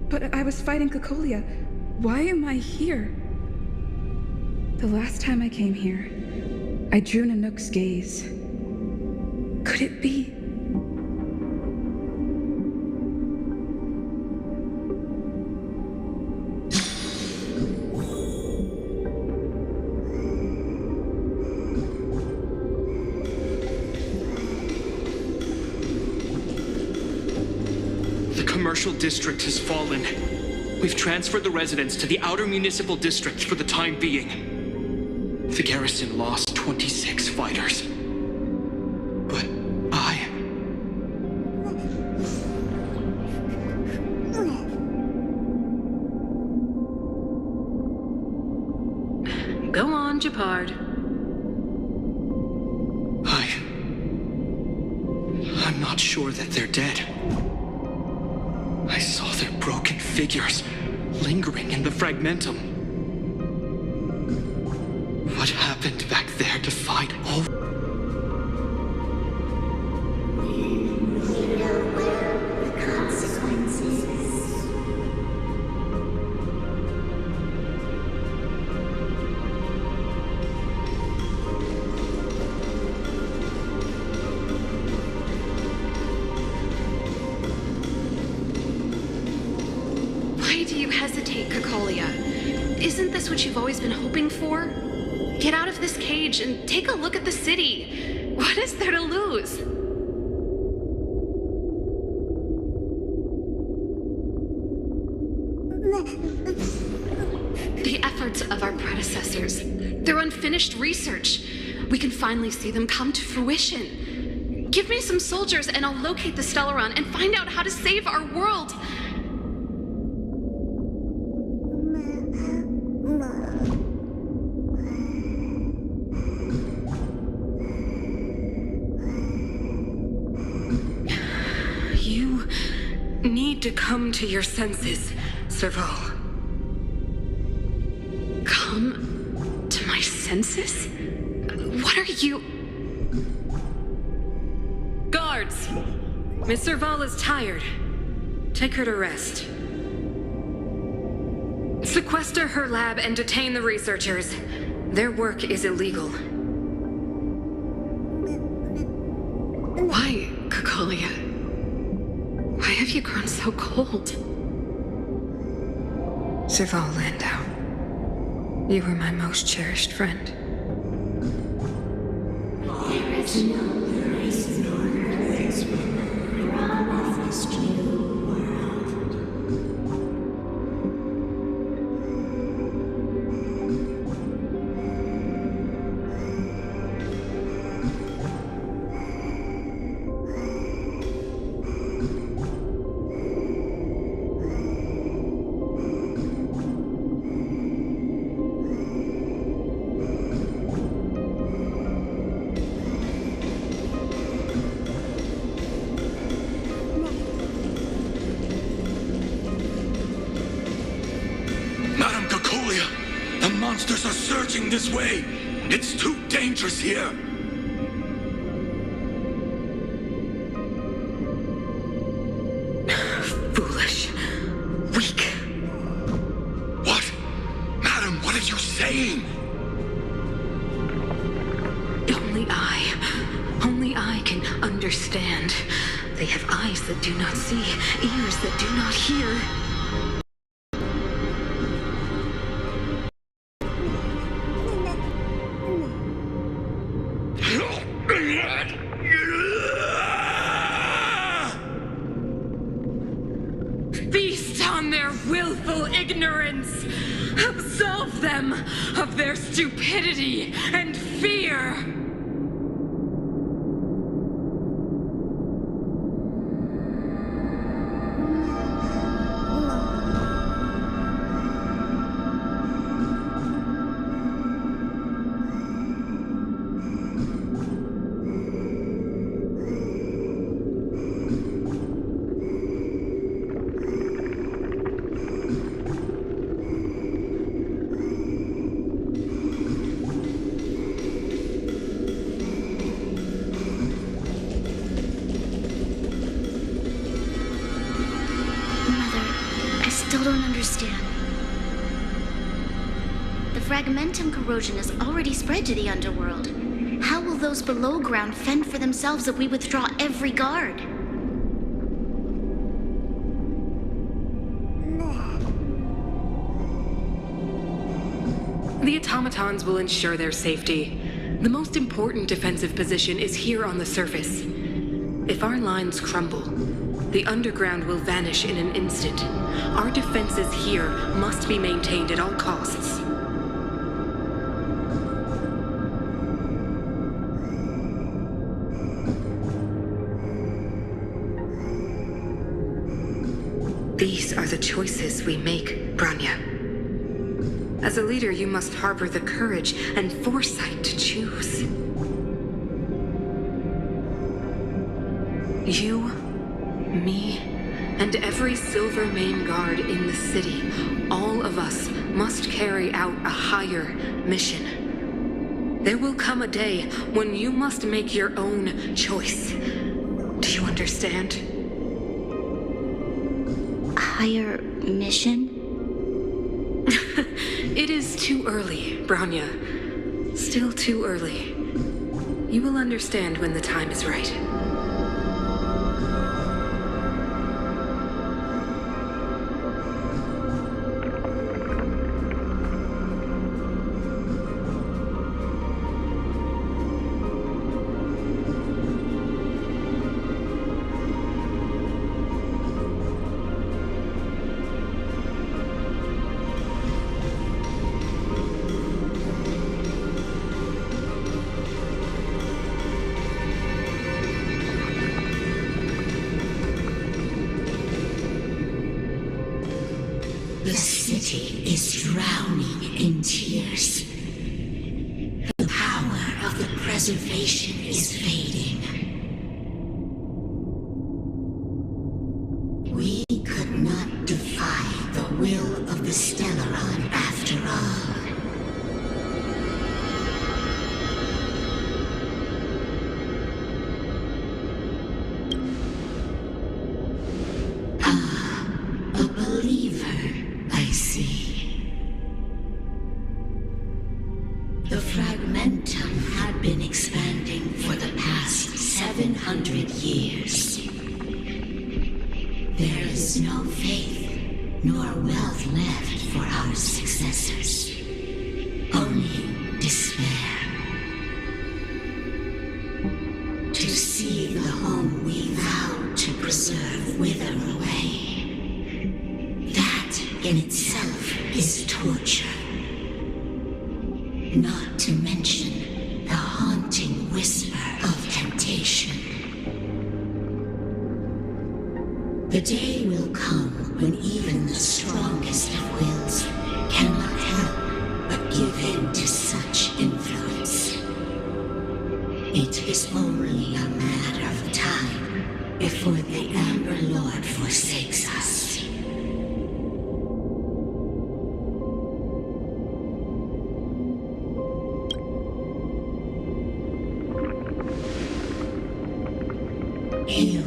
But I was fighting Cocolia. Why am I here? The last time I came here, I drew Nanook's gaze. Could it be? The commercial district has fallen. We've transferred the residents to the outer municipal district for the time being. The garrison lost 26 fighters. But Go on, Jourdain. I'm not sure that they're dead. I saw their broken figures lingering in the fragmentum. What happened back there defied all... Why do you hesitate, Cocolia? Isn't this what you've always been hoping for? Get out of this cage and take a look at the city. What is there to lose? The efforts of our predecessors, their unfinished research. We can finally see them come to fruition. Give me some soldiers and I'll locate the stellarron and find out how to save our world. You need to come to your senses, Serval. Come to my senses? What are you... Guards! Miss Serval is tired. Take her to rest. Sequester her lab and detain the researchers. Their work is illegal. Why, Cocolia? Why have you grown so cold? Serval Landau, you were my most cherished friend. There is no place nor place for this new world. The monsters are surging this way. It's too dangerous here. Foolish. Weak. What? Madam, what are you saying? Only I can understand. They have eyes that do not see, ears that do not hear. Feast on their willful ignorance! Absolve them of their stupidity and fear! Fragmentum corrosion has already spread to the underworld. How will those below ground fend for themselves if we withdraw every guard? The automatons will ensure their safety. The most important defensive position is here on the surface. If our lines crumble, the underground will vanish in an instant. Our defenses here must be maintained at all costs. These are the choices we make, Bronya. As a leader, you must harbor the courage and foresight to choose. You, me, and every Silvermane guard in the city, all of us must carry out a higher mission. There will come a day when you must make your own choice. Do you understand? Higher mission? It is too early, Bronya. Still too early. You will understand when the time is right. The city is drowning in tears. The power of the preservation is fading. We could not defy the will of the Stellaron after all. A believer. I see. The Fragmentum had been expanding for the past 700 years. There is no faith nor wealth left for our successors. Only despair. To see the home we vowed to preserve wither away. In itself is torture. Not to mention the haunting whisper of temptation. The day will come when even the strongest of wills cannot help but give in to such influence. It is only a matter of time before the Amber Lord forsakes us. You.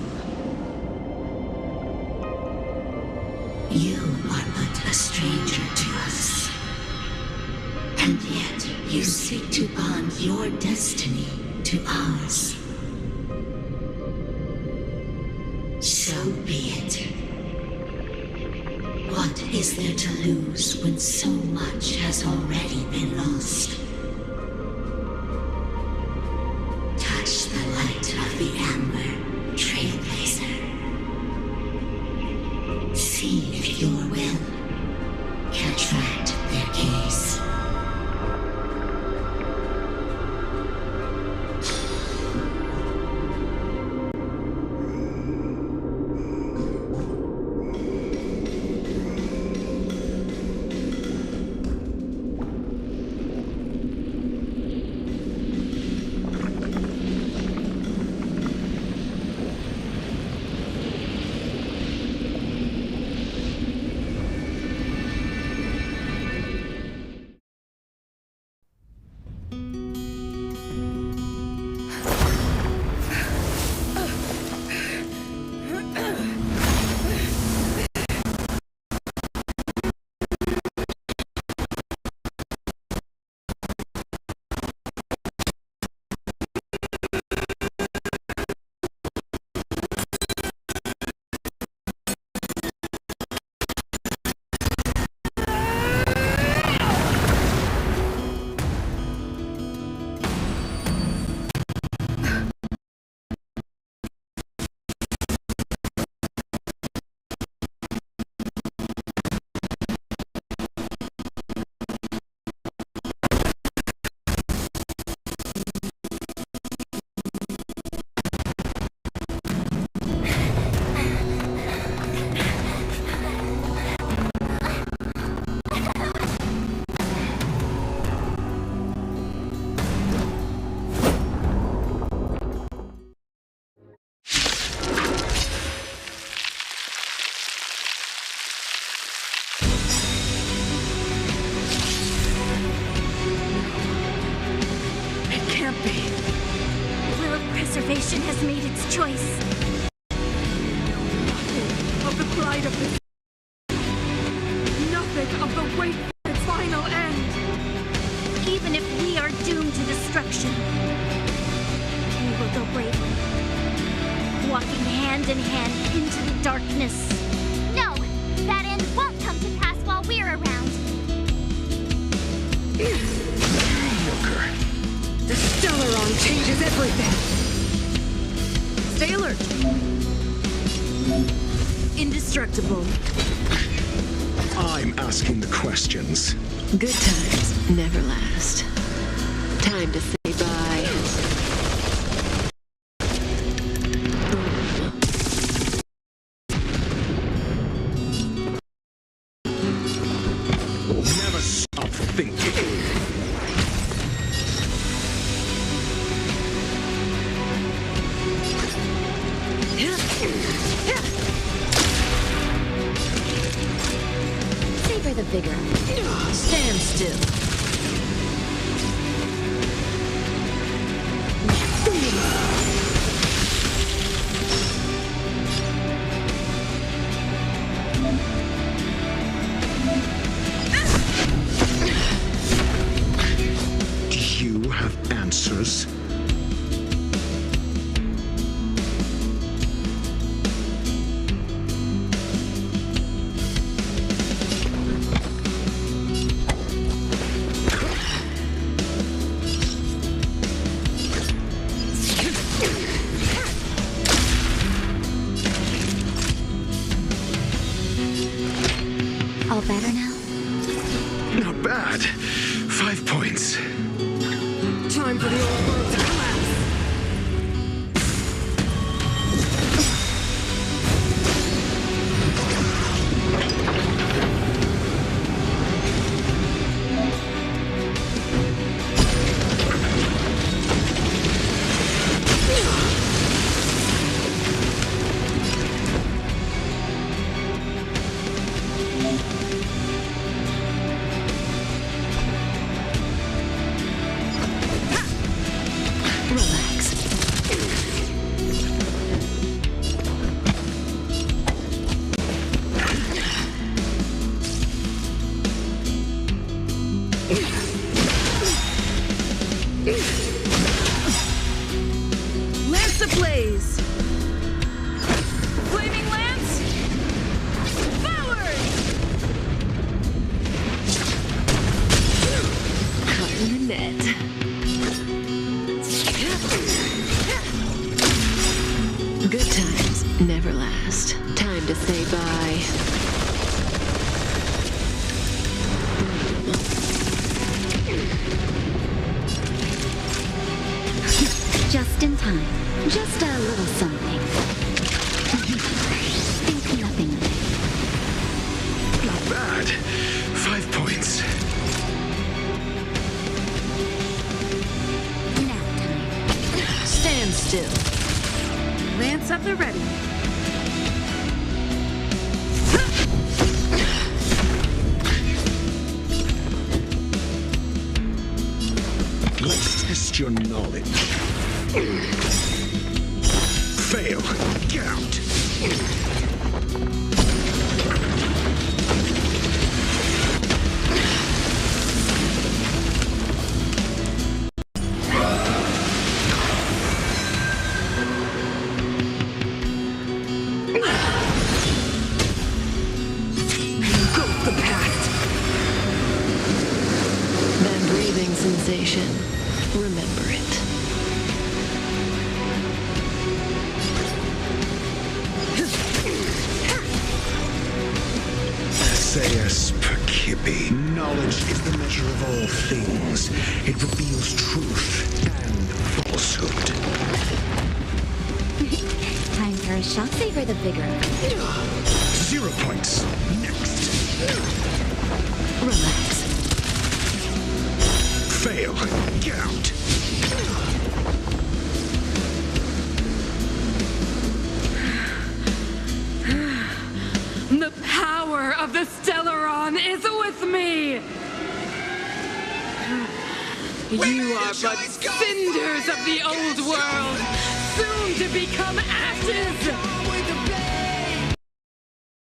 You are but a stranger to us. And yet you seek to bond your destiny to ours. So be it. What is there to lose when so much has already been lost? Touch the light of the amber, trailblazer. See if your will can attract their gaze. Preservation has made its choice. Nothing of the pride of this. Nothing of the weight of its final end. Even if we are doomed to destruction, we will go bravely, walking hand in hand into the darkness. No, that end won't come to pass while we're around. Mediocre. The stellar changes everything. Stay alert. Indestructible. I'm asking the questions. Good times never last. Time to say bye. Never stop thinking. Savor the vigor. Stand still. Do you have answers? All better now? Not bad. 5 points. Time for the old world to collapse. Blaze! Flaming Lance! Forward! Caught in the net. Good times never last. Time to say bye. Just in time. Just a little something. Think nothing of it. Not bad. 5 points. Nap time. Stand still. Lance at the ready. Let's test your knowledge. Fail. Get out. Engulf the past. That breathing sensation. Remember it. SAS Perkibi. Knowledge is the measure of all things. It reveals truth and falsehood. Time for a shot. Savor the vigor of it. 0 points. Next. Relax. Fail. Get out. The power of the Stellaron is with me! You are but cinders of the old world, soon to become ashes!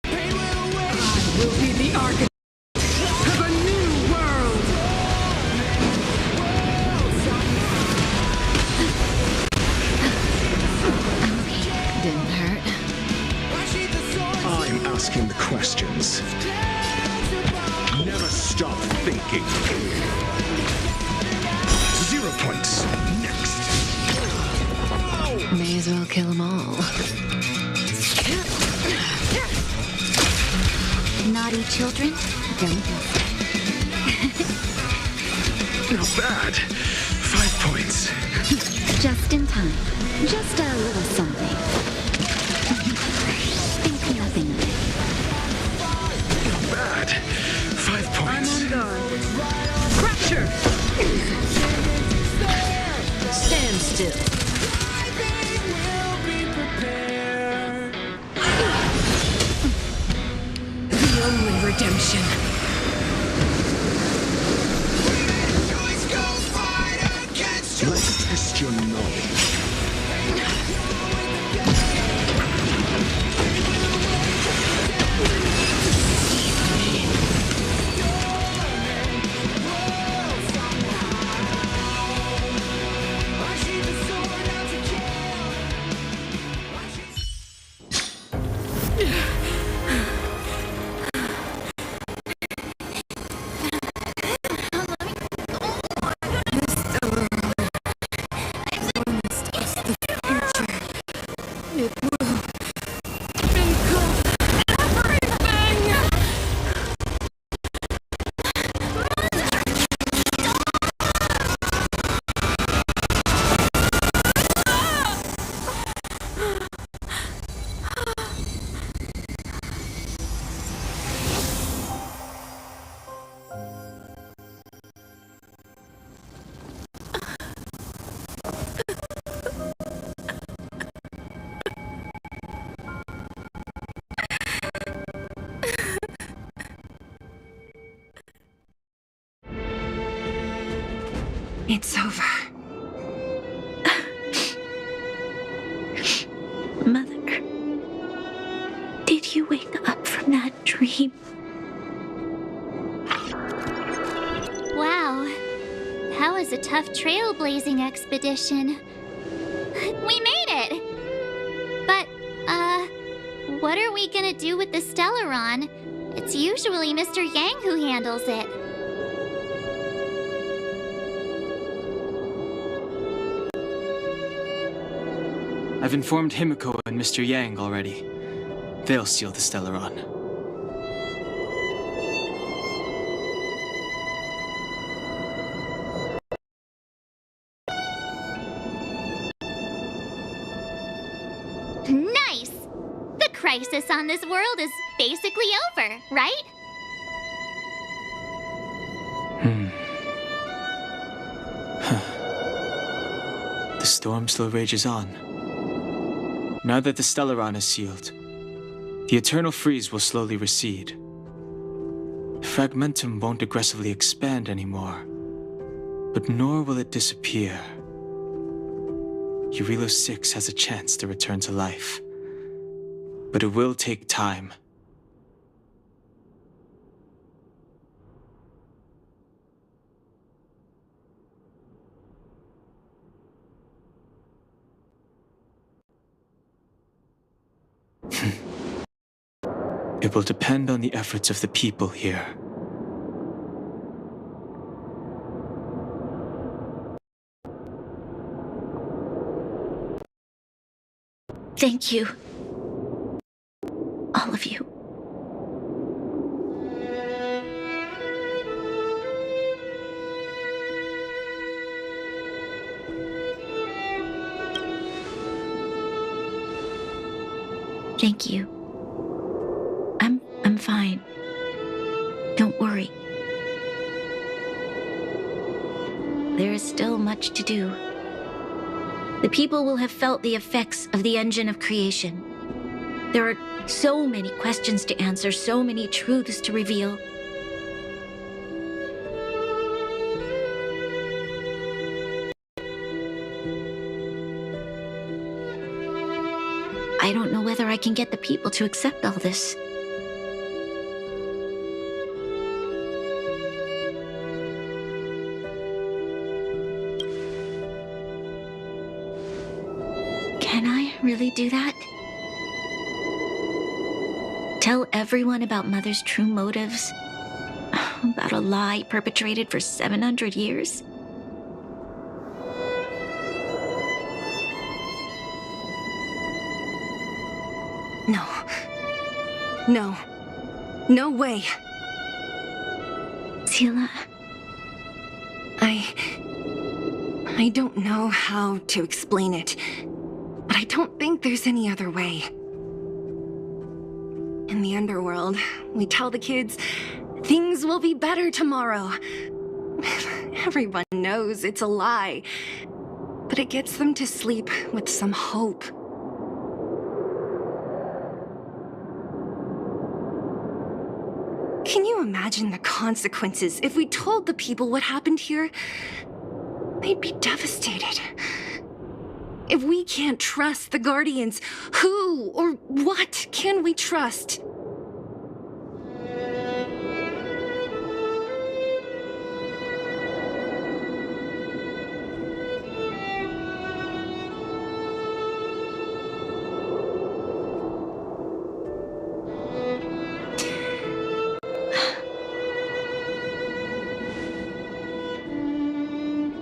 I will be the architect of a new world! Didn't hurt. I'm asking the questions. Never stop thinking. 0 points. Next. May as well kill them all. Naughty children, don't go. Not bad. 5 points. Just in time. Just a little something. Think nothing of it. Not bad. 5 points. I'm on guard. Fracture! Stand still. The only redemption. Let's test your knowledge. It's over. Mother, did you wake up from that dream? Wow. That was a tough trailblazing expedition. We made it! What are we gonna do with the Stellaron? It's usually Mr. Yang who handles it. I've informed Himiko and Mr. Yang already. They'll seal the Stellaron. Nice! The crisis on this world is basically over, right? The storm still rages on. Now that the Stellaron is sealed, the eternal freeze will slowly recede. Fragmentum won't aggressively expand anymore, but nor will it disappear. Eurilo 6 has a chance to return to life, but it will take time. It will depend on the efforts of the people here. Thank you. All of you. Thank you. I'm fine. Don't worry. There is still much to do. The people will have felt the effects of the engine of creation. There are so many questions to answer, so many truths to reveal. I don't know whether I can get the people to accept all this. Can I really do that? Tell everyone about Mother's true motives? About a lie perpetrated for 700 years? No. No. No way. Sila. I don't know how to explain it, but I don't think there's any other way. In the underworld, we tell the kids, things will be better tomorrow. Everyone knows it's a lie, but it gets them to sleep with some hope. Can you imagine the consequences if we told the people what happened here? They'd be devastated. If we can't trust the Guardians, who or what can we trust?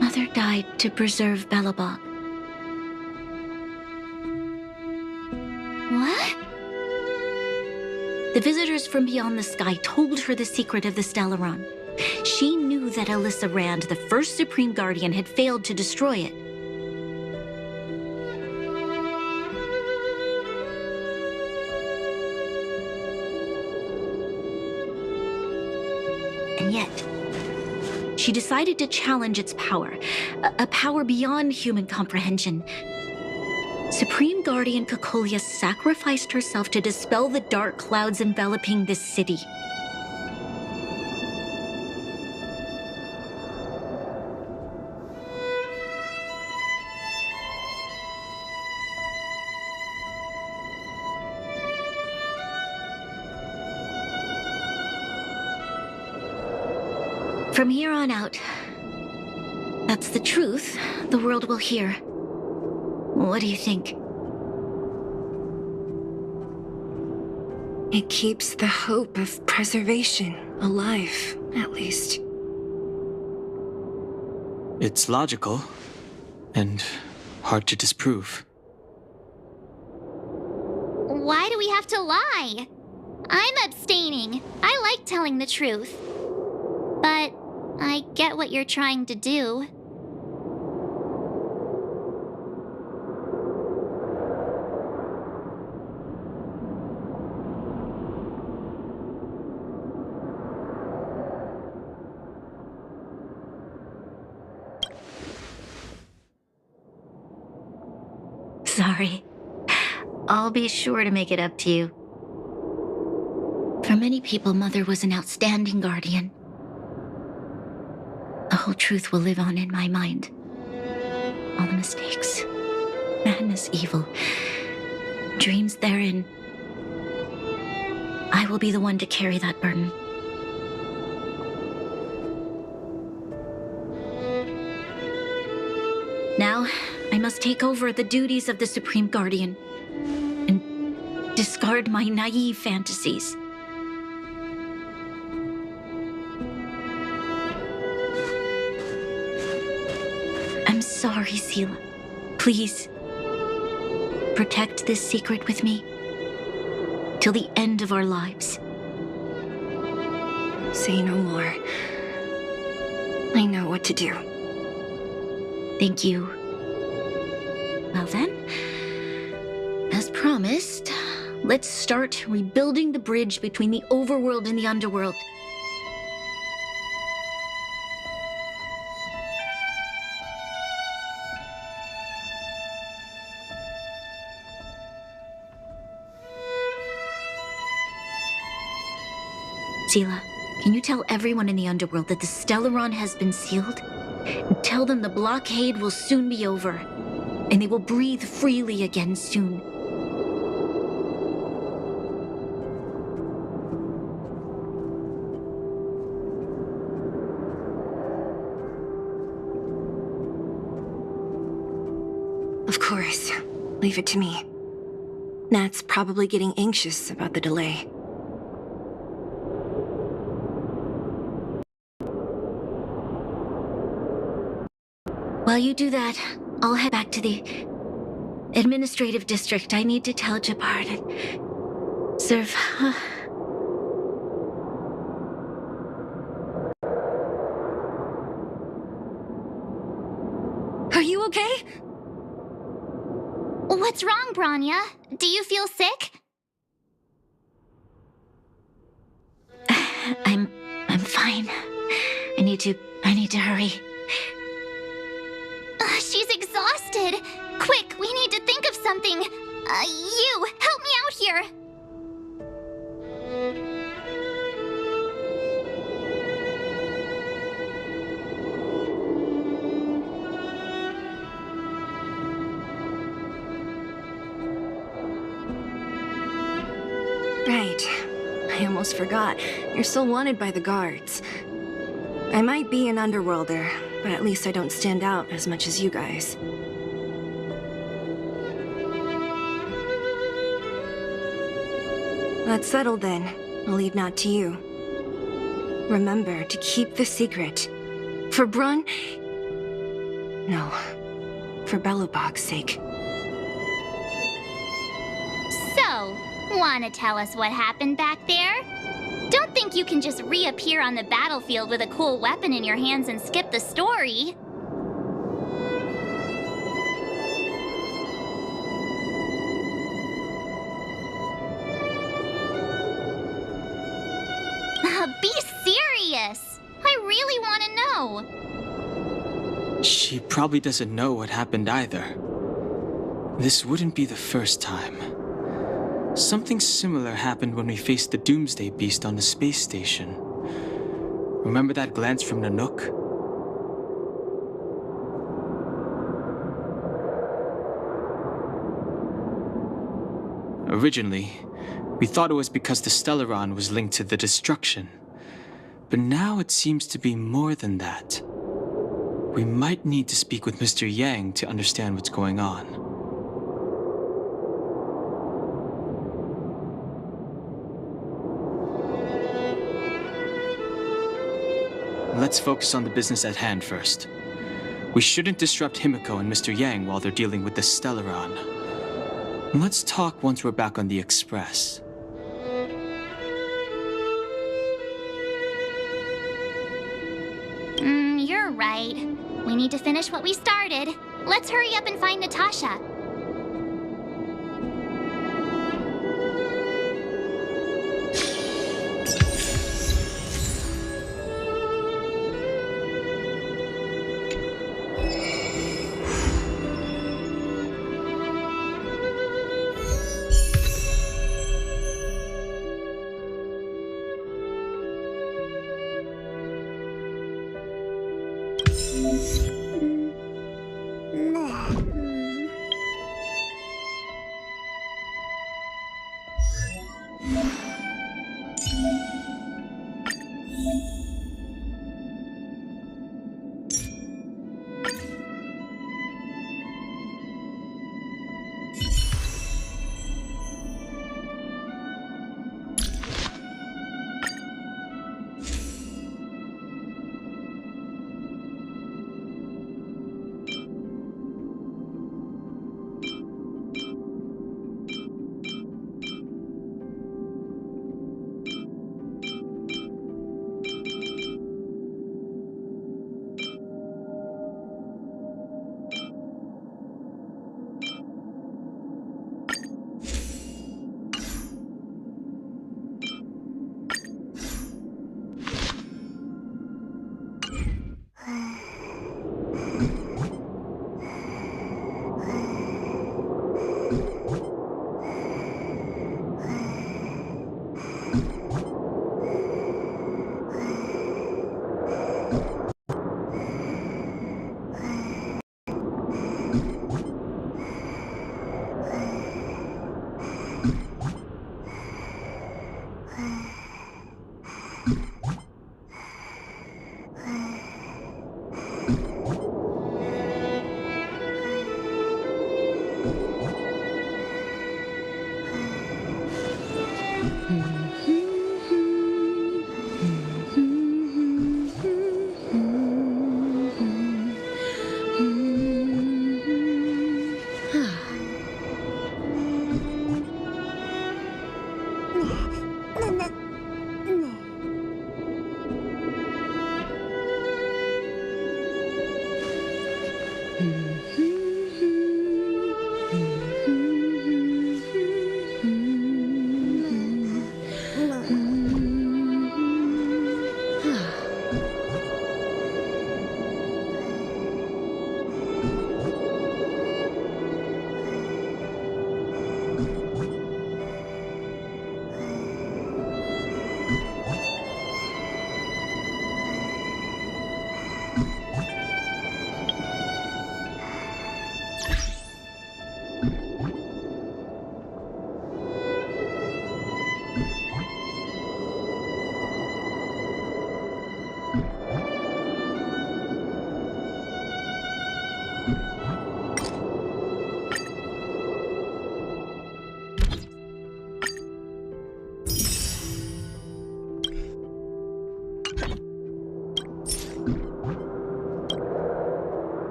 Mother died to preserve ಠಃAbout. What? The visitors from beyond the sky told her the secret of the Stellaron. She knew that Alyssa Rand, the first Supreme Guardian, had failed to destroy it. And yet, she decided to challenge its power, a power beyond human comprehension. Supreme Guardian Cocolia sacrificed herself to dispel the dark clouds enveloping this city. From here on out, that's the truth the world will hear. What do you think? It keeps the hope of preservation alive, at least. It's logical, and hard to disprove. Why do we have to lie? I'm abstaining. I like telling the truth. But I get what you're trying to do. Sorry. I'll be sure to make it up to you. For many people, Mother was an outstanding guardian. The whole truth will live on in my mind. All the mistakes, madness, evil, dreams therein. I will be the one to carry that burden. Now, I must take over the duties of the Supreme Guardian and discard my naive fantasies. I'm sorry, Selah. Please, protect this secret with me till the end of our lives. Say no more. I know what to do. Thank you. Well then, as promised, let's start rebuilding the bridge between the overworld and the underworld. Selah, can you tell everyone in the underworld that the stellarron has been sealed? And tell them the blockade will soon be over, and they will breathe freely again soon. Of course. Leave it to me. Nat's probably getting anxious about the delay. While you do that, I'll head back to the administrative district. I need to tell ಠಠAbout and serve. Are you okay? What's wrong, Bronya? Do you feel sick? I'm fine. I need to hurry. She's exhausted. Quick, we need to think of something. You, help me out here. Right. I almost forgot. You're still wanted by the guards. I might be an underworlder, but at least I don't stand out as much as you guys. That's settled then. I'll leave Nat to you. Remember to keep the secret. For Brun... No. For Belobog's sake. So, wanna tell us what happened back there? Don't think you can just reappear on the battlefield with a cool weapon in your hands and skip the story. Be serious! I really want to know. She probably doesn't know what happened either. This wouldn't be the first time. Something similar happened when we faced the Doomsday Beast on the space station. Remember that glance from Nanook? Originally, we thought it was because the stellarron was linked to the destruction. But now it seems to be more than that. We might need to speak with Mr. Yang to understand what's going on. ' let's focus on the business at hand first. We shouldn't disrupt Himiko and Mr. Yang while they're dealing with the Stellaron. Let's talk once we're back on the Express. You're right. We need to finish what we started. Let's hurry up and find Natasha.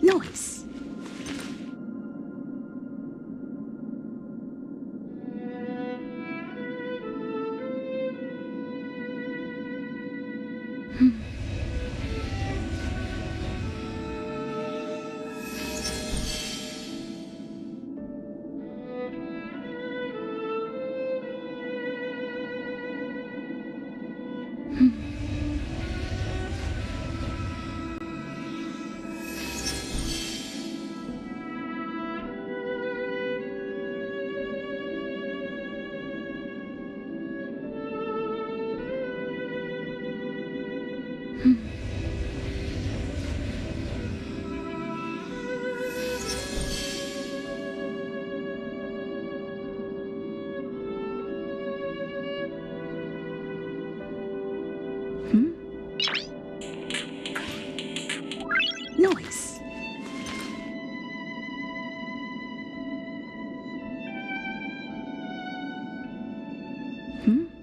Noise. Noise. Hmm?